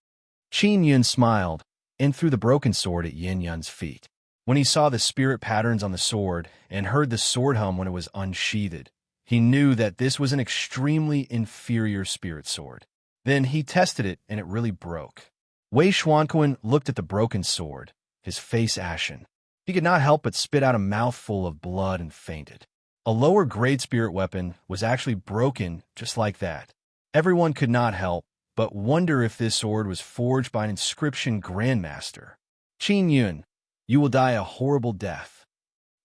Qin Yun smiled and threw the broken sword at Yin Yun's feet. When he saw the spirit patterns on the sword and heard the sword hum when it was unsheathed, he knew that this was an extremely inferior spirit sword. Then he tested it and it really broke. Wei Xuanquan looked at the broken sword, his face ashen. He could not help but spit out a mouthful of blood and fainted. A lower-grade spirit weapon was actually broken just like that. Everyone could not help but wonder if this sword was forged by an inscription grandmaster. Qin Yun, you will die a horrible death.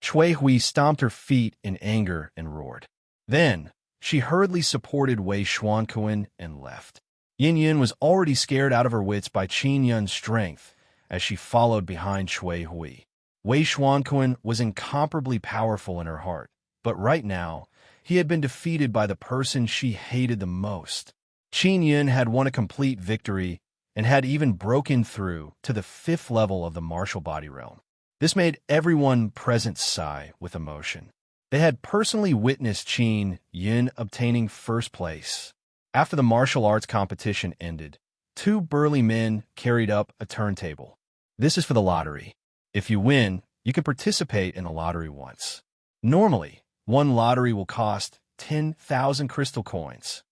Cui Hui stomped her feet in anger and roared. Then, she hurriedly supported Wei Xuanquan and left. Yin Yun was already scared out of her wits by Qin Yun's strength as she followed behind Cui Hui. Wei Xuanquan was incomparably powerful in her heart, but right now, he had been defeated by the person she hated the most. Qin Yun had won a complete victory and had even broken through to the 5th level of the martial body realm. This made everyone present sigh with emotion. They had personally witnessed Qin Yun obtaining first place. After the martial arts competition ended, 2 burly men carried up a turntable. This is for the lottery. If you win, you can participate in the lottery once. Normally, one lottery will cost 10,000 crystal coins.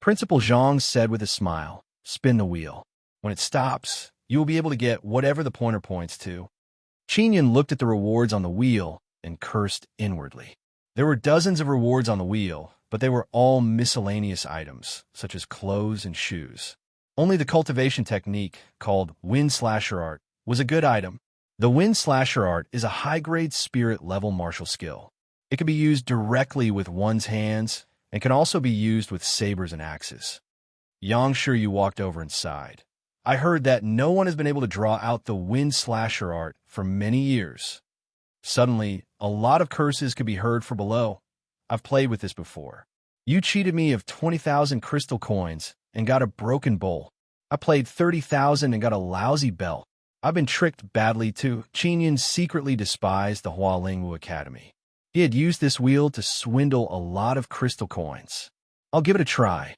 Principal Zhang said with a smile, spin the wheel. When it stops, you will be able to get whatever the pointer points to. Qin Yun looked at the rewards on the wheel and cursed inwardly. There were dozens of rewards on the wheel, but they were all miscellaneous items, such as clothes and shoes. Only the cultivation technique, called Wind Slasher Art, was a good item. The Wind Slasher Art is a high-grade spirit-level martial skill. It can be used directly with one's hands and can also be used with sabers and axes. Yang Shiryu walked over and sighed. I heard that no one has been able to draw out the Wind Slasher Art for many years. Suddenly, a lot of curses could be heard from below. I've played with this before. You cheated me of 20,000 crystal coins and got a broken bowl. I played 30,000 and got a lousy belt. I've been tricked badly too. Qin Yun secretly despised the Hualingwu Academy. He had used this wheel to swindle a lot of crystal coins. I'll give it a try.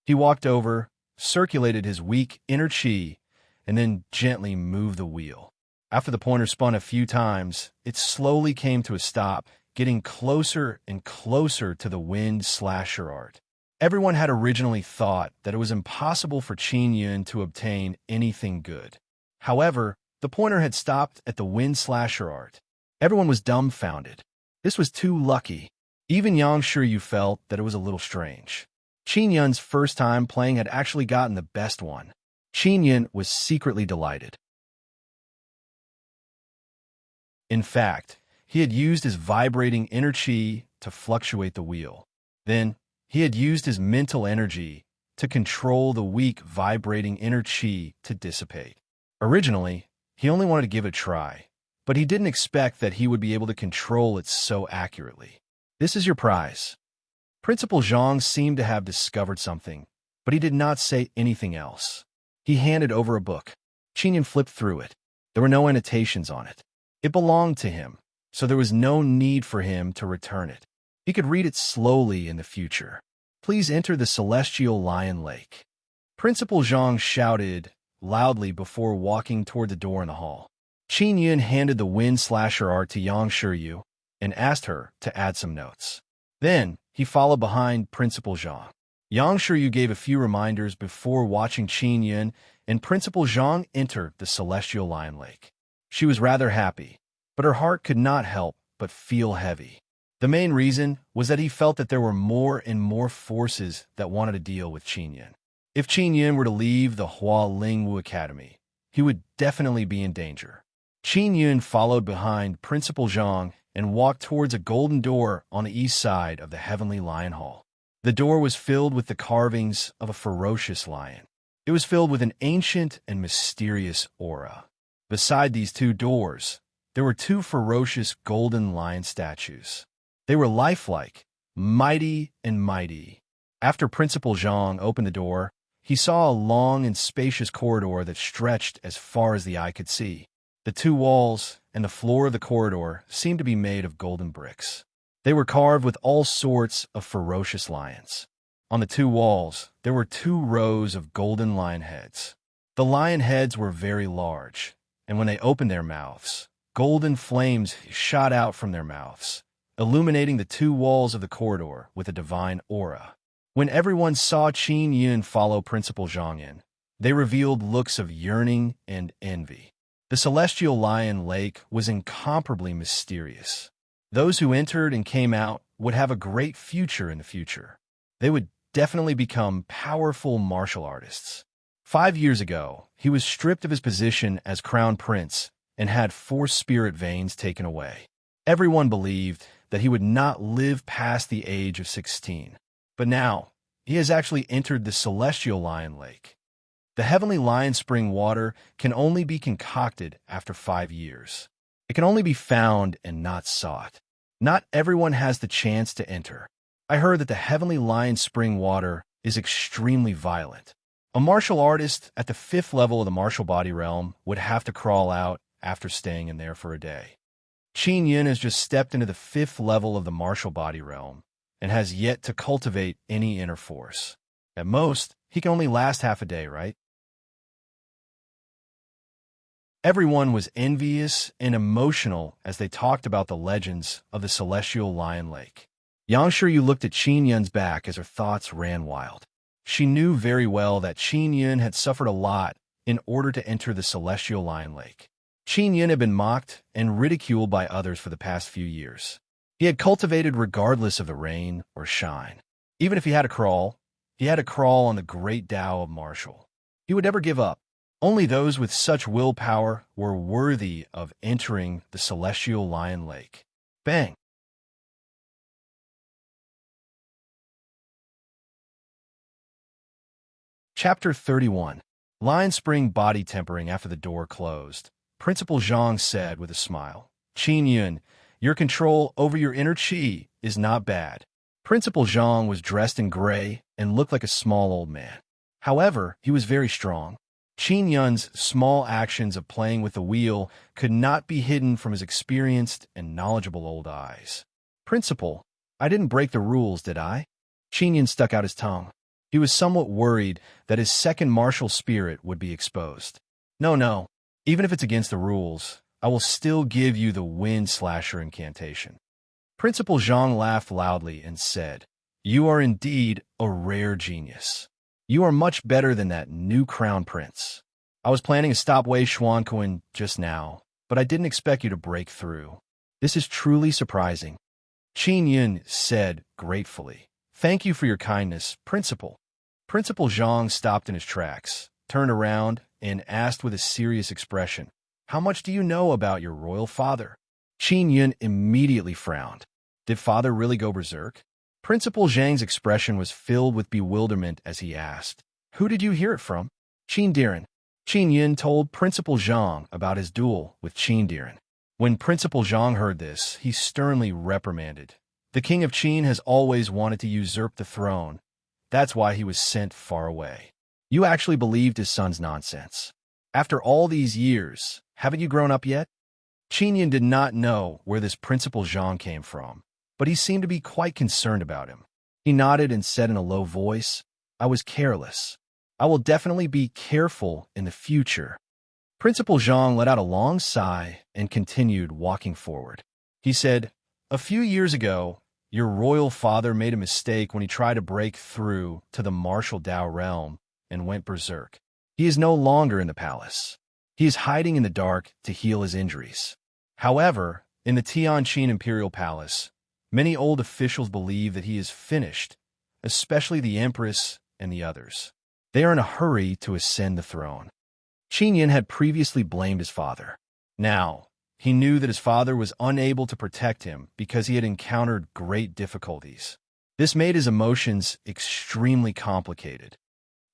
He walked over, circulated his weak inner chi, and then gently moved the wheel. After the pointer spun a few times, it slowly came to a stop, getting closer and closer to the Wind Slasher Art. Everyone had originally thought that it was impossible for Qin Yun to obtain anything good. However, the pointer had stopped at the Wind Slasher Art. Everyone was dumbfounded. This was too lucky. Even Yang Shiryu felt that it was a little strange. Qin Yun's first time playing had actually gotten the best one. Qin Yun was secretly delighted. In fact, he had used his vibrating inner chi to fluctuate the wheel. Then, he had used his mental energy to control the weak vibrating inner chi to dissipate. Originally, he only wanted to give it a try, but he didn't expect that he would be able to control it so accurately. This is your prize. Principal Zhang seemed to have discovered something, but he did not say anything else. He handed over a book. Qin Yun flipped through it. There were no annotations on it. It belonged to him, so there was no need for him to return it. He could read it slowly in the future. Please enter the Celestial Lion Lake. Principal Zhang shouted loudly before walking toward the door in the hall. Qin Yun handed the Wind Slasher Art to Yang Shiryu and asked her to add some notes. Then, he followed behind Principal Zhang. Yang Shiryu gave a few reminders before watching Qin Yun and Principal Zhang enter the Celestial Lion Lake. She was rather happy, but her heart could not help but feel heavy. The main reason was that he felt that there were more and more forces that wanted to deal with Qin Yun. If Qin Yun were to leave the Hualingwu Academy, he would definitely be in danger. Qin Yun followed behind Principal Zhang and walked towards a golden door on the east side of the heavenly lion hall. The door was filled with the carvings of a ferocious lion. It was filled with an ancient and mysterious aura. Beside these two doors, there were two ferocious golden lion statues. They were lifelike, mighty and mighty. After Principal Zhang opened the door, he saw a long and spacious corridor that stretched as far as the eye could see. The two walls and the floor of the corridor seemed to be made of golden bricks. They were carved with all sorts of ferocious lions. On the two walls, there were 2 rows of golden lion heads. The lion heads were very large, and when they opened their mouths, golden flames shot out from their mouths, illuminating the 2 walls of the corridor with a divine aura. When everyone saw Qin Yun follow Principal Zhang in, they revealed looks of yearning and envy. The celestial lion lake was incomparably mysterious. Those who entered and came out would have a great future in the future. They would definitely become powerful martial artists. 5 years ago, he was stripped of his position as crown prince and had 4 spirit veins taken away. Everyone believed that he would not live past the age of 16. But now, he has actually entered the celestial lion lake. The heavenly lion spring water can only be concocted after 5 years. It can only be found and not sought. Not everyone has the chance to enter. I heard that the heavenly lion spring water is extremely violent. A martial artist at the 5th level of the martial body realm would have to crawl out after staying in there for a day. Qin Yun has just stepped into the 5th level of the martial body realm and has yet to cultivate any inner force. At most, he can only last half a day, right? Everyone was envious and emotional as they talked about the legends of the celestial lion lake. Yang Shiyu looked at Qin Yun's back as her thoughts ran wild. She knew very well that Qin Yun had suffered a lot in order to enter the celestial lion lake. Qin Yun had been mocked and ridiculed by others for the past few years. He had cultivated regardless of the rain or shine. Even if he had to crawl on the great Tao of martial. He would never give up. Only those with such willpower were worthy of entering the celestial lion lake. Bang! Chapter 31. Lion Spring Body Tempering. After the door closed, Principal Zhang said with a smile, Qin Yun, your control over your inner qi is not bad. Principal Zhang was dressed in gray and looked like a small old man. However, he was very strong. Qin Yun's small actions of playing with the wheel could not be hidden from his experienced and knowledgeable old eyes. Principal, I didn't break the rules, did I? Qin Yun stuck out his tongue. He was somewhat worried that his second martial spirit would be exposed. No. Even if it's against the rules, I will still give you the Wind Slasher incantation. Principal Zhang laughed loudly and said, You are indeed a rare genius. You are much better than that new crown prince. I was planning to stop Wei Xuanquan just now, but I didn't expect you to break through. This is truly surprising. Qin Yun said gratefully, Thank you for your kindness, Principal. Principal Zhang stopped in his tracks, turned around, and asked with a serious expression, How much do you know about your royal father? Qin Yun immediately frowned. Did father really go berserk? Principal Zhang's expression was filled with bewilderment as he asked, Who did you hear it from? Qin Diren. Qin Yun told Principal Zhang about his duel with Qin Diren. When Principal Zhang heard this, he sternly reprimanded. The king of Qin has always wanted to usurp the throne. That's why he was sent far away. You actually believed his son's nonsense. After all these years, haven't you grown up yet? Qin Yun did not know where this Principal Zhang came from, but he seemed to be quite concerned about him. He nodded and said in a low voice, I was careless. I will definitely be careful in the future. Principal Zhang let out a long sigh and continued walking forward. He said, A few years ago, your royal father made a mistake when he tried to break through to the martial Tao realm and went berserk. He is no longer in the palace. He is hiding in the dark to heal his injuries. However, in the Tianqin Imperial Palace, many old officials believe that he is finished, especially the Empress and the others. They are in a hurry to ascend the throne. Qin Yun had previously blamed his father. Now, he knew that his father was unable to protect him because he had encountered great difficulties. This made his emotions extremely complicated.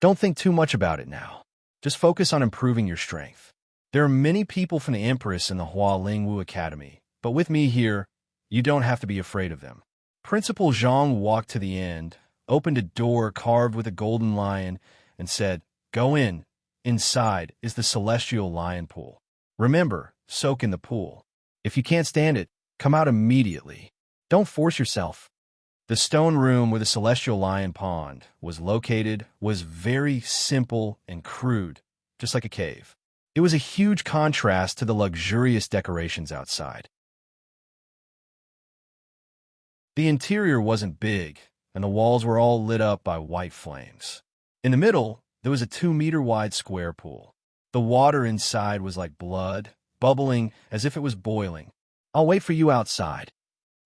Don't think too much about it now. Just focus on improving your strength. There are many people from the Empress in the Hua Lingwu Academy, but with me here, you don't have to be afraid of them. Principal Zhang walked to the end, opened a door carved with a golden lion, and said, "Go in. Inside is the celestial lion pool. Remember, soak in the pool. If you can't stand it, come out immediately. Don't force yourself." The stone room where the celestial lion pond was located was very simple and crude, just like a cave. It was a huge contrast to the luxurious decorations outside. The interior wasn't big, and the walls were all lit up by white flames. In the middle, there was a 2-meter-wide square pool. The water inside was like blood, bubbling as if it was boiling. "I'll wait for you outside."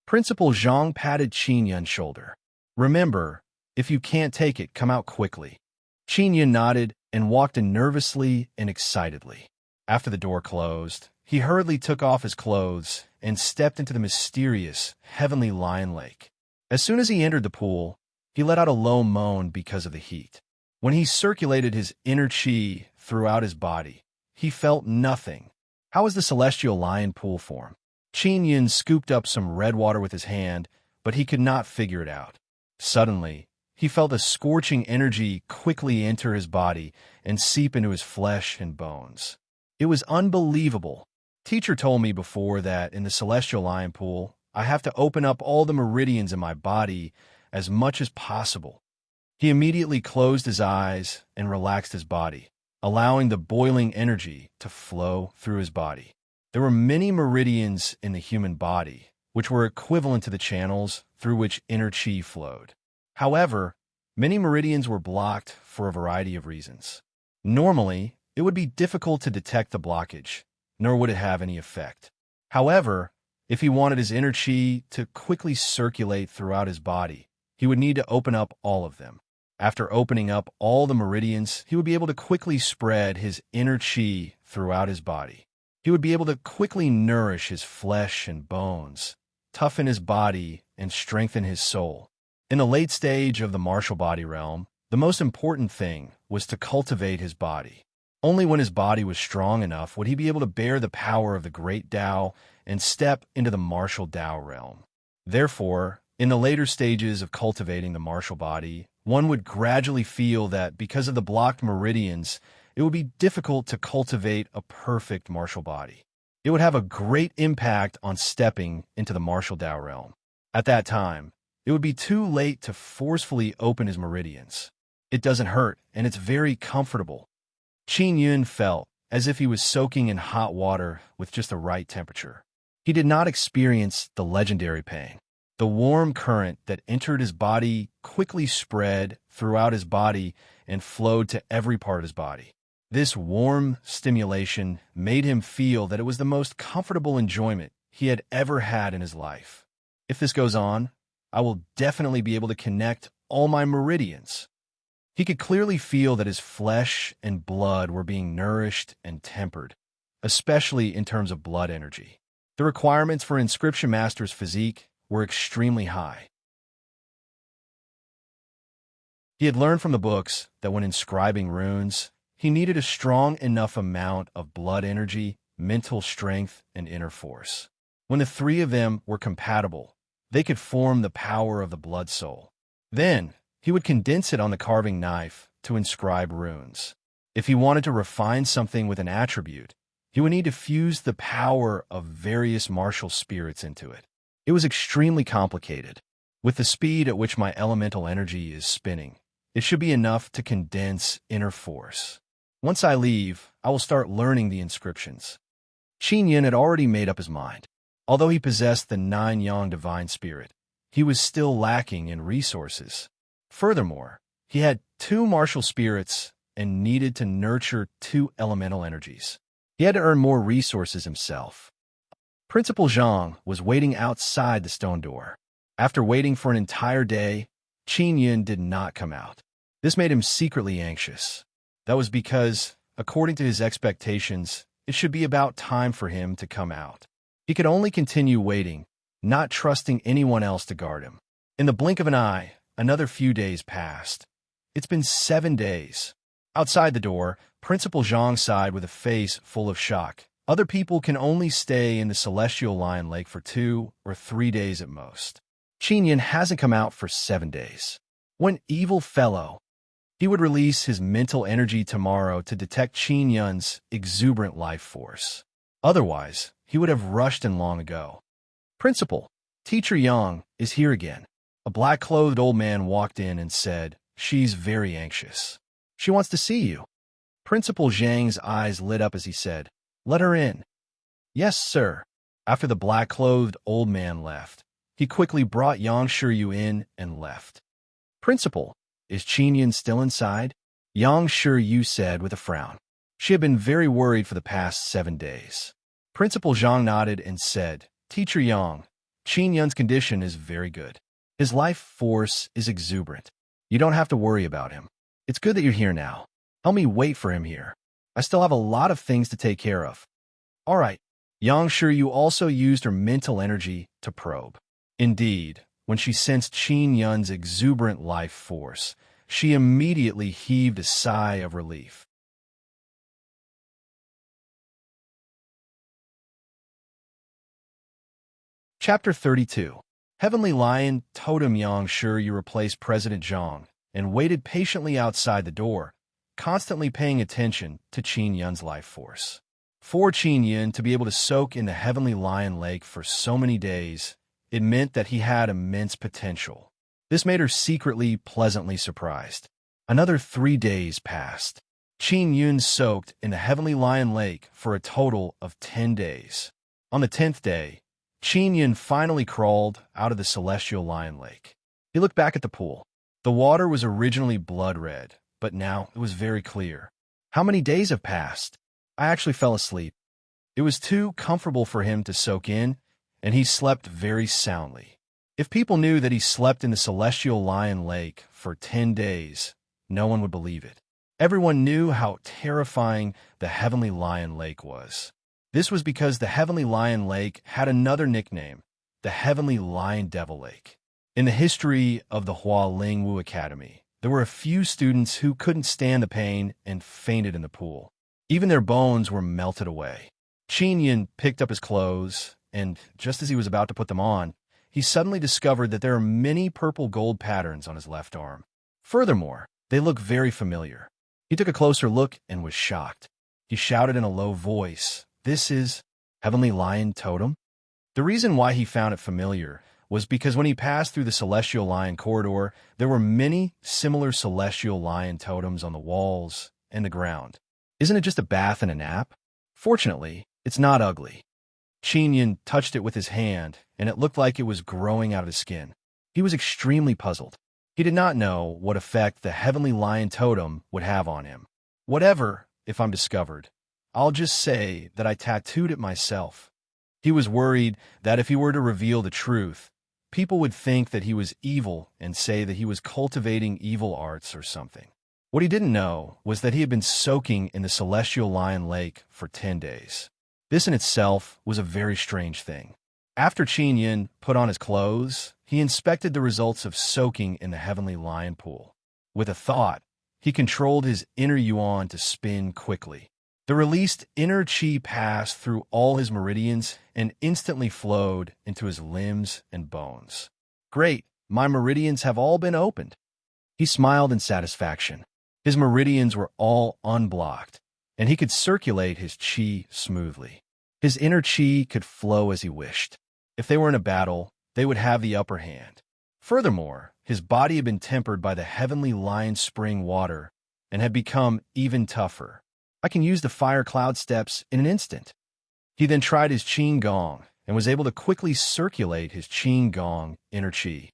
Principal Zhang patted Qin Yun's shoulder. "Remember, if you can't take it, come out quickly." Qin Yun nodded and walked in nervously and excitedly. After the door closed, he hurriedly took off his clothes and stepped into the mysterious, heavenly lion lake. As soon as he entered the pool, he let out a low moan because of the heat. When he circulated his inner qi throughout his body, he felt nothing. How was the celestial lion pool formed? Qin Yun scooped up some red water with his hand, but he could not figure it out. Suddenly, he felt a scorching energy quickly enter his body and seep into his flesh and bones. It was unbelievable. Teacher told me before that in the celestial lion pool, I have to open up all the meridians in my body as much as possible. He immediately closed his eyes and relaxed his body, allowing the boiling energy to flow through his body. There were many meridians in the human body, which were equivalent to the channels through which inner qi flowed. However, many meridians were blocked for a variety of reasons. Normally, it would be difficult to detect the blockage, nor would it have any effect. However, if he wanted his inner qi to quickly circulate throughout his body, he would need to open up all of them. After opening up all the meridians, he would be able to quickly spread his inner qi throughout his body. He would be able to quickly nourish his flesh and bones, toughen his body, and strengthen his soul. In the late stage of the martial body realm, the most important thing was to cultivate his body. Only when his body was strong enough would he be able to bear the power of the great Tao and step into the martial Tao realm. Therefore, in the later stages of cultivating the martial body, one would gradually feel that because of the blocked meridians, it would be difficult to cultivate a perfect martial body. It would have a great impact on stepping into the martial Tao realm. At that time, it would be too late to forcefully open his meridians. It doesn't hurt, and it's very comfortable. Qin Yun felt as if he was soaking in hot water with just the right temperature. He did not experience the legendary pain. The warm current that entered his body quickly spread throughout his body and flowed to every part of his body. This warm stimulation made him feel that it was the most comfortable enjoyment he had ever had in his life. If this goes on, I will definitely be able to connect all my meridians. He could clearly feel that his flesh and blood were being nourished and tempered, especially in terms of blood energy. The requirements for Inscription Master's physique were extremely high. He had learned from the books that when inscribing runes, he needed a strong enough amount of blood energy, mental strength, and inner force. When the three of them were compatible, they could form the power of the blood soul. Then, he would condense it on the carving knife to inscribe runes. If he wanted to refine something with an attribute, he would need to fuse the power of various martial spirits into it. It was extremely complicated. With the speed at which my elemental energy is spinning, it should be enough to condense inner force. Once I leave, I will start learning the inscriptions. Qin Yun had already made up his mind. Although he possessed the 9-yang divine spirit, he was still lacking in resources. Furthermore, he had 2 martial spirits and needed to nurture 2 elemental energies. He had to earn more resources himself. Principal Zhang was waiting outside the stone door. After waiting for an entire day, Qin Yun did not come out. This made him secretly anxious. That was because, according to his expectations, it should be about time for him to come out. He could only continue waiting, not trusting anyone else to guard him. In the blink of an eye, another few days passed. It's been 7 days. Outside the door, Principal Zhang sighed with a face full of shock. Other people can only stay in the Celestial Lion Lake for 2 or 3 days at most. Qin Yun hasn't come out for 7 days. One evil fellow. He would release his mental energy tomorrow to detect Qin Yun's exuberant life force. Otherwise, he would have rushed in long ago. Principal, Teacher Yang is here again. A black-clothed old man walked in and said, "She's very anxious. She wants to see you." Principal Zhang's eyes lit up as he said, "Let her in." "Yes, sir." After the black-clothed old man left, he quickly brought Yang Shiryu in and left. "Principal, is Qin Yun still inside?" Yang Shiryu said with a frown. She had been very worried for the past 7 days. Principal Zhang nodded and said, "Teacher Yang, Qin Yun's condition is very good. His life force is exuberant. You don't have to worry about him. It's good that you're here now. Help me wait for him here. I still have a lot of things to take care of." "All right." Yang Shiryu also used her mental energy to probe. Indeed, when she sensed Qin Yun's exuberant life force, she immediately heaved a sigh of relief. Chapter 32. Heavenly Lion Totem Yang Shiryu replaced President Zhang and waited patiently outside the door, constantly paying attention to Qin Yun's life force. For Qin Yun to be able to soak in the Heavenly Lion Lake for so many days, it meant that he had immense potential. This made her secretly pleasantly surprised. Another 3 days passed. Qin Yun soaked in the Heavenly Lion Lake for a total of 10 days. On the 10th day, Qin Yun finally crawled out of the Celestial Lion Lake. He looked back at the pool. The water was originally blood red, but now it was very clear. How many days have passed? I actually fell asleep. It was too comfortable for him to soak in, and he slept very soundly. If people knew that he slept in the Celestial Lion Lake for 10 days, no one would believe it. Everyone knew how terrifying the Heavenly Lion Lake was. This was because the Heavenly Lion Lake had another nickname, the Heavenly Lion Devil Lake. In the history of the Hualingwu Academy, there were a few students who couldn't stand the pain and fainted in the pool. Even their bones were melted away. Qin Yun picked up his clothes, and just as he was about to put them on, he suddenly discovered that there are many purple gold patterns on his left arm. Furthermore, they look very familiar. He took a closer look and was shocked. He shouted in a low voice, "This is Heavenly Lion Totem?" The reason why he found it familiar was because when he passed through the Celestial Lion Corridor, there were many similar Celestial Lion totems on the walls and the ground. Isn't it just a bath and a nap? Fortunately, it's not ugly. Qin Yun touched it with his hand, and it looked like it was growing out of his skin. He was extremely puzzled. He did not know what effect the Heavenly Lion Totem would have on him. Whatever, if I'm discovered, I'll just say that I tattooed it myself. He was worried that if he were to reveal the truth, people would think that he was evil and say that he was cultivating evil arts or something. What he didn't know was that he had been soaking in the Celestial Lion Lake for 10 days. This in itself was a very strange thing. After Qin Yun put on his clothes, he inspected the results of soaking in the Heavenly Lion Pool. With a thought, he controlled his inner yuan to spin quickly. The released inner qi passed through all his meridians and instantly flowed into his limbs and bones. "Great, my meridians have all been opened." He smiled in satisfaction. His meridians were all unblocked, and he could circulate his qi smoothly. His inner qi could flow as he wished. If they were in a battle, they would have the upper hand. Furthermore, his body had been tempered by the Heavenly Lion Spring water and had become even tougher. I can use the fire cloud steps in an instant. He then tried his Qin Gong and was able to quickly circulate his Qin Gong inner qi.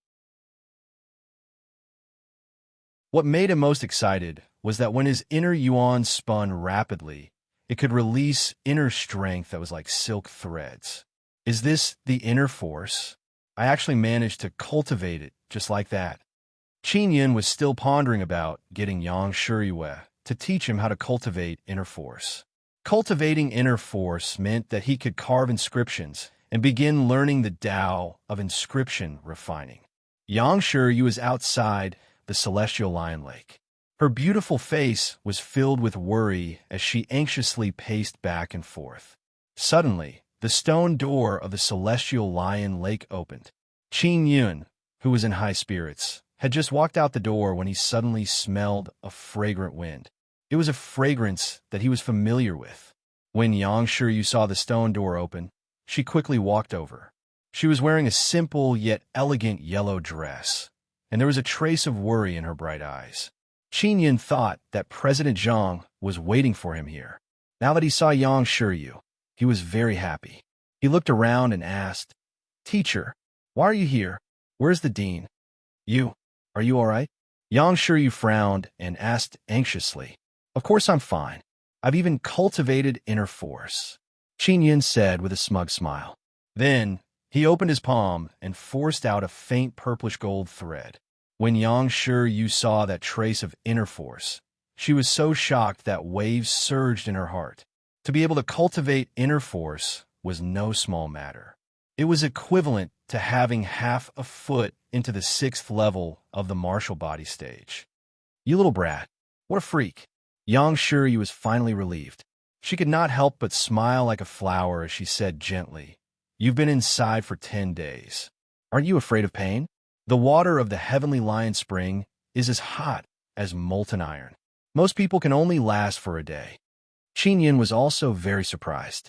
What made him most excited was that when his inner yuan spun rapidly, it could release inner strength that was like silk threads. Is this the inner force? I actually managed to cultivate it just like that. Qin Yun was still pondering about getting Yang Shiryu to teach him how to cultivate inner force. Cultivating inner force meant that he could carve inscriptions and begin learning the Tao of inscription refining. Yang Shiyu was outside the celestial lion lake. Her beautiful face was filled with worry as she anxiously paced back and forth. Suddenly, the stone door of the celestial lion lake opened. Qin Yun, who was in high spirits, had just walked out the door when he suddenly smelled a fragrant wind. It was a fragrance that he was familiar with. When Yang Shiyu saw the stone door open, she quickly walked over. She was wearing a simple yet elegant yellow dress, and there was a trace of worry in her bright eyes. Qin Yun thought that President Zhang was waiting for him here. Now that he saw Yang Shiyu, he was very happy. He looked around and asked, "Teacher, why are you here? Where's the dean? Are you all right?" Yang Shiyu frowned and asked anxiously, "Of course I'm fine. I've even cultivated inner force," Qin Yun said with a smug smile. Then, he opened his palm and forced out a faint purplish gold thread. When Yang Shiyu saw that trace of inner force, she was so shocked that waves surged in her heart. To be able to cultivate inner force was no small matter. It was equivalent to having half a foot into the 6th level of the martial body stage. "You little brat, what a freak." Yang Shiyu was finally relieved. She could not help but smile like a flower as she said gently, "You've been inside for 10 days. Aren't you afraid of pain? The water of the Heavenly Lion Spring is as hot as molten iron. Most people can only last for a day." Qin Yun was also very surprised.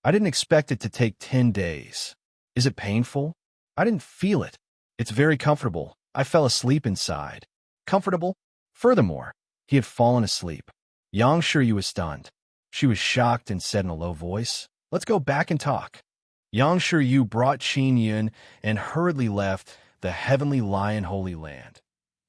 "I didn't expect it to take 10 days. Is it painful?" "I didn't feel it. It's very comfortable. I fell asleep inside." "Comfortable?" Furthermore, he had fallen asleep. Yang Shiyu was stunned. She was shocked and said in a low voice, "Let's go back and talk." Yang Shiyu brought Qin Yun and hurriedly left the Heavenly Lion Holy Land.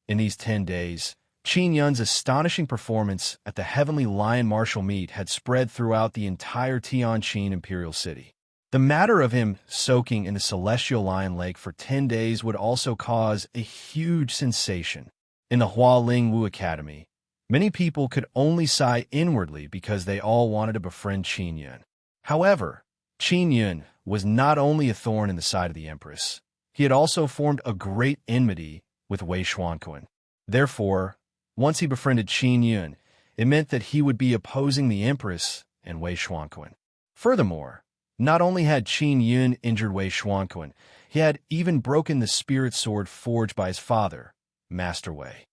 In these 10 days, Qin Yun's astonishing performance at the Heavenly Lion Martial Meet had spread throughout the entire Tianqin Imperial City. The matter of him soaking in the Celestial Lion Lake for 10 days would also cause a huge sensation. In the Hualing Wu Academy, many people could only sigh inwardly because they all wanted to befriend Qin Yun. However, Qin Yun was not only a thorn in the side of the Empress, he had also formed a great enmity with Wei Xuanquan. Therefore, once he befriended Qin Yun, it meant that he would be opposing the Empress and Wei Xuanquan. Furthermore, not only had Qin Yun injured Wei Xuanquan, he had even broken the spirit sword forged by his father, Master Wei.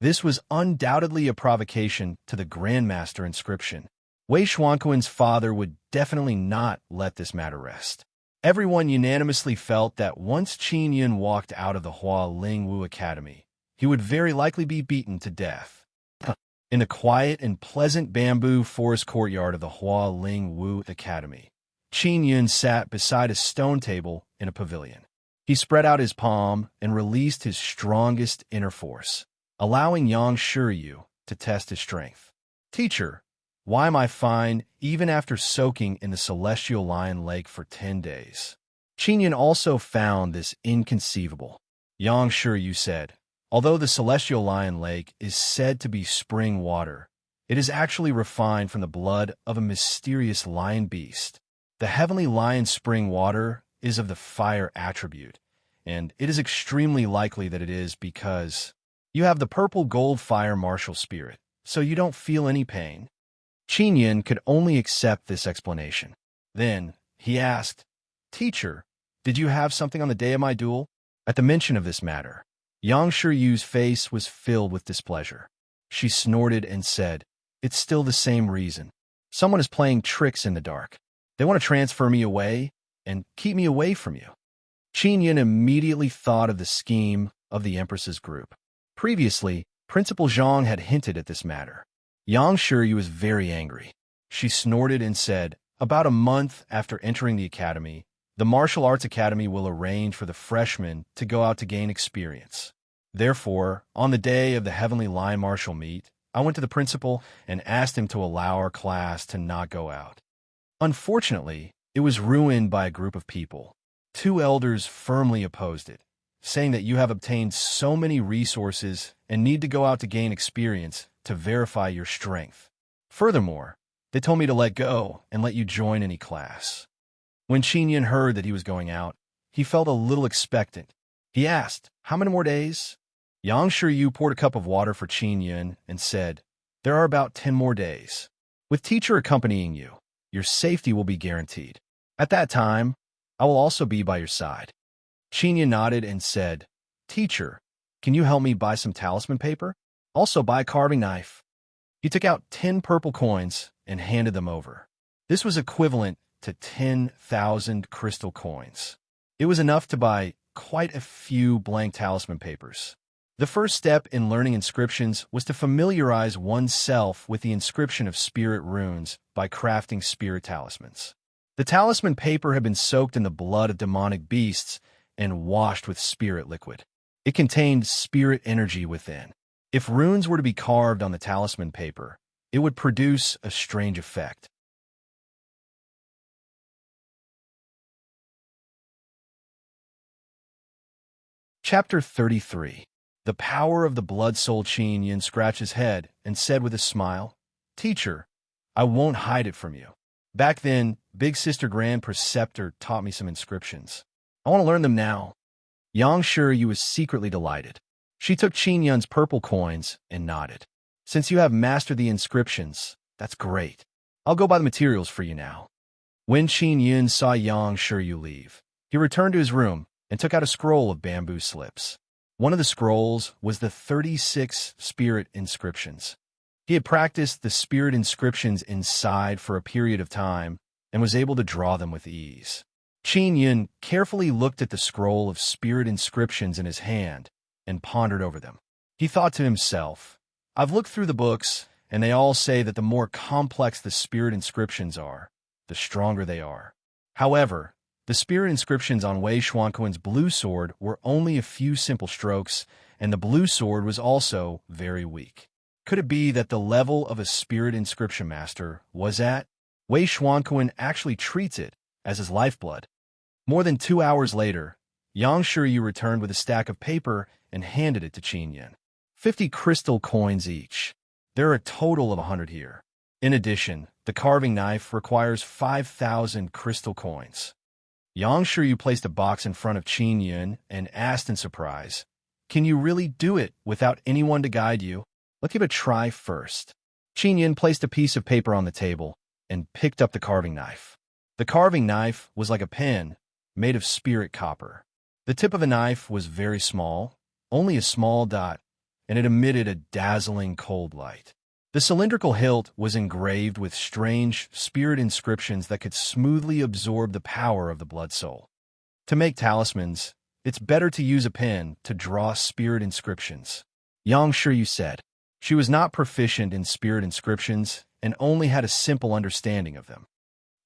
This was undoubtedly a provocation to the Grandmaster inscription. Wei Xuanquan's father would definitely not let this matter rest. Everyone unanimously felt that once Qin Yun walked out of the Hualing Wu Academy, he would very likely be beaten to death. In the quiet and pleasant bamboo forest courtyard of the Hualing Wu Academy, Qin Yun sat beside a stone table in a pavilion. He spread out his palm and released his strongest inner force, allowing Yang Shiyu to test his strength. "Teacher, why am I fine even after soaking in the Celestial Lion Lake for 10 days? Qin Yun also found this inconceivable. Yang Shiyu said, "Although the Celestial Lion Lake is said to be spring water, it is actually refined from the blood of a mysterious lion beast. The Heavenly Lion Spring water is of the fire attribute, and it is extremely likely that it is because you have the purple gold fire martial spirit, so you don't feel any pain." Qin Yun could only accept this explanation. Then, he asked, "Teacher, did you have something on the day of my duel?" At the mention of this matter, Yang Shiyu's face was filled with displeasure. She snorted and said, "It's still the same reason. Someone is playing tricks in the dark. They want to transfer me away and keep me away from you." Qin Yun immediately thought of the scheme of the Empress's group. Previously, Principal Zhang had hinted at this matter. Yang Shiyu was very angry. She snorted and said, "About a month after entering the academy, the Martial Arts Academy will arrange for the freshmen to go out to gain experience. Therefore, on the day of the Heavenly Lion Martial Meet, I went to the principal and asked him to allow our class to not go out. Unfortunately, it was ruined by a group of people. 2 elders firmly opposed it, saying that you have obtained so many resources and need to go out to gain experience to verify your strength. Furthermore, they told me to let go and let you join any class. When Qin Yun heard that he was going out, he felt a little expectant. He asked, "How many more days?" Yang Shiyu poured a cup of water for Qin Yun and said, "There are about 10 more days. With teacher accompanying you, your safety will be guaranteed. At that time, I will also be by your side." Qin Yun nodded and said, "Teacher, can you help me buy some talisman paper? Also buy a carving knife." He took out 10 purple coins and handed them over. This was equivalent to 10,000 crystal coins. It was enough to buy quite a few blank talisman papers. The first step in learning inscriptions was to familiarize oneself with the inscription of spirit runes by crafting spirit talismans. The talisman paper had been soaked in the blood of demonic beasts and washed with spirit liquid. It contained spirit energy within. If runes were to be carved on the talisman paper, it would produce a strange effect. Chapter 33. The Power of the Blood Soul. Qin Yun scratched his head and said with a smile, "Teacher, I won't hide it from you. Back then, Big Sister Grand Preceptor taught me some inscriptions. I want to learn them now." Yang Shiyu was secretly delighted. She took Qin Yun's purple coins and nodded. "Since you have mastered the inscriptions, that's great. I'll go buy the materials for you now." When Qin Yun saw Yang Shiyu leave, he returned to his room and took out a scroll of bamboo slips. One of the scrolls was the 36 spirit inscriptions. He had practiced the spirit inscriptions inside for a period of time and was able to draw them with ease. Qin Yun carefully looked at the scroll of spirit inscriptions in his hand and pondered over them. He thought to himself, "I've looked through the books, and they all say that the more complex the spirit inscriptions are, the stronger they are. However, the spirit inscriptions on Wei Xuanquan's blue sword were only a few simple strokes, and the blue sword was also very weak. Could it be that the level of a spirit inscription master was at? Wei Xuanquan actually treats it as his lifeblood." More than 2 hours later, Yang Shiyu returned with a stack of paper and handed it to Qin Yun. 50 crystal coins each. There are a total of 100 here. In addition, the carving knife requires 5,000 crystal coins. Yang Shiyu placed a box in front of Qin Yun and asked in surprise, "Can you really do it without anyone to guide you? Let's give it a try first." Qin Yun placed a piece of paper on the table and picked up the carving knife. The carving knife was like a pen made of spirit copper. The tip of the knife was very small, only a small dot, and it emitted a dazzling cold light. The cylindrical hilt was engraved with strange spirit inscriptions that could smoothly absorb the power of the blood soul. To make talismans, it's better to use a pen to draw spirit inscriptions, Yang Shiyu said. She was not proficient in spirit inscriptions and only had a simple understanding of them.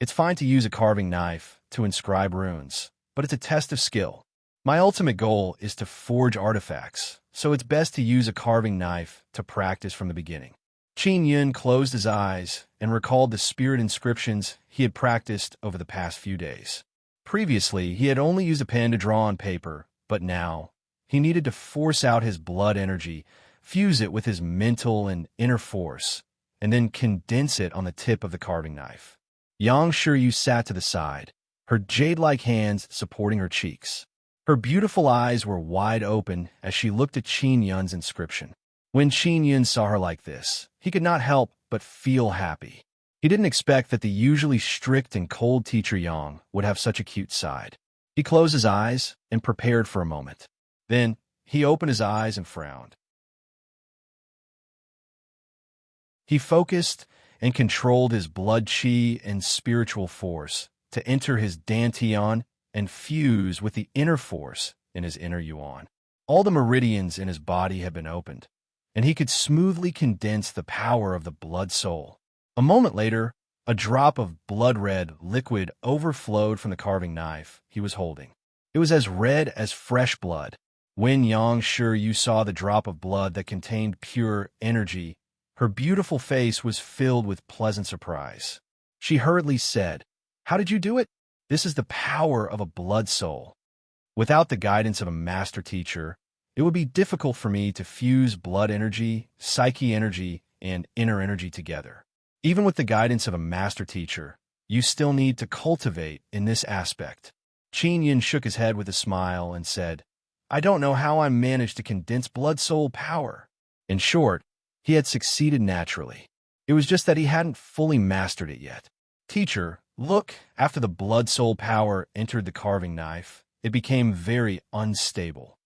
It's fine to use a carving knife to inscribe runes, but it's a test of skill. My ultimate goal is to forge artifacts, so it's best to use a carving knife to practice from the beginning. Qin Yun closed his eyes and recalled the spirit inscriptions he had practiced over the past few days. Previously, he had only used a pen to draw on paper, but now he needed to force out his blood energy, fuse it with his mental and inner force, and then condense it on the tip of the carving knife. Yang Shiyu sat to the side, her jade-like hands supporting her cheeks. Her beautiful eyes were wide open as she looked at Qin Yun's inscription. When Qin Yun saw her like this, he could not help but feel happy. He didn't expect that the usually strict and cold teacher Yang would have such a cute side. He closed his eyes and prepared for a moment. Then, he opened his eyes and frowned. He focused and controlled his blood qi and spiritual force to enter his dantian and fuse with the inner force in his inner yuan. All the meridians in his body had been opened, and he could smoothly condense the power of the blood soul. A moment later, a drop of blood-red liquid overflowed from the carving knife he was holding. It was as red as fresh blood. When Yang Shiyu saw the drop of blood that contained pure energy, her beautiful face was filled with pleasant surprise. She hurriedly said, "How did you do it? This is the power of a blood soul. Without the guidance of a master teacher, it would be difficult for me to fuse blood energy, psyche energy, and inner energy together. Even with the guidance of a master teacher, you still need to cultivate in this aspect. Qin Yin shook his head with a smile and said, I don't know how I managed to condense blood-soul power. In short, he had succeeded naturally. It was just that he hadn't fully mastered it yet. Teacher, look, after the blood-soul power entered the carving knife, it became very unstable.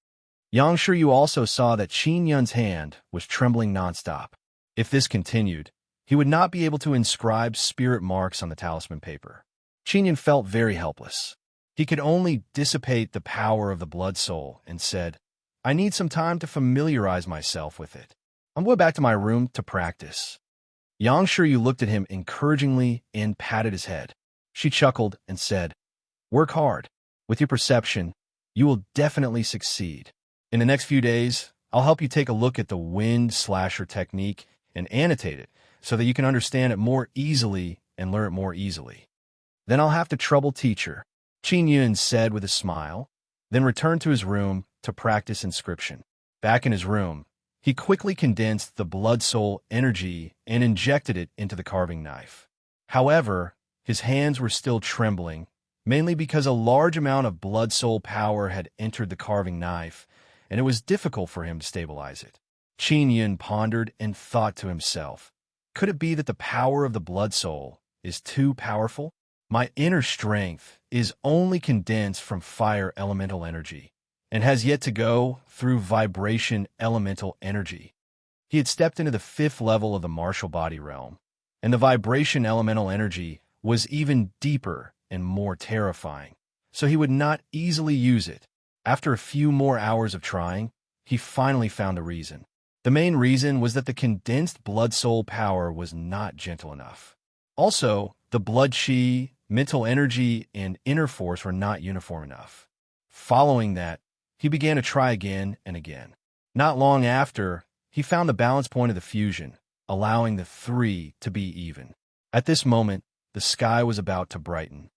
Yang Shiryu also saw that Qin Yun's hand was trembling nonstop. If this continued, he would not be able to inscribe spirit marks on the talisman paper. Qin Yun felt very helpless. He could only dissipate the power of the blood soul and said, I need some time to familiarize myself with it. I'm going back to my room to practice. Yang Shiryu looked at him encouragingly and patted his head. She chuckled and said, Work hard. With your perception, you will definitely succeed. In the next few days, I'll help you take a look at the wind slasher technique and annotate it so that you can understand it more easily and learn it more easily. Then I'll have to trouble teacher, Qin Yun said with a smile, then returned to his room to practice inscription. Back in his room, he quickly condensed the blood soul energy and injected it into the carving knife. However, his hands were still trembling, mainly because a large amount of blood soul power had entered the carving knife, and it was difficult for him to stabilize it. Qin Yun pondered and thought to himself, could it be that the power of the blood soul is too powerful? My inner strength is only condensed from fire elemental energy and has yet to go through vibration elemental energy. He had stepped into the 5th level of the martial body realm, and the vibration elemental energy was even deeper and more terrifying, so he would not easily use it. After a few more hours of trying, he finally found the reason. The main reason was that the condensed blood soul power was not gentle enough. Also, the blood chi, mental energy, and inner force were not uniform enough. Following that, he began to try again and again. Not long after, he found the balance point of the fusion, allowing the 3 to be even. At this moment, the sky was about to brighten.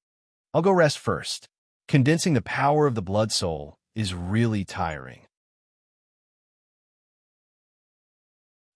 I'll go rest first. Condensing the power of the blood soul is really tiring.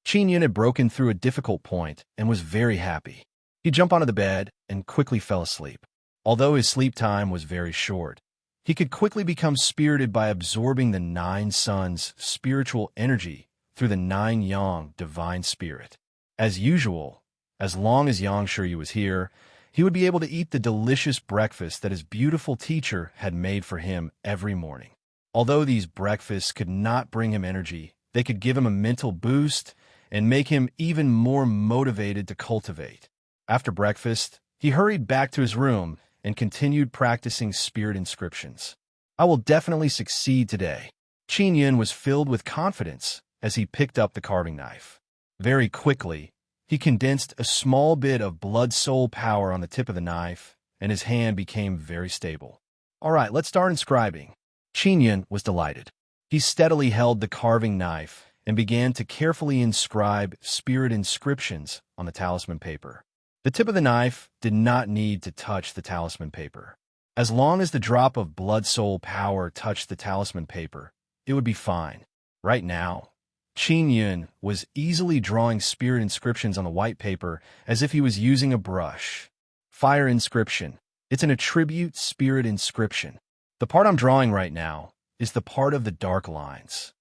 Qin Yun had broken through a difficult point and was very happy. He jumped onto the bed and quickly fell asleep. Although his sleep time was very short, he could quickly become spirited by absorbing the 9 suns' spiritual energy through the 9 yang divine spirit. As usual, as long as Yang Shiryu was here, he would be able to eat the delicious breakfast that his beautiful teacher had made for him every morning. Although these breakfasts could not bring him energy, they could give him a mental boost and make him even more motivated to cultivate. After breakfast, he hurried back to his room and continued practicing spirit inscriptions. I will definitely succeed today. Qin Yun was filled with confidence as he picked up the carving knife. Very quickly, he condensed a small bit of blood soul power on the tip of the knife, and his hand became very stable. All right, let's start inscribing. Qin Yun was delighted. He steadily held the carving knife and began to carefully inscribe spirit inscriptions on the talisman paper. The tip of the knife did not need to touch the talisman paper. As long as the drop of blood soul power touched the talisman paper, it would be fine. Right now, Qin Yun was easily drawing spirit inscriptions on the white paper as if he was using a brush. Fire inscription. It's an attribute spirit inscription. The part I'm drawing right now is the part of the dark lines.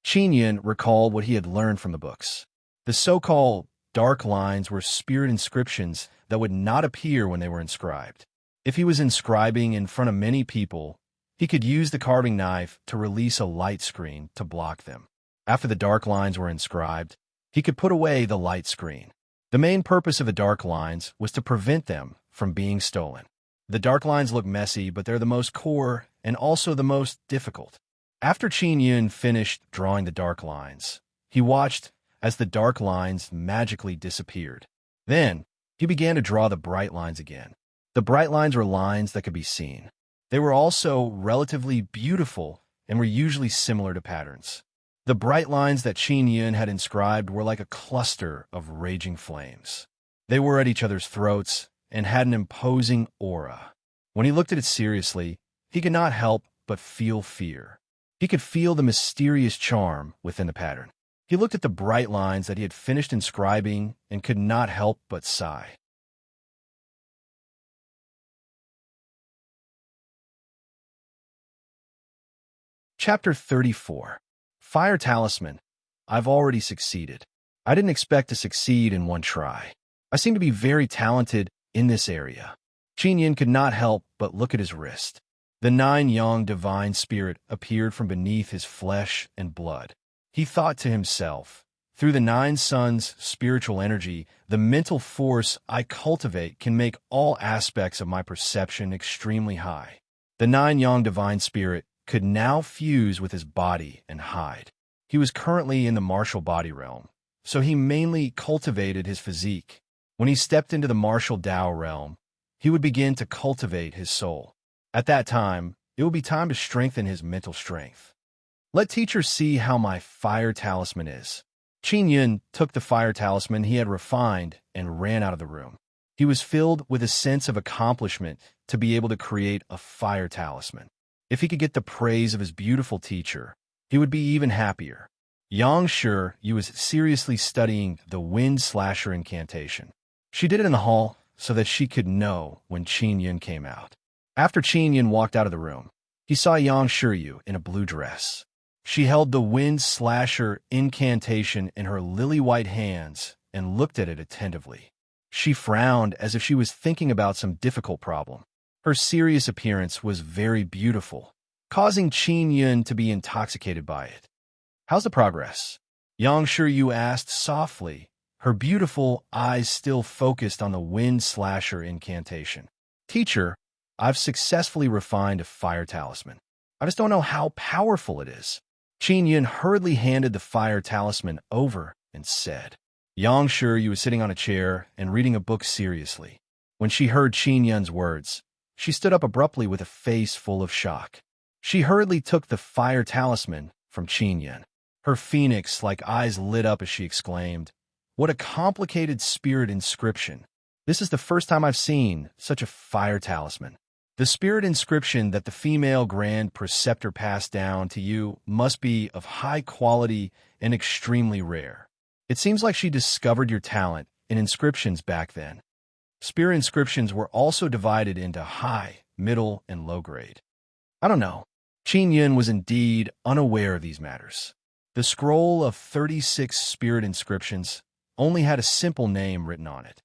Qin Yun recalled what he had learned from the books. The so-called dark lines were spirit inscriptions that would not appear when they were inscribed. If he was inscribing in front of many people, he could use the carving knife to release a light screen to block them. After the dark lines were inscribed, he could put away the light screen. The main purpose of the dark lines was to prevent them from being stolen. The dark lines look messy, but they're the most core and also the most difficult. After Qin Yun finished drawing the dark lines, he watched as the dark lines magically disappeared. Then, he began to draw the bright lines again. The bright lines were lines that could be seen. They were also relatively beautiful and were usually similar to patterns. The bright lines that Qin Yun had inscribed were like a cluster of raging flames. They were at each other's throats and had an imposing aura. When he looked at it seriously, he could not help but feel fear. He could feel the mysterious charm within the pattern. He looked at the bright lines that he had finished inscribing and could not help but sigh. Chapter 34. Fire Talisman. I've already succeeded. I didn't expect to succeed in one try. I seem to be very talented in this area. Qin Yin could not help but look at his wrist. The 9-yang divine spirit appeared from beneath his flesh and blood. He thought to himself, through the 9 suns' spiritual energy, the mental force I cultivate can make all aspects of my perception extremely high. The 9-yang divine spirit could now fuse with his body and hide. He was currently in the martial body realm, so he mainly cultivated his physique. When he stepped into the martial Tao realm, he would begin to cultivate his soul. At that time, it would be time to strengthen his mental strength. Let teacher see how my fire talisman is. Qin Yun took the fire talisman he had refined and ran out of the room. He was filled with a sense of accomplishment to be able to create a fire talisman. If he could get the praise of his beautiful teacher, he would be even happier. Yang Shi Yu was seriously studying the wind slasher incantation. She did it in the hall so that she could know when Qin Yun came out. After Qin Yun walked out of the room, he saw Yang Shi Yu in a blue dress. She held the wind slasher incantation in her lily-white hands and looked at it attentively. She frowned as if she was thinking about some difficult problem. Her serious appearance was very beautiful, causing Qin Yun to be intoxicated by it. How's the progress? Yang Shi Yu asked softly, her beautiful eyes still focused on the wind slasher incantation. Teacher, I've successfully refined a fire talisman. I just don't know how powerful it is. Qin Yun hurriedly handed the fire talisman over and said. Yang Shi Yu was sitting on a chair and reading a book seriously. When she heard Qin Yun's words, she stood up abruptly with a face full of shock. She hurriedly took the fire talisman from Qin Yun. Her phoenix-like eyes lit up as she exclaimed, "What a complicated spirit inscription! This is the first time I've seen such a fire talisman. The spirit inscription that the female Grand Preceptor passed down to you must be of high quality and extremely rare. It seems like she discovered your talent in inscriptions back then." Spirit inscriptions were also divided into high, middle, and low grade. I don't know. Qin Yun was indeed unaware of these matters. The scroll of 36 spirit inscriptions only had a simple name written on it.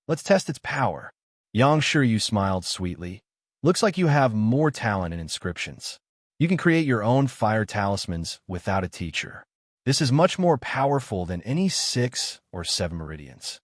Let's test its power. Yang Shi Yu smiled sweetly. Looks like you have more talent in inscriptions. You can create your own fire talismans without a teacher. This is much more powerful than any 6 or 7 meridians.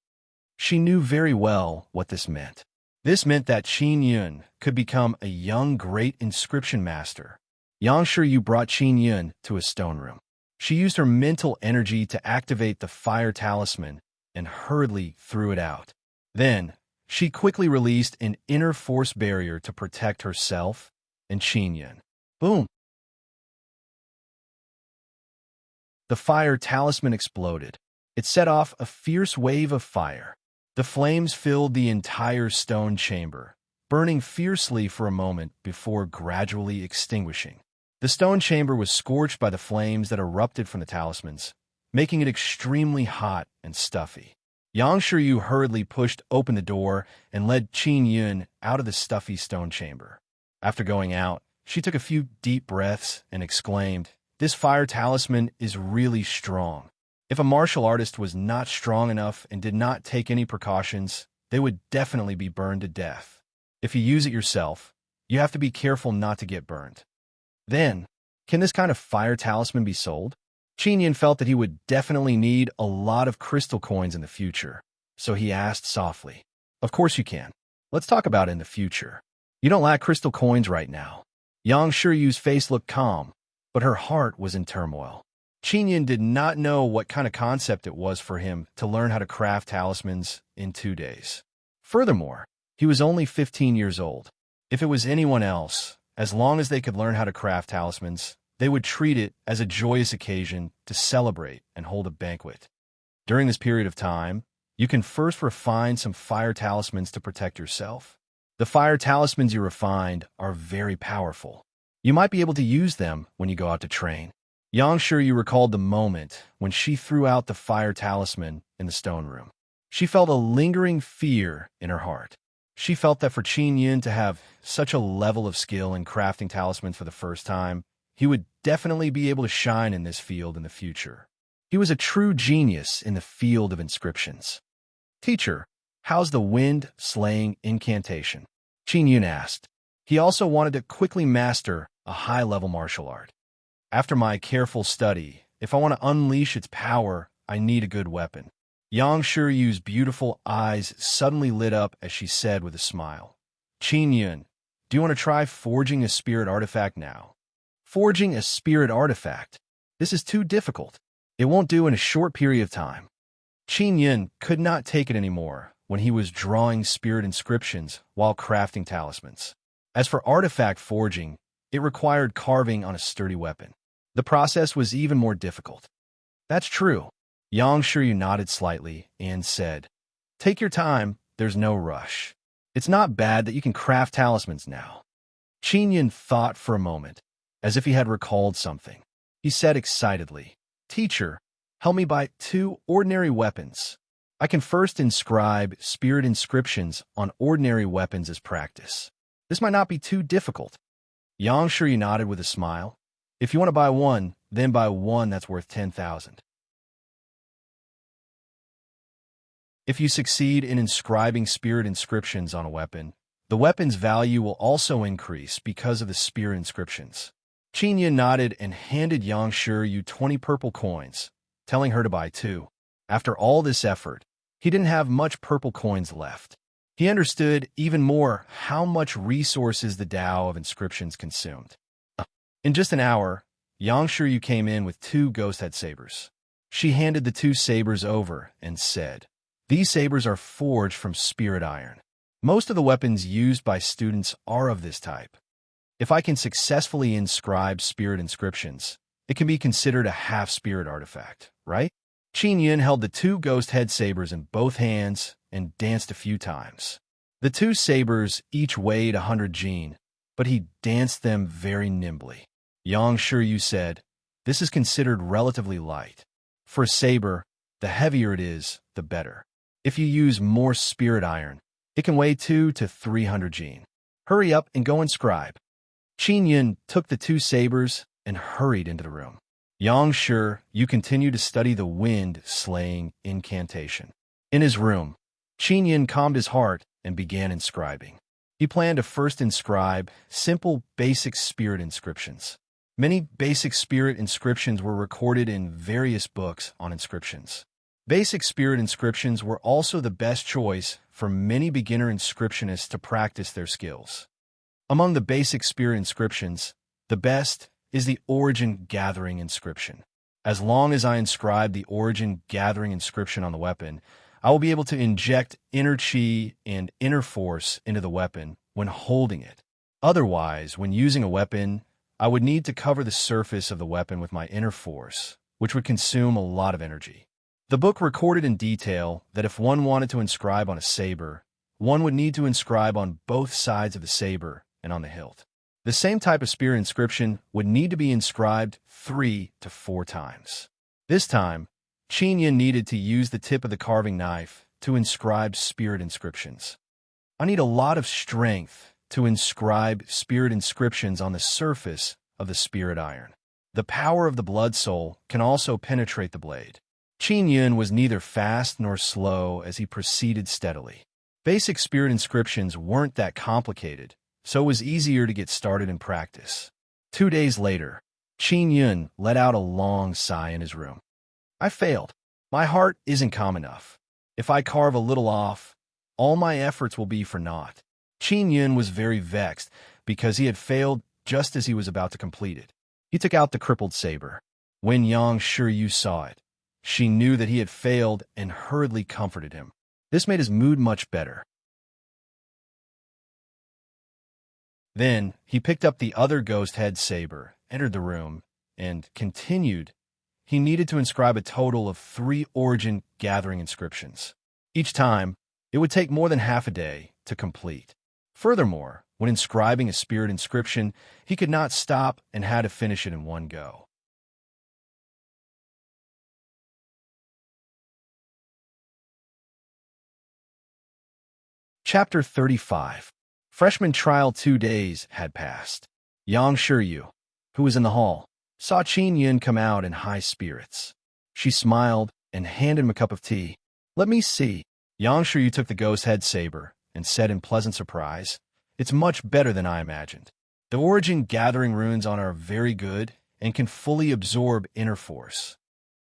She knew very well what this meant. This meant that Qin Yun could become a young great inscription master. Yang Shi Yu brought Qin Yun to a stone room. She used her mental energy to activate the fire talisman and hurriedly threw it out. Then, she quickly released an inner force barrier to protect herself and Qin Yun. Boom! The fire talisman exploded. It set off a fierce wave of fire. The flames filled the entire stone chamber, burning fiercely for a moment before gradually extinguishing. The stone chamber was scorched by the flames that erupted from the talismans, making it extremely hot and stuffy. Yang Shi Yu hurriedly pushed open the door and led Qin Yun out of the stuffy stone chamber. After going out, she took a few deep breaths and exclaimed, "This fire talisman is really strong. If a martial artist was not strong enough and did not take any precautions, they would definitely be burned to death. If you use it yourself, you have to be careful not to get burned." Then, can this kind of fire talisman be sold? Qin Yun felt that he would definitely need a lot of crystal coins in the future, so he asked softly, "Of course you can. Let's talk about it in the future. You don't lack crystal coins right now." Yang Shi Yu's face looked calm, but her heart was in turmoil. Qin Yun did not know what kind of concept it was for him to learn how to craft talismans in 2 days. Furthermore, he was only 15 years old. If it was anyone else, as long as they could learn how to craft talismans, they would treat it as a joyous occasion to celebrate and hold a banquet. During this period of time, you can first refine some fire talismans to protect yourself. The fire talismans you refined are very powerful. You might be able to use them when you go out to train. Yang Shiryu recalled the moment when she threw out the fire talisman in the stone room. She felt a lingering fear in her heart. She felt that for Qin Yun to have such a level of skill in crafting talismans for the first time, he would definitely be able to shine in this field in the future. He was a true genius in the field of inscriptions. Teacher, how's the wind-slaying incantation? Qin Yun asked. He also wanted to quickly master a high-level martial art. After my careful study, if I want to unleash its power, I need a good weapon. Yang Shiryu's beautiful eyes suddenly lit up as she said with a smile. Qin Yun, do you want to try forging a spirit artifact now? Forging a spirit artifact? This is too difficult. It won't do in a short period of time. Qin Yun could not take it anymore when he was drawing spirit inscriptions while crafting talismans. As for artifact forging, it required carving on a sturdy weapon. The process was even more difficult. That's true. Yang Shiryu nodded slightly and said, take your time, there's no rush. It's not bad that you can craft talismans now. Qin Yun thought for a moment, as if he had recalled something. He said excitedly, Teacher, help me buy 2 ordinary weapons. I can first inscribe spirit inscriptions on ordinary weapons as practice. This might not be too difficult. Yang Shiryu nodded with a smile. If you want to buy one, then buy one that's worth 10,000. If you succeed in inscribing spirit inscriptions on a weapon, the weapon's value will also increase because of the spirit inscriptions. Qin Yun nodded and handed Yang Shiryu 20 purple coins, telling her to buy 2. After all this effort, he didn't have much purple coins left. He understood even more how much resources the Tao of inscriptions consumed. In just an hour, Yang Shiryu came in with 2 ghost-head sabers. She handed the 2 sabers over and said, these sabers are forged from spirit iron. Most of the weapons used by students are of this type. If I can successfully inscribe spirit inscriptions, it can be considered a half-spirit artifact, right? Qin Yun held the 2 ghost-head sabers in both hands and danced a few times. The 2 sabers each weighed 100 jin, but he danced them very nimbly. Yang Shiryu said, this is considered relatively light. For a saber, the heavier it is, the better. If you use more spirit iron, it can weigh 200 to 300 jin. Hurry up and go inscribe. Qin Yun took the 2 sabers and hurried into the room. Yang Shiryu continued to study the wind-slaying incantation. In his room, Qin Yun calmed his heart and began inscribing. He planned to first inscribe simple, basic spirit inscriptions. Many basic spirit inscriptions were recorded in various books on inscriptions. Basic spirit inscriptions were also the best choice for many beginner inscriptionists to practice their skills. Among the basic spirit inscriptions, the best is the origin gathering inscription. As long as I inscribe the origin gathering inscription on the weapon, I will be able to inject inner chi and inner force into the weapon when holding it. Otherwise, when using a weapon, I would need to cover the surface of the weapon with my inner force, which would consume a lot of energy. The book recorded in detail that if one wanted to inscribe on a saber, one would need to inscribe on both sides of the saber and on the hilt. The same type of spirit inscription would need to be inscribed 3 to 4 times. This time, Qin Yun needed to use the tip of the carving knife to inscribe spirit inscriptions. I need a lot of strength to inscribe spirit inscriptions on the surface of the spirit iron. The power of the blood soul can also penetrate the blade. Qin Yun was neither fast nor slow as he proceeded steadily. Basic spirit inscriptions weren't that complicated, so it was easier to get started in practice. 2 days later, Qin Yun let out a long sigh in his room. I failed. My heart isn't calm enough. If I carve a little off, all my efforts will be for naught. Qin Yun was very vexed because he had failed just as he was about to complete it. He took out the crippled saber. When Yang Shiryu saw it, she knew that he had failed and hurriedly comforted him. This made his mood much better. Then he picked up the other ghost-head saber, entered the room, and continued. He needed to inscribe a total of 3 origin gathering inscriptions. Each time, it would take more than half a day to complete. Furthermore, when inscribing a spirit inscription, he could not stop and had to finish it in one go. Chapter 35. Freshman trial 2 days had passed. Yang Shiryu, who was in the hall, saw Qin Yun come out in high spirits. She smiled and handed him a cup of tea. "Let me see." Yang Shiryu took the ghost head saber and said in pleasant surprise, "It's much better than I imagined. The origin gathering runes on are very good and can fully absorb inner force."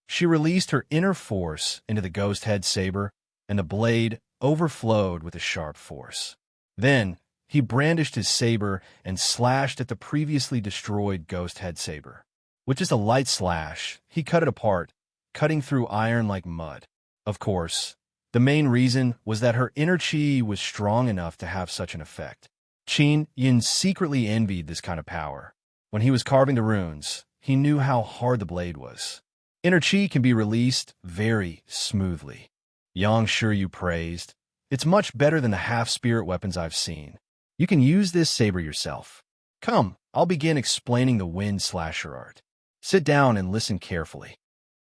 She released her inner force into the ghost head saber, and the blade overflowed with a sharp force. Then he brandished his saber and slashed at the previously destroyed ghost head saber. With just a light slash, he cut it apart, cutting through iron like mud. Of course, the main reason was that her inner chi was strong enough to have such an effect. Qin Yun secretly envied this kind of power. When he was carving the runes, he knew how hard the blade was. Inner chi can be released very smoothly. Yang Shiryu praised, "It's much better than the half-spirit weapons I've seen. You can use this saber yourself. Come, I'll begin explaining the wind slasher art. Sit down and listen carefully."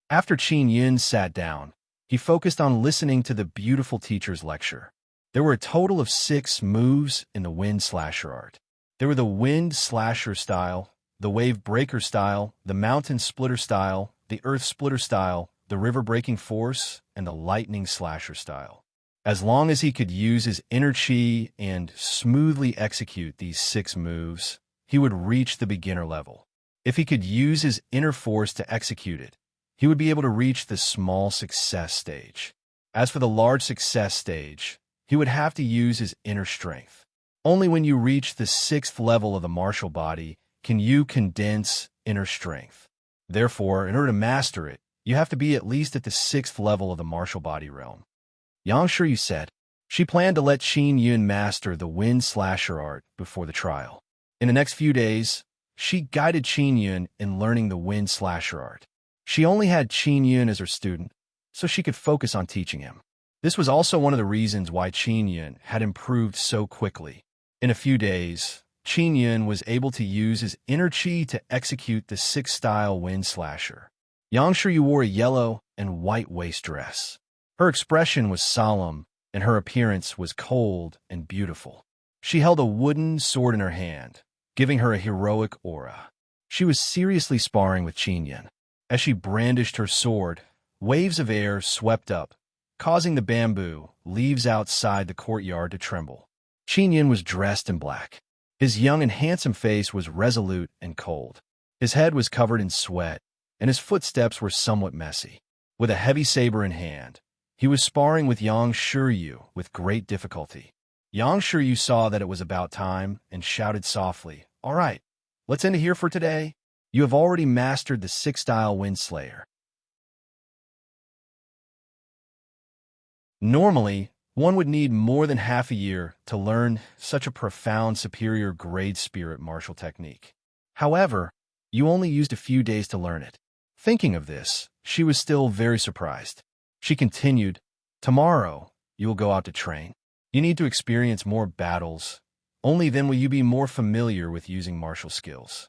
After Qin Yun sat down, he focused on listening to the beautiful teacher's lecture. There were a total of 6 moves in the wind slasher art. There were the wind slasher style, the wave breaker style, the mountain splitter style, the earth splitter style, the river breaking force, and the lightning slasher style. As long as he could use his inner chi and smoothly execute these 6 moves, he would reach the beginner level. If he could use his inner force to execute it, he would be able to reach the small success stage. As for the large success stage, he would have to use his inner strength. Only when you reach the 6th level of the martial body can you condense inner strength. Therefore, in order to master it, you have to be at least at the 6th level of the martial body realm. Yang Shiryu said. She planned to let Qin Yun master the wind slasher art before the trial. In the next few days, she guided Qin Yun in learning the wind slasher art. She only had Qin Yun as her student, so she could focus on teaching him. This was also one of the reasons why Qin Yun had improved so quickly. In a few days, Qin Yun was able to use his inner chi to execute the 6th-style wind slasher. Yang Shiryu wore a yellow and white waist dress. Her expression was solemn, and her appearance was cold and beautiful. She held a wooden sword in her hand, giving her a heroic aura. She was seriously sparring with Qin Yun. As she brandished her sword, waves of air swept up, causing the bamboo leaves outside the courtyard to tremble. Qin Yun was dressed in black. His young and handsome face was resolute and cold. His head was covered in sweat, and his footsteps were somewhat messy. With a heavy saber in hand, he was sparring with Yang Shiryu with great difficulty. Yang Shiryu saw that it was about time and shouted softly, "All right, let's end it here for today. You have already mastered the 6th-style wind slayer." Normally, one would need more than half a year to learn such a profound superior grade spirit martial technique. However, you only used a few days to learn it. Thinking of this, she was still very surprised. She continued, "Tomorrow, you will go out to train. You need to experience more battles. Only then will you be more familiar with using martial skills."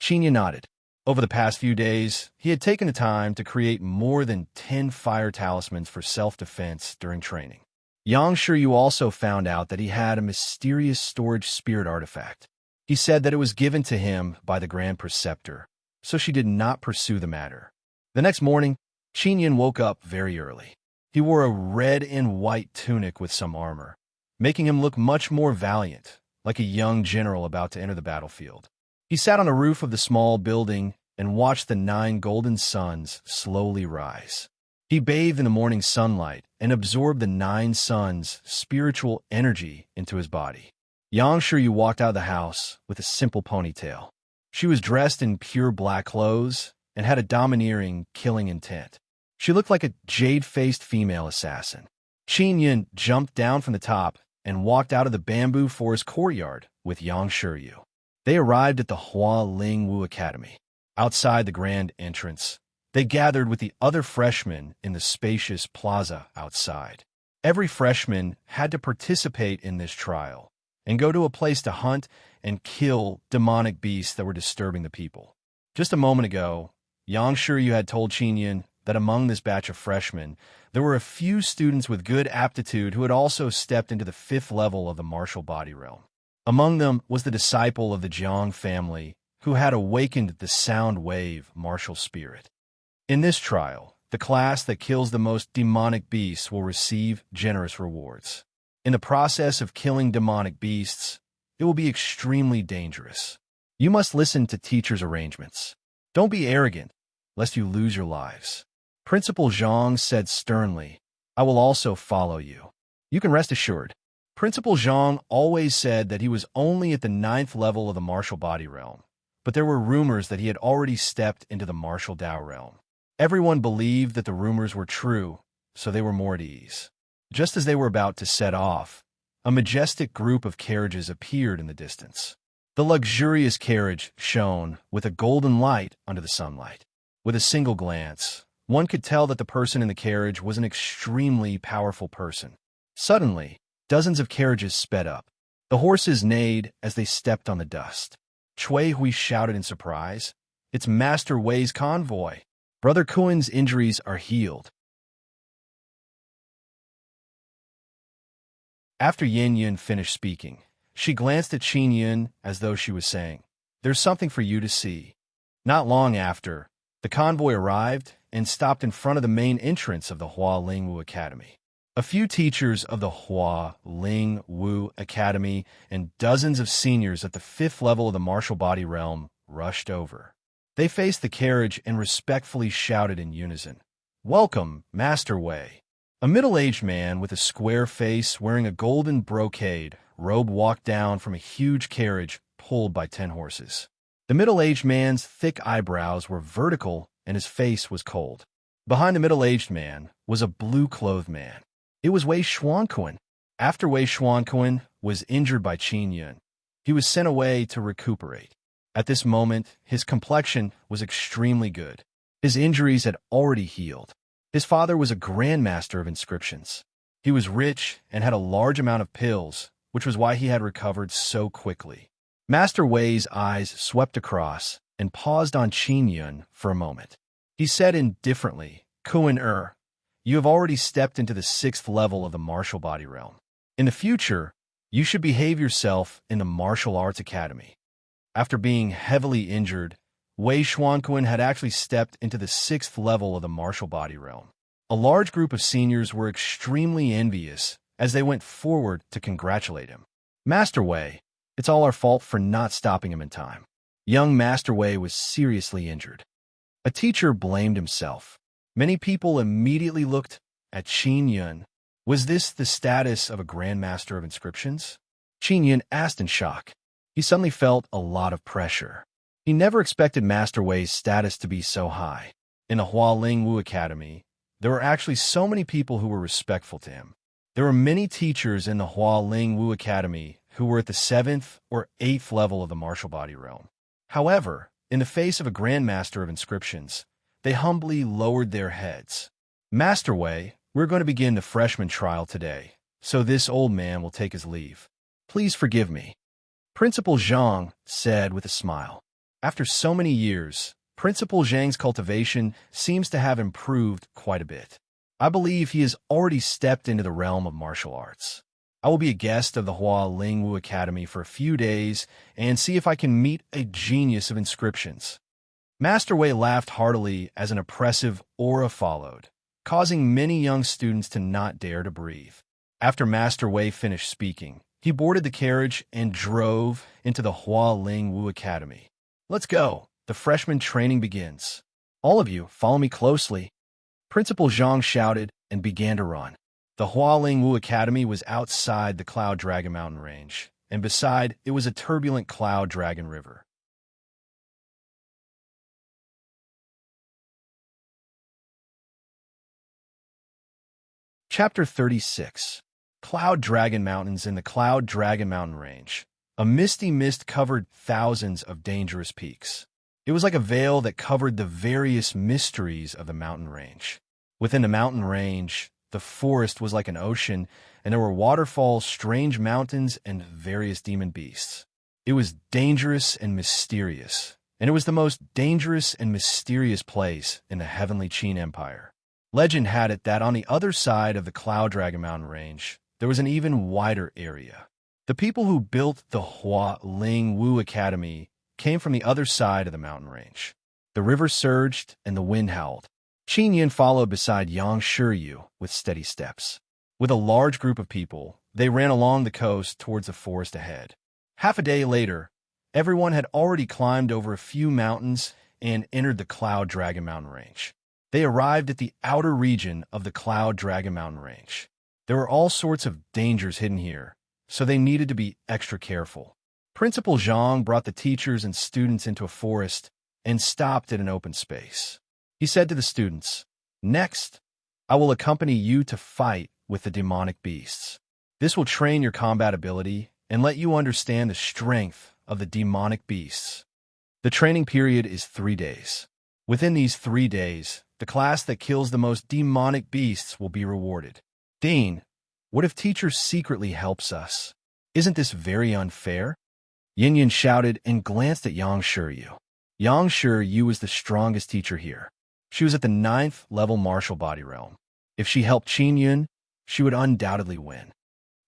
Qin Yun nodded. Over the past few days, he had taken the time to create more than 10 fire talismans for self-defense during training. Yang Shiryu also found out that he had a mysterious storage spirit artifact. He said that it was given to him by the Grand Preceptor, so she did not pursue the matter. The next morning, Qin Yun woke up very early. He wore a red and white tunic with some armor, making him look much more valiant, like a young general about to enter the battlefield. He sat on the roof of the small building and watched the 9 golden suns slowly rise. He bathed in the morning sunlight and absorbed the 9 suns' spiritual energy into his body. Yang Shiryu walked out of the house with a simple ponytail. She was dressed in pure black clothes and had a domineering, killing intent. She looked like a jade-faced female assassin. Qin Yun jumped down from the top and walked out of the bamboo forest courtyard with Yang Shiryu. They arrived at the Hua Ling Wu Academy. Outside the grand entrance, they gathered with the other freshmen in the spacious plaza outside. Every freshman had to participate in this trial and go to a place to hunt and kill demonic beasts that were disturbing the people. Just a moment ago, Yang Shiryu had told Qin Yun that among this batch of freshmen, there were a few students with good aptitude who had also stepped into the 5th level of the martial body realm. Among them was the disciple of the Jiang family, who had awakened the sound wave martial spirit. In this trial, the class that kills the most demonic beasts will receive generous rewards. In the process of killing demonic beasts, it will be extremely dangerous. You must listen to teachers' arrangements. Don't be arrogant, lest you lose your lives. Principal Zhang said sternly, I will also follow you. You can rest assured. Principal Zhang always said that he was only at the 9th level of the martial body realm, but there were rumors that he had already stepped into the martial Dao realm. Everyone believed that the rumors were true, so they were more at ease. Just as they were about to set off, a majestic group of carriages appeared in the distance. The luxurious carriage shone with a golden light under the sunlight. With a single glance, one could tell that the person in the carriage was an extremely powerful person. Suddenly, dozens of carriages sped up. The horses neighed as they stepped on the dust. Cui Hui shouted in surprise, It's Master Wei's convoy. Brother Kuen's injuries are healed. After Yin Yun finished speaking, she glanced at Qin Yun as though she was saying, There's something for you to see. Not long after, the convoy arrived and stopped in front of the main entrance of the Hua Ling Wu Academy. A few teachers of the Hua Ling Wu Academy and dozens of seniors at the 5th level of the martial body realm rushed over. They faced the carriage and respectfully shouted in unison, Welcome, Master Wei. A middle-aged man with a square face wearing a golden brocade robe walked down from a huge carriage pulled by 10 horses. The middle-aged man's thick eyebrows were vertical and his face was cold. Behind the middle-aged man was a blue-clothed man. It was Wei Xuanquan. After Wei Xuanquan was injured by Qin Yun, he was sent away to recuperate. At this moment, his complexion was extremely good. His injuries had already healed. His father was a grandmaster of inscriptions. He was rich and had a large amount of pills, which was why he had recovered so quickly. Master Wei's eyes swept across and paused on Qin Yun for a moment. He said indifferently, Kuen you have already stepped into the 6th level of the martial body realm. In the future, you should behave yourself in the martial arts academy. After being heavily injured, Wei Xuanquan had actually stepped into the 6th level of the martial body realm. A large group of seniors were extremely envious as they went forward to congratulate him. Master Wei, it's all our fault for not stopping him in time. Young Master Wei was seriously injured. A teacher blamed himself. Many people immediately looked at Qin Yun. Was this the status of a grandmaster of inscriptions? Qin Yun asked in shock. He suddenly felt a lot of pressure. He never expected Master Wei's status to be so high. In the Hua Ling Wu Academy, there were actually so many people who were respectful to him. There were many teachers in the Hua Ling Wu Academy who were at the 7th or 8th level of the martial body realm. However, in the face of a grandmaster of inscriptions, they humbly lowered their heads. Master Wei, we're going to begin the freshman trial today, so this old man will take his leave. Please forgive me. Principal Zhang said with a smile. After so many years, Principal Zhang's cultivation seems to have improved quite a bit. I believe he has already stepped into the realm of martial arts. I will be a guest of the Hua Ling Wu Academy for a few days and see if I can meet a genius of inscriptions. Master Wei laughed heartily as an oppressive aura followed, causing many young students to not dare to breathe. After Master Wei finished speaking, he boarded the carriage and drove into the Hua Ling Wu Academy. Let's go. The freshman training begins. All of you, follow me closely. Principal Zhang shouted and began to run. The Hua Ling Wu Academy was outside the Cloud Dragon Mountain Range, and beside it was a turbulent Cloud Dragon River. Chapter 36. Cloud Dragon Mountains in the Cloud Dragon Mountain Range. A misty mist covered thousands of dangerous peaks. It was like a veil that covered the various mysteries of the mountain range. Within the mountain range, the forest was like an ocean, and there were waterfalls, strange mountains, and various demon beasts. It was dangerous and mysterious, and it was the most dangerous and mysterious place in the heavenly Qin Empire. Legend had it that on the other side of the Cloud Dragon Mountain range, there was an even wider area. The people who built the Hua Ling Wu Academy came from the other side of the mountain range. The river surged and the wind howled. Qin Yin followed beside Yang Shiryu with steady steps. With a large group of people, they ran along the coast towards the forest ahead. Half a day later, everyone had already climbed over a few mountains and entered the Cloud Dragon Mountain range. They arrived at the outer region of the Cloud Dragon Mountain range. There were all sorts of dangers hidden here, so they needed to be extra careful. Principal Zhang brought the teachers and students into a forest and stopped at an open space. He said to the students, "Next, I will accompany you to fight with the demonic beasts. This will train your combat ability and let you understand the strength of the demonic beasts. The training period is 3 days. Within these 3 days, the class that kills the most demonic beasts will be rewarded." "Dean, what if teacher secretly helps us? Isn't this very unfair?" Yin Yin shouted and glanced at Yang Shiryu. Yang Shiryu was the strongest teacher here. She was at the 9th level martial body realm. If she helped Qin Yun, she would undoubtedly win.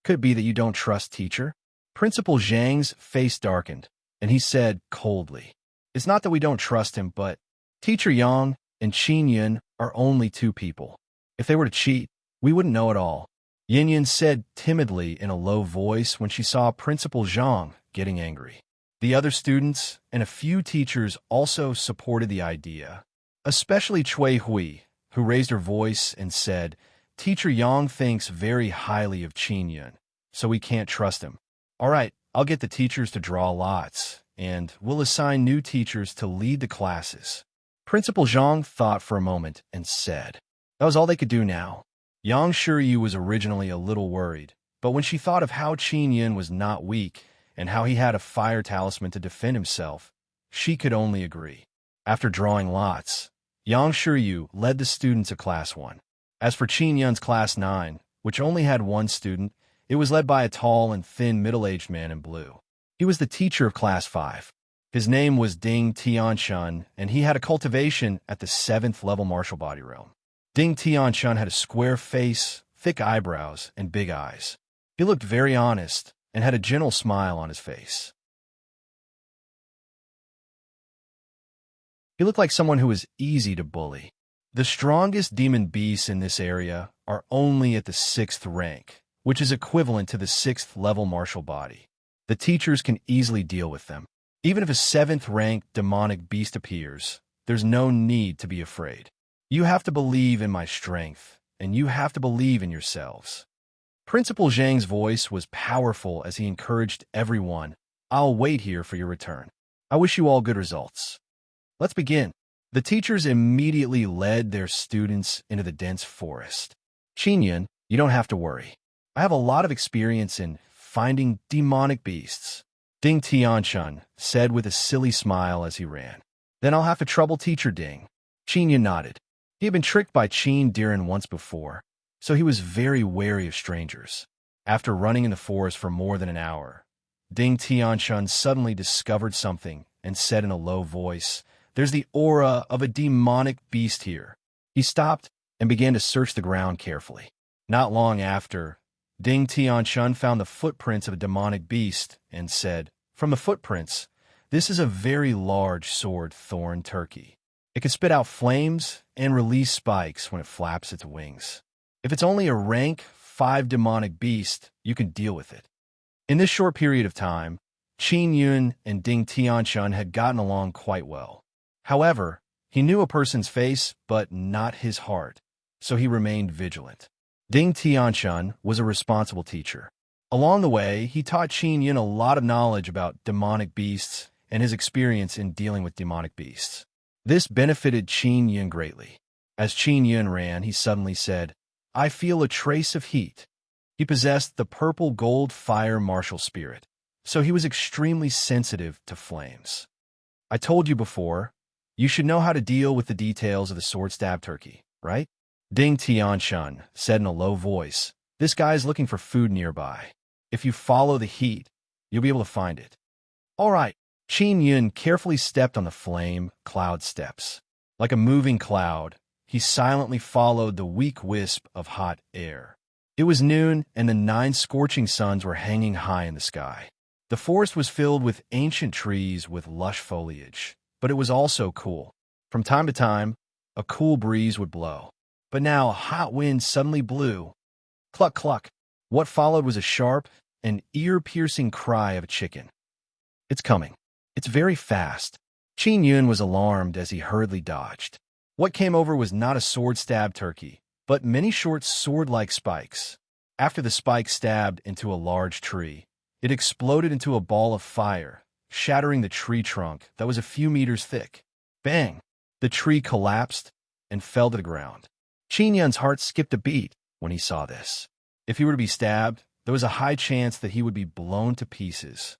"Could it be that you don't trust teacher?" Principal Zhang's face darkened, and he said coldly, "It's not that we don't trust him, but Teacher Yang and Qin Yun are only 2 people. If they were to cheat, we wouldn't know at all." Yin Yin said timidly in a low voice when she saw Principal Zhang getting angry. The other students and a few teachers also supported the idea, especially Cui Hui, who raised her voice and said, "Teacher Yang thinks very highly of Qin Yun, so we can't trust him. All right, I'll get the teachers to draw lots, and we'll assign new teachers to lead the classes." Principal Zhang thought for a moment and said, that was all they could do now. Yang Shiryu was originally a little worried, but when she thought of how Qin Yun was not weak and how he had a fire talisman to defend himself, she could only agree. After drawing lots, Yang Shiryu led the students of Class 1. As for Qin Yun's Class 9, which only had 1 student, it was led by a tall and thin middle-aged man in blue. He was the teacher of Class 5. His name was Ding Tianchun, and he had a cultivation at the 7th level martial body realm. Ding Tianchun had a square face, thick eyebrows, and big eyes. He looked very honest and had a gentle smile on his face. He looked like someone who was easy to bully. The strongest demon beasts in this area are only at the 6th rank, which is equivalent to the 6th level martial body. The teachers can easily deal with them. Even if a 7th rank demonic beast appears, there's no need to be afraid. You have to believe in my strength, and you have to believe in yourselves. Principal Zhang's voice was powerful as he encouraged everyone. "I'll wait here for your return. I wish you all good results. Let's begin." The teachers immediately led their students into the dense forest. "Qin Yun, you don't have to worry. I have a lot of experience in finding demonic beasts," Ding Tianchun said with a silly smile as he ran. "Then I'll have to trouble Teacher Ding." Qin Yun nodded. He had been tricked by Qin Diren once before, so he was very wary of strangers. After running in the forest for more than an hour, Ding Tianchun suddenly discovered something and said in a low voice, "There's the aura of a demonic beast here." He stopped and began to search the ground carefully. Not long after, Ding Tianchun found the footprints of a demonic beast and said, "From the footprints, this is a very large sword thorn turkey. It can spit out flames and release spikes when it flaps its wings. If it's only a rank 5 demonic beast, you can deal with it." In this short period of time, Qin Yun and Ding Tianchun had gotten along quite well. However, he knew a person's face, but not his heart, so he remained vigilant. Ding Tianchun was a responsible teacher. Along the way, he taught Qin Yun a lot of knowledge about demonic beasts and his experience in dealing with demonic beasts. This benefited Qin Yun greatly. As Qin Yun ran, he suddenly said, "I feel a trace of heat." He possessed the purple gold fire martial spirit, so he was extremely sensitive to flames. "I told you before, you should know how to deal with the details of the sword stab turkey, right?" Ding Tianchun said in a low voice, "This guy is looking for food nearby. If you follow the heat, you'll be able to find it." "All right, Qin Yun carefully stepped on the flame cloud steps. Like a moving cloud, he silently followed the weak wisp of hot air. It was noon, and the 9 scorching suns were hanging high in the sky. The forest was filled with ancient trees with lush foliage, but it was also cool. From time to time, a cool breeze would blow. But now a hot wind suddenly blew. Cluck, cluck. What followed was a sharp and ear-piercing cry of a chicken. It's coming. It's very fast. Qin Yun was alarmed as he hurriedly dodged. What came over was not a sword-stabbed turkey, but many short sword-like spikes. After the spike stabbed into a large tree, it exploded into a ball of fire, shattering the tree trunk that was a few meters thick. Bang! The tree collapsed and fell to the ground. Qin Yun's heart skipped a beat when he saw this. If he were to be stabbed, there was a high chance that he would be blown to pieces.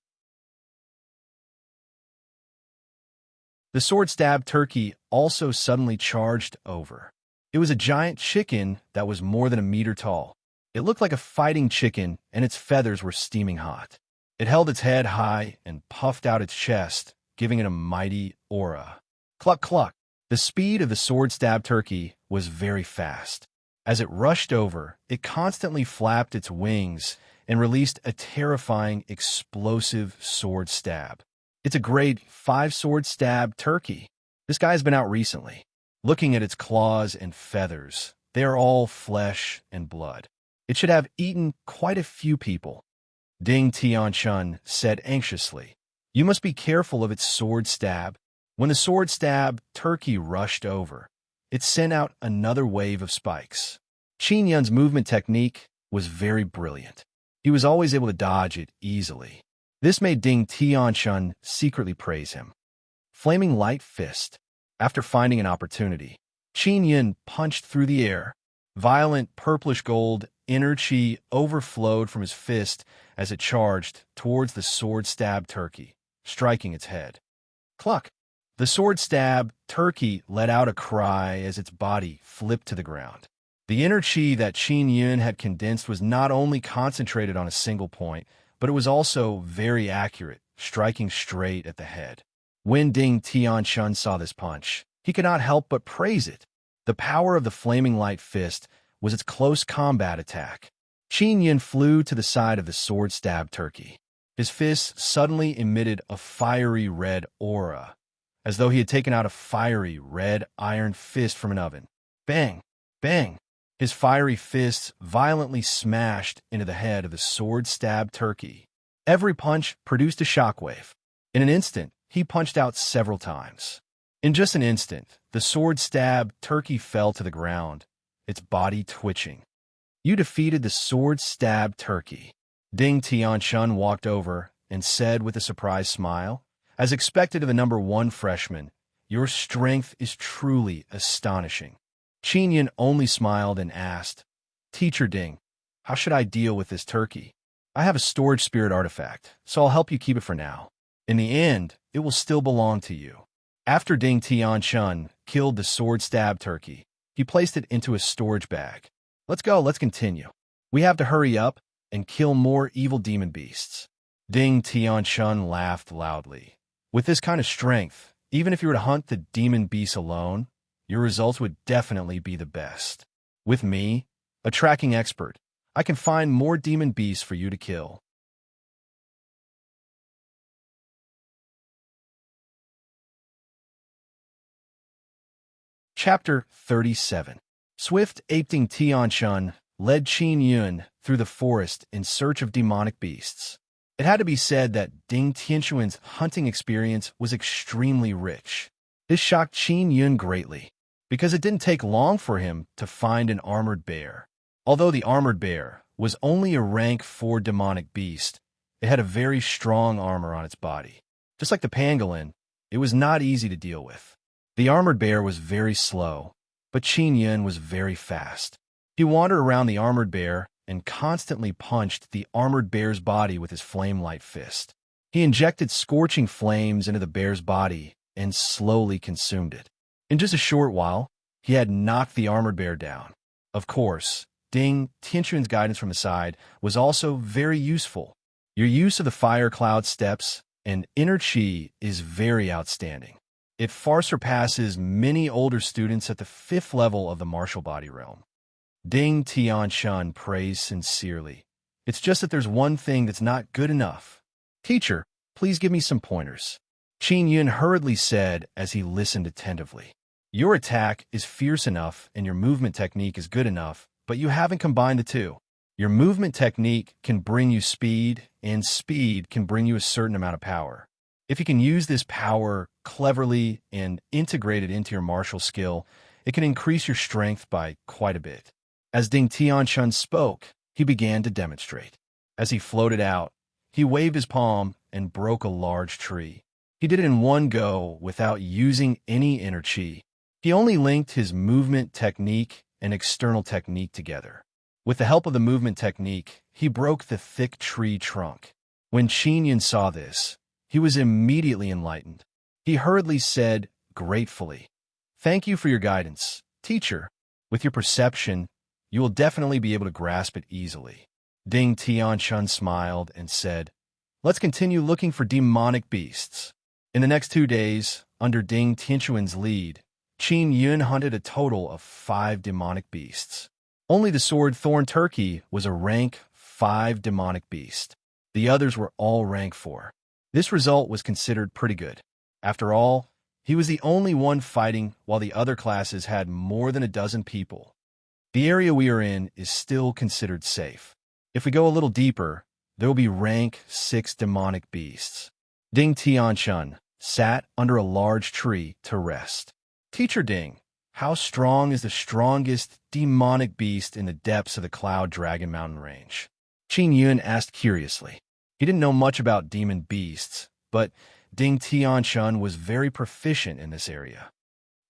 The sword-stabbed turkey also suddenly charged over. It was a giant chicken that was more than a meter tall. It looked like a fighting chicken, and its feathers were steaming hot. It held its head high and puffed out its chest, giving it a mighty aura. Cluck, cluck. The speed of the sword-stabbed turkey was very fast. As it rushed over, it constantly flapped its wings and released a terrifying, explosive sword stab. It's a grade 5 sword-stabbed turkey. This guy's been out recently. Looking at its claws and feathers, they are all flesh and blood. It should have eaten quite a few people. Ding Tianchun said anxiously. You must be careful of its sword stab. When the sword-stabbed turkey rushed over, it sent out another wave of spikes. Qin Yun's movement technique was very brilliant. He was always able to dodge it easily. This made Ding Tianchun secretly praise him. Flaming light fist. After finding an opportunity, Qin Yun punched through the air. Violent purplish gold inner chi overflowed from his fist as it charged towards the sword-stabbed turkey, striking its head. Cluck! The sword-stabbed turkey let out a cry as its body flipped to the ground. The inner chi that Qin Yun had condensed was not only concentrated on a single point, but it was also very accurate, striking straight at the head. When Ding Tianchun saw this punch, he could not help but praise it. The power of the flaming light fist was its close combat attack. Qin Yun flew to the side of the sword-stabbed turkey. His fist suddenly emitted a fiery red aura, as though he had taken out a fiery red iron fist from an oven. Bang! Bang! His fiery fists violently smashed into the head of the sword-stabbed turkey. Every punch produced a shockwave. In an instant, he punched out several times. In just an instant, the sword-stabbed turkey fell to the ground, its body twitching. You defeated the sword-stabbed turkey. Ding Tianchun walked over and said with a surprised smile, as expected of the number 1 freshman, your strength is truly astonishing. Qin Yun only smiled and asked, Teacher Ding, how should I deal with this turkey? I have a storage spirit artifact, so I'll help you keep it for now. In the end, it will still belong to you. After Ding Tianchun killed the sword-stabbed turkey, he placed it into a storage bag. Let's go, let's continue. We have to hurry up and kill more evil demon beasts. Ding Tianchun laughed loudly. With this kind of strength, even if you were to hunt the demon beasts alone, your results would definitely be the best. With me, a tracking expert, I can find more demon beasts for you to kill. Chapter 37. Swift-aping Tianchun led Qin Yun through the forest in search of demonic beasts. It had to be said that Ding Tianchun's hunting experience was extremely rich. This shocked Qin Yun greatly, because it didn't take long for him to find an armored bear. Although the armored bear was only a rank 4 demonic beast, it had a very strong armor on its body. Just like the pangolin, it was not easy to deal with. The armored bear was very slow, but Qin Yun was very fast. He wandered around the armored bear and constantly punched the armored bear's body with his flame-light fist. He injected scorching flames into the bear's body and slowly consumed it. In just a short while, he had knocked the armored bear down. Of course, Ding Tianchun's guidance from the side was also very useful. Your use of the fire cloud steps and inner chi is very outstanding. It far surpasses many older students at the 5th level of the martial body realm. Ding Tianxun praised sincerely. It's just that there's one thing that's not good enough. Teacher, please give me some pointers. Qin Yun hurriedly said as he listened attentively. Your attack is fierce enough and your movement technique is good enough, but you haven't combined the two. Your movement technique can bring you speed, and speed can bring you a certain amount of power. If you can use this power cleverly and integrate it into your martial skill, it can increase your strength by quite a bit. As Ding Tianxun spoke, he began to demonstrate. As he floated out, he waved his palm and broke a large tree. He did it in one go without using any inner chi. He only linked his movement technique and external technique together. With the help of the movement technique, he broke the thick tree trunk. When Qin Yun saw this, he was immediately enlightened. He hurriedly said, gratefully, "Thank you for your guidance, teacher. With your perception, you will definitely be able to grasp it easily." Ding Tianxun smiled and said, "Let's continue looking for demonic beasts." In the next 2 days, under Ding Tianxuan's lead, Qin Yun hunted a total of 5 demonic beasts. Only the sword thorn turkey was a rank 5 demonic beast. The others were all rank 4. This result was considered pretty good. After all, he was the only one fighting while the other classes had more than a dozen people. The area we are in is still considered safe. If we go a little deeper, there will be rank 6 demonic beasts. Ding Tianxun sat under a large tree to rest. Teacher Ding, how strong is the strongest demonic beast in the depths of the Cloud Dragon Mountain Range? Qin Yun asked curiously. He didn't know much about demon beasts, but Ding Tianxun was very proficient in this area.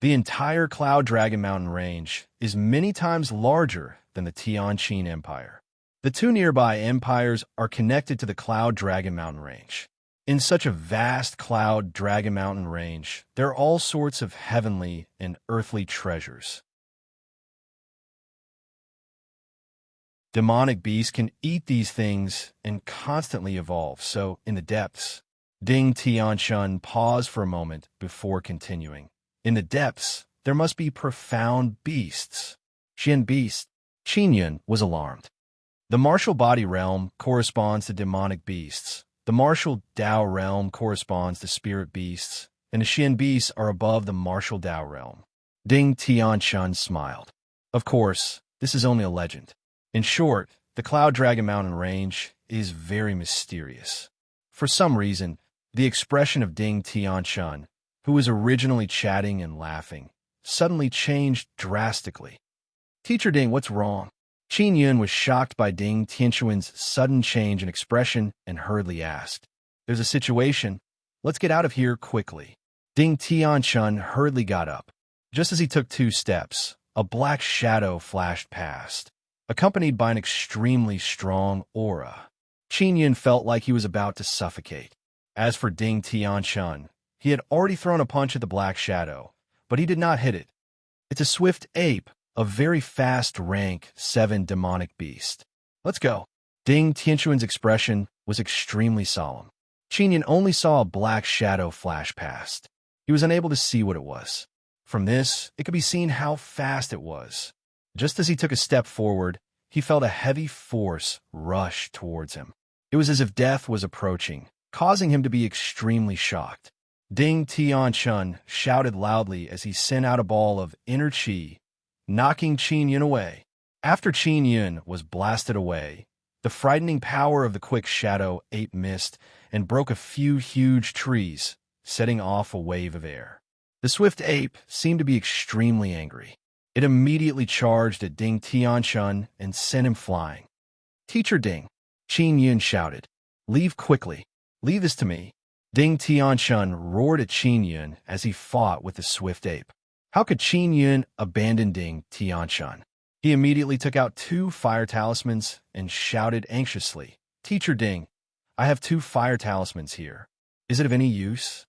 The entire Cloud Dragon Mountain Range is many times larger than the Tianqin Empire. The 2 nearby empires are connected to the Cloud Dragon Mountain Range. In such a vast Cloud Dragon Mountain Range, there are all sorts of heavenly and earthly treasures. Demonic beasts can eat these things and constantly evolve, so in the depths, Ding Tianxun paused for a moment before continuing. In the depths, there must be profound beasts. Xian beast. Qin Yun was alarmed. The martial body realm corresponds to demonic beasts. The martial Dao realm corresponds to spirit beasts, and the Xian beasts are above the martial Dao realm. Ding Tianxun smiled. Of course, this is only a legend. In short, the Cloud Dragon Mountain Range is very mysterious. For some reason, the expression of Ding Tianxun, who was originally chatting and laughing, suddenly changed drastically. Teacher Ding, what's wrong? Qin Yun was shocked by Ding Tianxuan's sudden change in expression and hurriedly asked, "There's a situation. Let's get out of here quickly." Ding Tianxun hurriedly got up. Just as he took 2 steps, a black shadow flashed past, accompanied by an extremely strong aura. Qin Yun felt like he was about to suffocate. As for Ding Tianxun, he had already thrown a punch at the black shadow, but he did not hit it. It's a swift ape, a very fast rank 7 demonic beast. Let's go. Ding Tianxuan's expression was extremely solemn. Qin Yun only saw a black shadow flash past. He was unable to see what it was. From this, it could be seen how fast it was. Just as he took a step forward, he felt a heavy force rush towards him. It was as if death was approaching, causing him to be extremely shocked. Ding Tianxun shouted loudly as he sent out a ball of inner chi, knocking Qin Yun away. After Qin Yun was blasted away, the frightening power of the quick shadow ape missed and broke a few huge trees, setting off a wave of air. The swift ape seemed to be extremely angry. It immediately charged at Ding Tianxun and sent him flying. "Teacher Ding," Qin Yun shouted, "leave quickly. Leave this to me." Ding Tianxun roared at Qin Yun as he fought with the swift ape. How could Qin Yun abandon Ding Tianxun? He immediately took out 2 fire talismans and shouted anxiously, "Teacher Ding, I have 2 fire talismans here. Is it of any use?"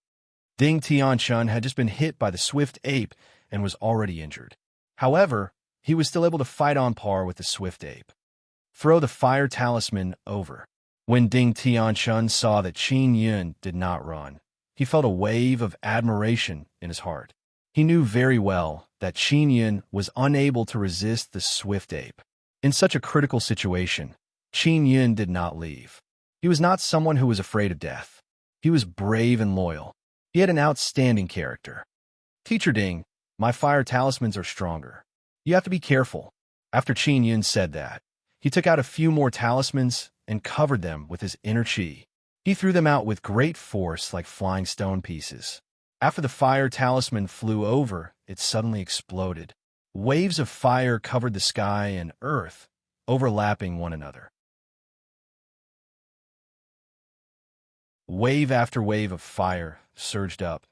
Ding Tianxun had just been hit by the swift ape and was already injured. However, he was still able to fight on par with the swift ape. "Throw the fire talisman over." When Ding Tianchun saw that Qin Yun did not run, he felt a wave of admiration in his heart. He knew very well that Qin Yun was unable to resist the swift ape. In such a critical situation, Qin Yun did not leave. He was not someone who was afraid of death. He was brave and loyal. He had an outstanding character. Teacher Ding, my fire talismans are stronger. You have to be careful. After Qin Yun said that, he took out a few more talismans and covered them with his inner qi. He threw them out with great force like flying stone pieces. After the fire talisman flew over, it suddenly exploded. Waves of fire covered the sky and earth, overlapping one another. Wave after wave of fire surged up,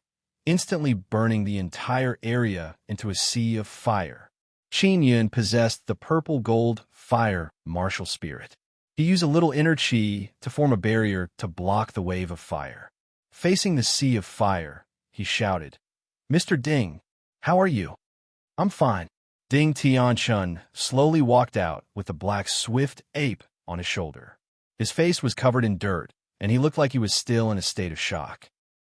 instantly burning the entire area into a sea of fire. Qin Yun possessed the purple-gold fire martial spirit. He used a little inner qi to form a barrier to block the wave of fire. Facing the sea of fire, he shouted, "Mr. Ding, how are you?" "I'm fine." Ding Tianchun slowly walked out with the black swift ape on his shoulder. His face was covered in dirt, and he looked like he was still in a state of shock.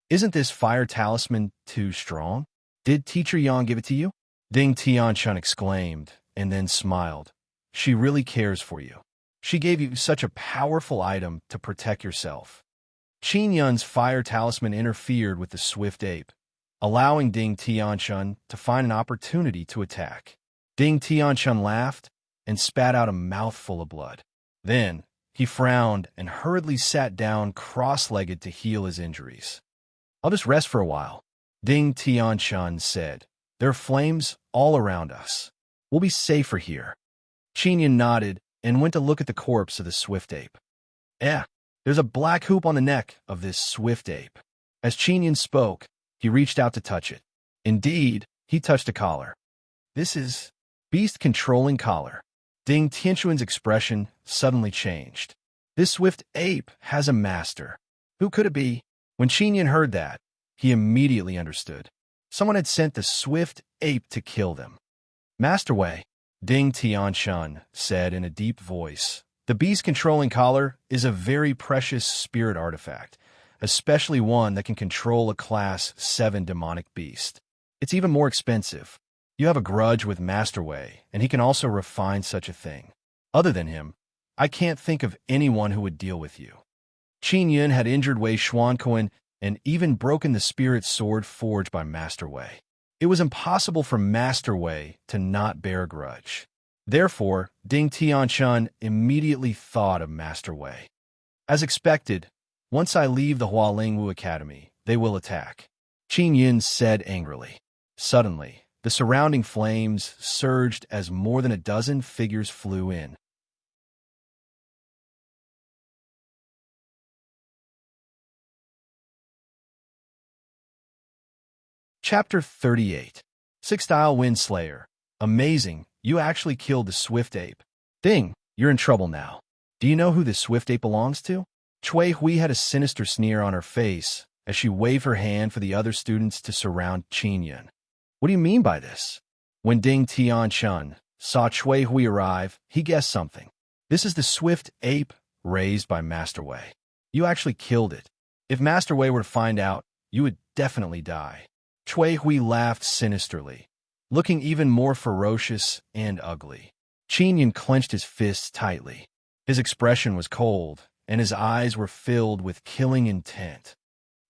"Isn't this fire talisman too strong? Did Teacher Yang give it to you?" Ding Tianchun exclaimed, and then smiled. "She really cares for you. She gave you such a powerful item to protect yourself." Qin Yun's fire talisman interfered with the swift ape, allowing Ding Tianchun to find an opportunity to attack. Ding Tianchun laughed and spat out a mouthful of blood. Then, he frowned and hurriedly sat down cross-legged to heal his injuries. "I'll just rest for a while," Ding Tianchun said. "There are flames all around us. We'll be safer here." Qin Yun nodded and went to look at the corpse of the swift ape. There's a black hoop on the neck of this swift ape." As Qin Yun spoke, he reached out to touch it. Indeed, he touched a collar. "This is beast-controlling collar." Ding Tianchun's expression suddenly changed. "This swift ape has a master. Who could it be?" When Qin Yun heard that, he immediately understood. Someone had sent the swift ape to kill them. "Master Wei," Ding Tianchun said in a deep voice, "the beast-controlling collar is a very precious spirit artifact, especially one that can control a Class 7 demonic beast. It's even more expensive. You have a grudge with Master Wei, and he can also refine such a thing. Other than him, I can't think of anyone who would deal with you." Qin Yun had injured Wei Xuanquan and even broken the spirit sword forged by Master Wei. It was impossible for Master Wei to not bear a grudge. Therefore, Ding Tianchun immediately thought of Master Wei. As expected, once I leave the Hualingwu Academy, they will attack, Qin Yun said angrily. Suddenly, the surrounding flames surged as more than a dozen figures flew in. Chapter 38. Six-Style Windslayer. Amazing, you actually killed the swift ape. Ding, you're in trouble now. Do you know who the swift ape belongs to? Cui Hui had a sinister sneer on her face as she waved her hand for the other students to surround Qin Yun. What do you mean by this? When Ding Tianchun saw Cui Hui arrive, he guessed something. This is the swift ape raised by Master Wei. You actually killed it. If Master Wei were to find out, you would definitely die. Cui Hui laughed sinisterly, looking even more ferocious and ugly. Qin Yun clenched his fists tightly. His expression was cold, and his eyes were filled with killing intent.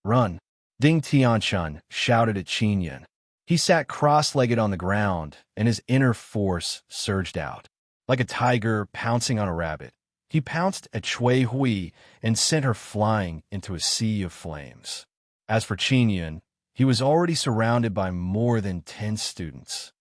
Run! Ding Tianchun shouted at Qin Yun. He sat cross-legged on the ground, and his inner force surged out. Like a tiger pouncing on a rabbit, he pounced at Cui Hui and sent her flying into a sea of flames. As for Qin Yun, he was already surrounded by more than 10 students.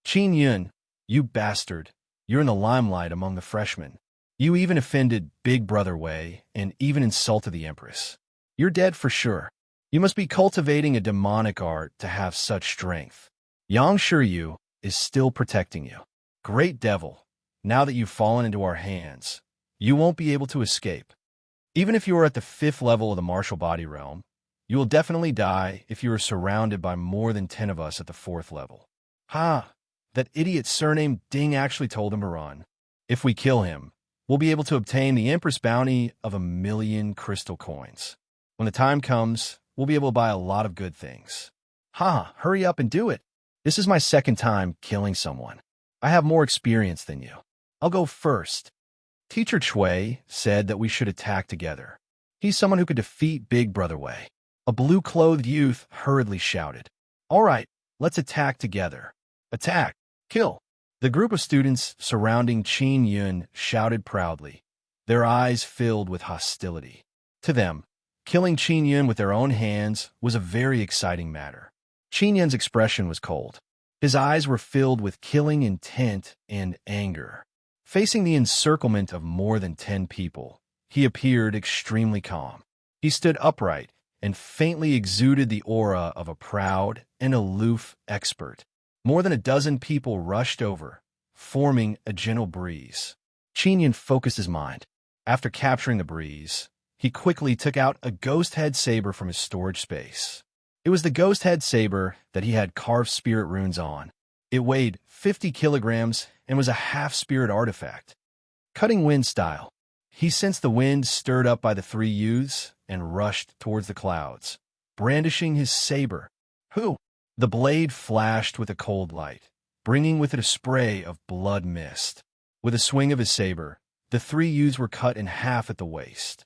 Qin Yun, you bastard, you're in the limelight among the freshmen. You even offended Big Brother Wei and even insulted the Empress. You're dead for sure. You must be cultivating a demonic art to have such strength. Yang Shiryu is still protecting you. Great devil, now that you've fallen into our hands, you won't be able to escape. Even if you are at the 5th level of the martial body realm, you will definitely die if you are surrounded by more than 10 of us at the 4th level. Ha! That idiot surnamed Ding actually told him to run. If we kill him, we'll be able to obtain the Empress bounty of 1,000,000 crystal coins. When the time comes, we'll be able to buy a lot of good things. Ha, hurry up and do it. This is my second time killing someone. I have more experience than you. I'll go first. Teacher Chui said that we should attack together. He's someone who could defeat Big Brother Wei. A blue-clothed youth hurriedly shouted. All right, let's attack together. Attack! Kill! The group of students surrounding Qin Yun shouted proudly, their eyes filled with hostility. To them, killing Qin Yun with their own hands was a very exciting matter. Qin Yun's expression was cold. His eyes were filled with killing intent and anger. Facing the encirclement of more than 10 people, he appeared extremely calm. He stood upright and faintly exuded the aura of a proud and aloof expert. More than a dozen people rushed over, forming a gentle breeze. Qin Yun focused his mind. After capturing the breeze, he quickly took out a ghost head saber from his storage space. It was the ghost head saber that he had carved spirit runes on. It weighed 50 kilograms and was a half-spirit artifact. Cutting wind style, he sensed the wind stirred up by the 3 youths and rushed towards the clouds, brandishing his saber. Who? The blade flashed with a cold light, bringing with it a spray of blood mist. With a swing of his saber, the 3 youths were cut in half at the waist.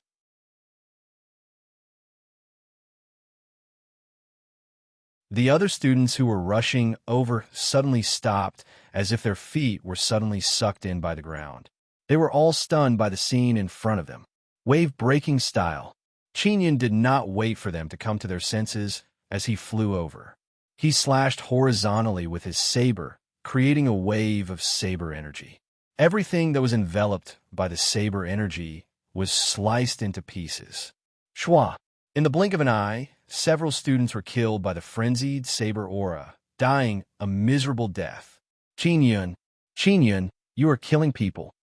The other students who were rushing over suddenly stopped, as if their feet were suddenly sucked in by the ground. They were all stunned by the scene in front of them. Wave-breaking style, Qin Yun did not wait for them to come to their senses as he flew over. He slashed horizontally with his saber, creating a wave of saber energy. Everything that was enveloped by the saber energy was sliced into pieces. Shua! In the blink of an eye, several students were killed by the frenzied saber aura, dying a miserable death. Qin Yun, you are killing people.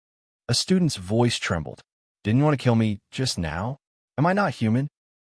A student's voice trembled. Didn't you want to kill me just now? Am I not human?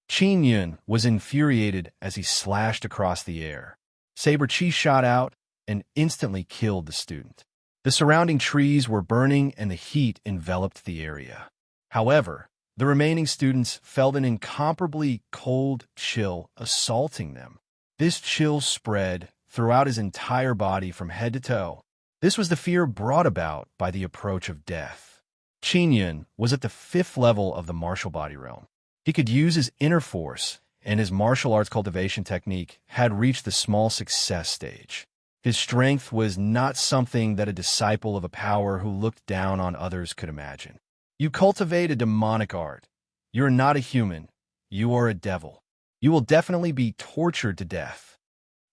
Qin Yun was infuriated as he slashed across the air. Saber chi shot out and instantly killed the student. The surrounding trees were burning and the heat enveloped the area. However, the remaining students felt an incomparably cold chill assaulting them. This chill spread throughout his entire body from head to toe. This was the fear brought about by the approach of death. Qin Yun was at the 5th level of the martial body realm. He could use his inner force, and his martial arts cultivation technique had reached the small success stage. His strength was not something that a disciple of a power who looked down on others could imagine. You cultivate a demonic art. You're not a human. You are a devil. You will definitely be tortured to death.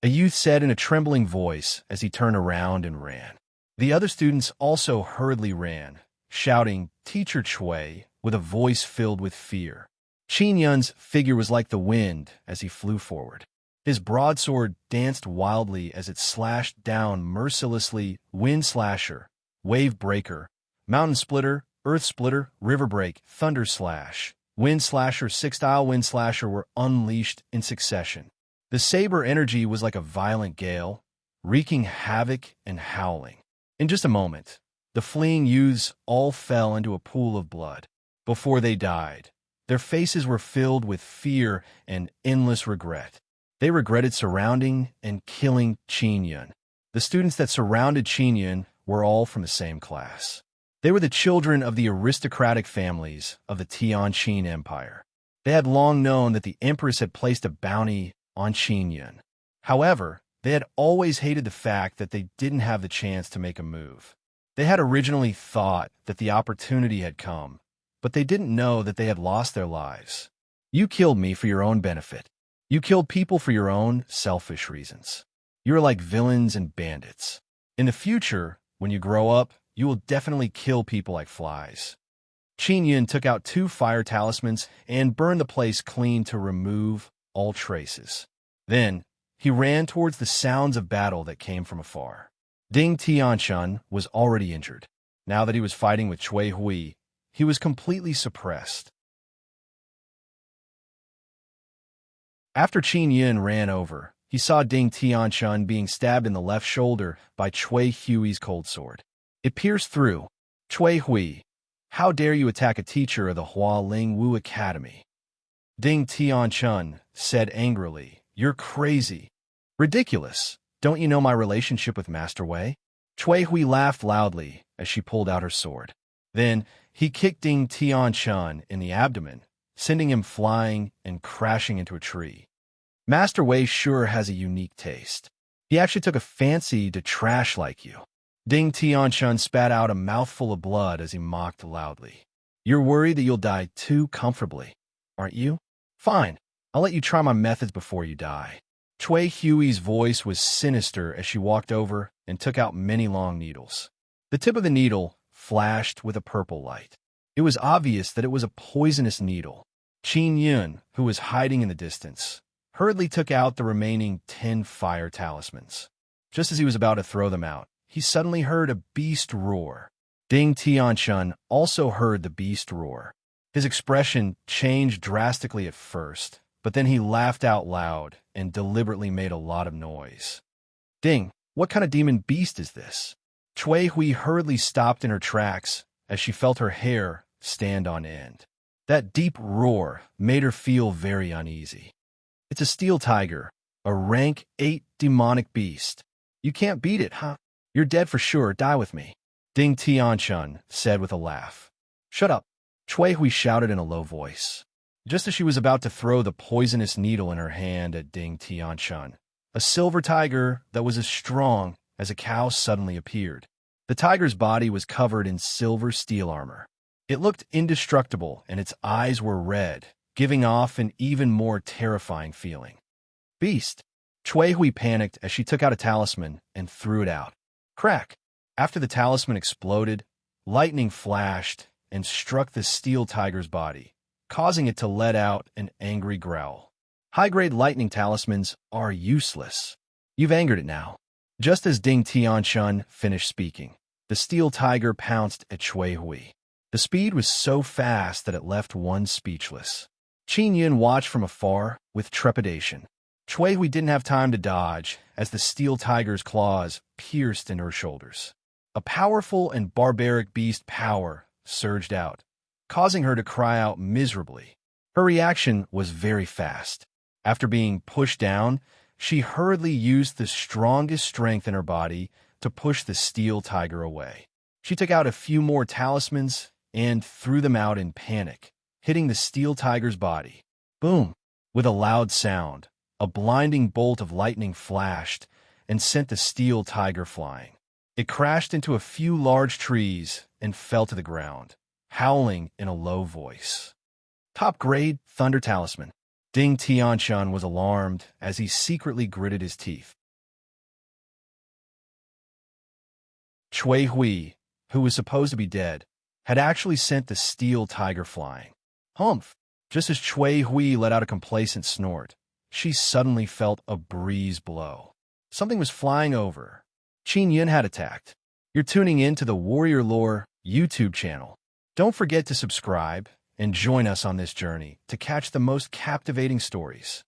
A youth said in a trembling voice as he turned around and ran. The other students also hurriedly ran, shouting, Teacher Chui, with a voice filled with fear. Qin Yun's figure was like the wind as he flew forward. His broadsword danced wildly as it slashed down mercilessly. Wind slasher, wave breaker, mountain splitter, earth splitter, river break, thunder slash, wind slasher, 6-style wind slasher were unleashed in succession. The saber energy was like a violent gale, wreaking havoc and howling. In just a moment, the fleeing youths all fell into a pool of blood. Before they died, their faces were filled with fear and endless regret. They regretted surrounding and killing Qin Yun. The students that surrounded Qin Yun were all from the same class. They were the children of the aristocratic families of the Tianqin Empire. They had long known that the Empress had placed a bounty on Qin Yun. However, they had always hated the fact that they didn't have the chance to make a move. They had originally thought that the opportunity had come, but they didn't know that they had lost their lives. You killed me for your own benefit. You killed people for your own selfish reasons. You are like villains and bandits. In the future, when you grow up, you will definitely kill people like flies. Qin Yun took out 2 fire talismans and burned the place clean to remove all traces. Then, he ran towards the sounds of battle that came from afar. Ding Tianchun was already injured. Now that he was fighting with Chui Hui, he was completely suppressed. After Qin Yun ran over, he saw Ding Tianchun being stabbed in the left shoulder by Chui Hui's cold sword. It pierced through. Chui Hui, How dare you attack a teacher of the Hua Ling Wu Academy? Ding Tianchun said angrily. You're crazy. Ridiculous. Don't you know my relationship with Master Wei? Cui Hui laughed loudly as she pulled out her sword. Then he kicked Ding Tianchun in the abdomen, sending him flying and crashing into a tree. Master Wei sure has a unique taste. He actually took a fancy to trash like you. Ding Tianchun spat out a mouthful of blood as he mocked loudly. You're worried that you'll die too comfortably, aren't you? Fine, I'll let you try my methods before you die. Cui Hui's voice was sinister as she walked over and took out many long needles. The tip of the needle flashed with a purple light. It was obvious that it was a poisonous needle. Qin Yun, who was hiding in the distance, hurriedly took out the remaining 10 fire talismans. Just as he was about to throw them out, he suddenly heard a beast roar. Ding Tianchun also heard the beast roar. His expression changed drastically at first, but then he laughed out loud and deliberately made a lot of noise. Ding, what kind of demon beast is this? Cui Hui hurriedly stopped in her tracks as she felt her hair stand on end. That deep roar made her feel very uneasy. It's a steel tiger, a rank 8 demonic beast. You can't beat it, huh? You're dead for sure, die with me. Ding Tianchun said with a laugh. Shut up, Cui Hui shouted in a low voice. Just as she was about to throw the poisonous needle in her hand at Ding Tianchun, a silver tiger that was as strong as a cow suddenly appeared. The tiger's body was covered in silver steel armor. It looked indestructible and its eyes were red, giving off an even more terrifying feeling. Beast! Cui Hui panicked as she took out a talisman and threw it out. Crack! After the talisman exploded, lightning flashed and struck the steel tiger's body, causing it to let out an angry growl. High-grade lightning talismans are useless. You've angered it now. Just as Ding Tianchun finished speaking, the steel tiger pounced at Cui Hui. The speed was so fast that it left one speechless. Qin Yun watched from afar with trepidation. Cui Hui didn't have time to dodge as the steel tiger's claws pierced into her shoulders. A powerful and barbaric beast power surged out, causing her to cry out miserably. Her reaction was very fast. After being pushed down, she hurriedly used the strongest strength in her body to push the steel tiger away. She took out a few more talismans and threw them out in panic, hitting the steel tiger's body. Boom! With a loud sound, a blinding bolt of lightning flashed and sent the steel tiger flying. It crashed into a few large trees and fell to the ground, howling in a low voice. Top-grade Thunder Talisman. Ding Tianchun was alarmed as he secretly gritted his teeth. Cui Hui, who was supposed to be dead, had actually sent the steel tiger flying. Humph! Just as Cui Hui let out a complacent snort, she suddenly felt a breeze blow. Something was flying over. Qin Yun had attacked. You're tuning in to the Warrior Lore YouTube channel. Don't forget to subscribe and join us on this journey to catch the most captivating stories.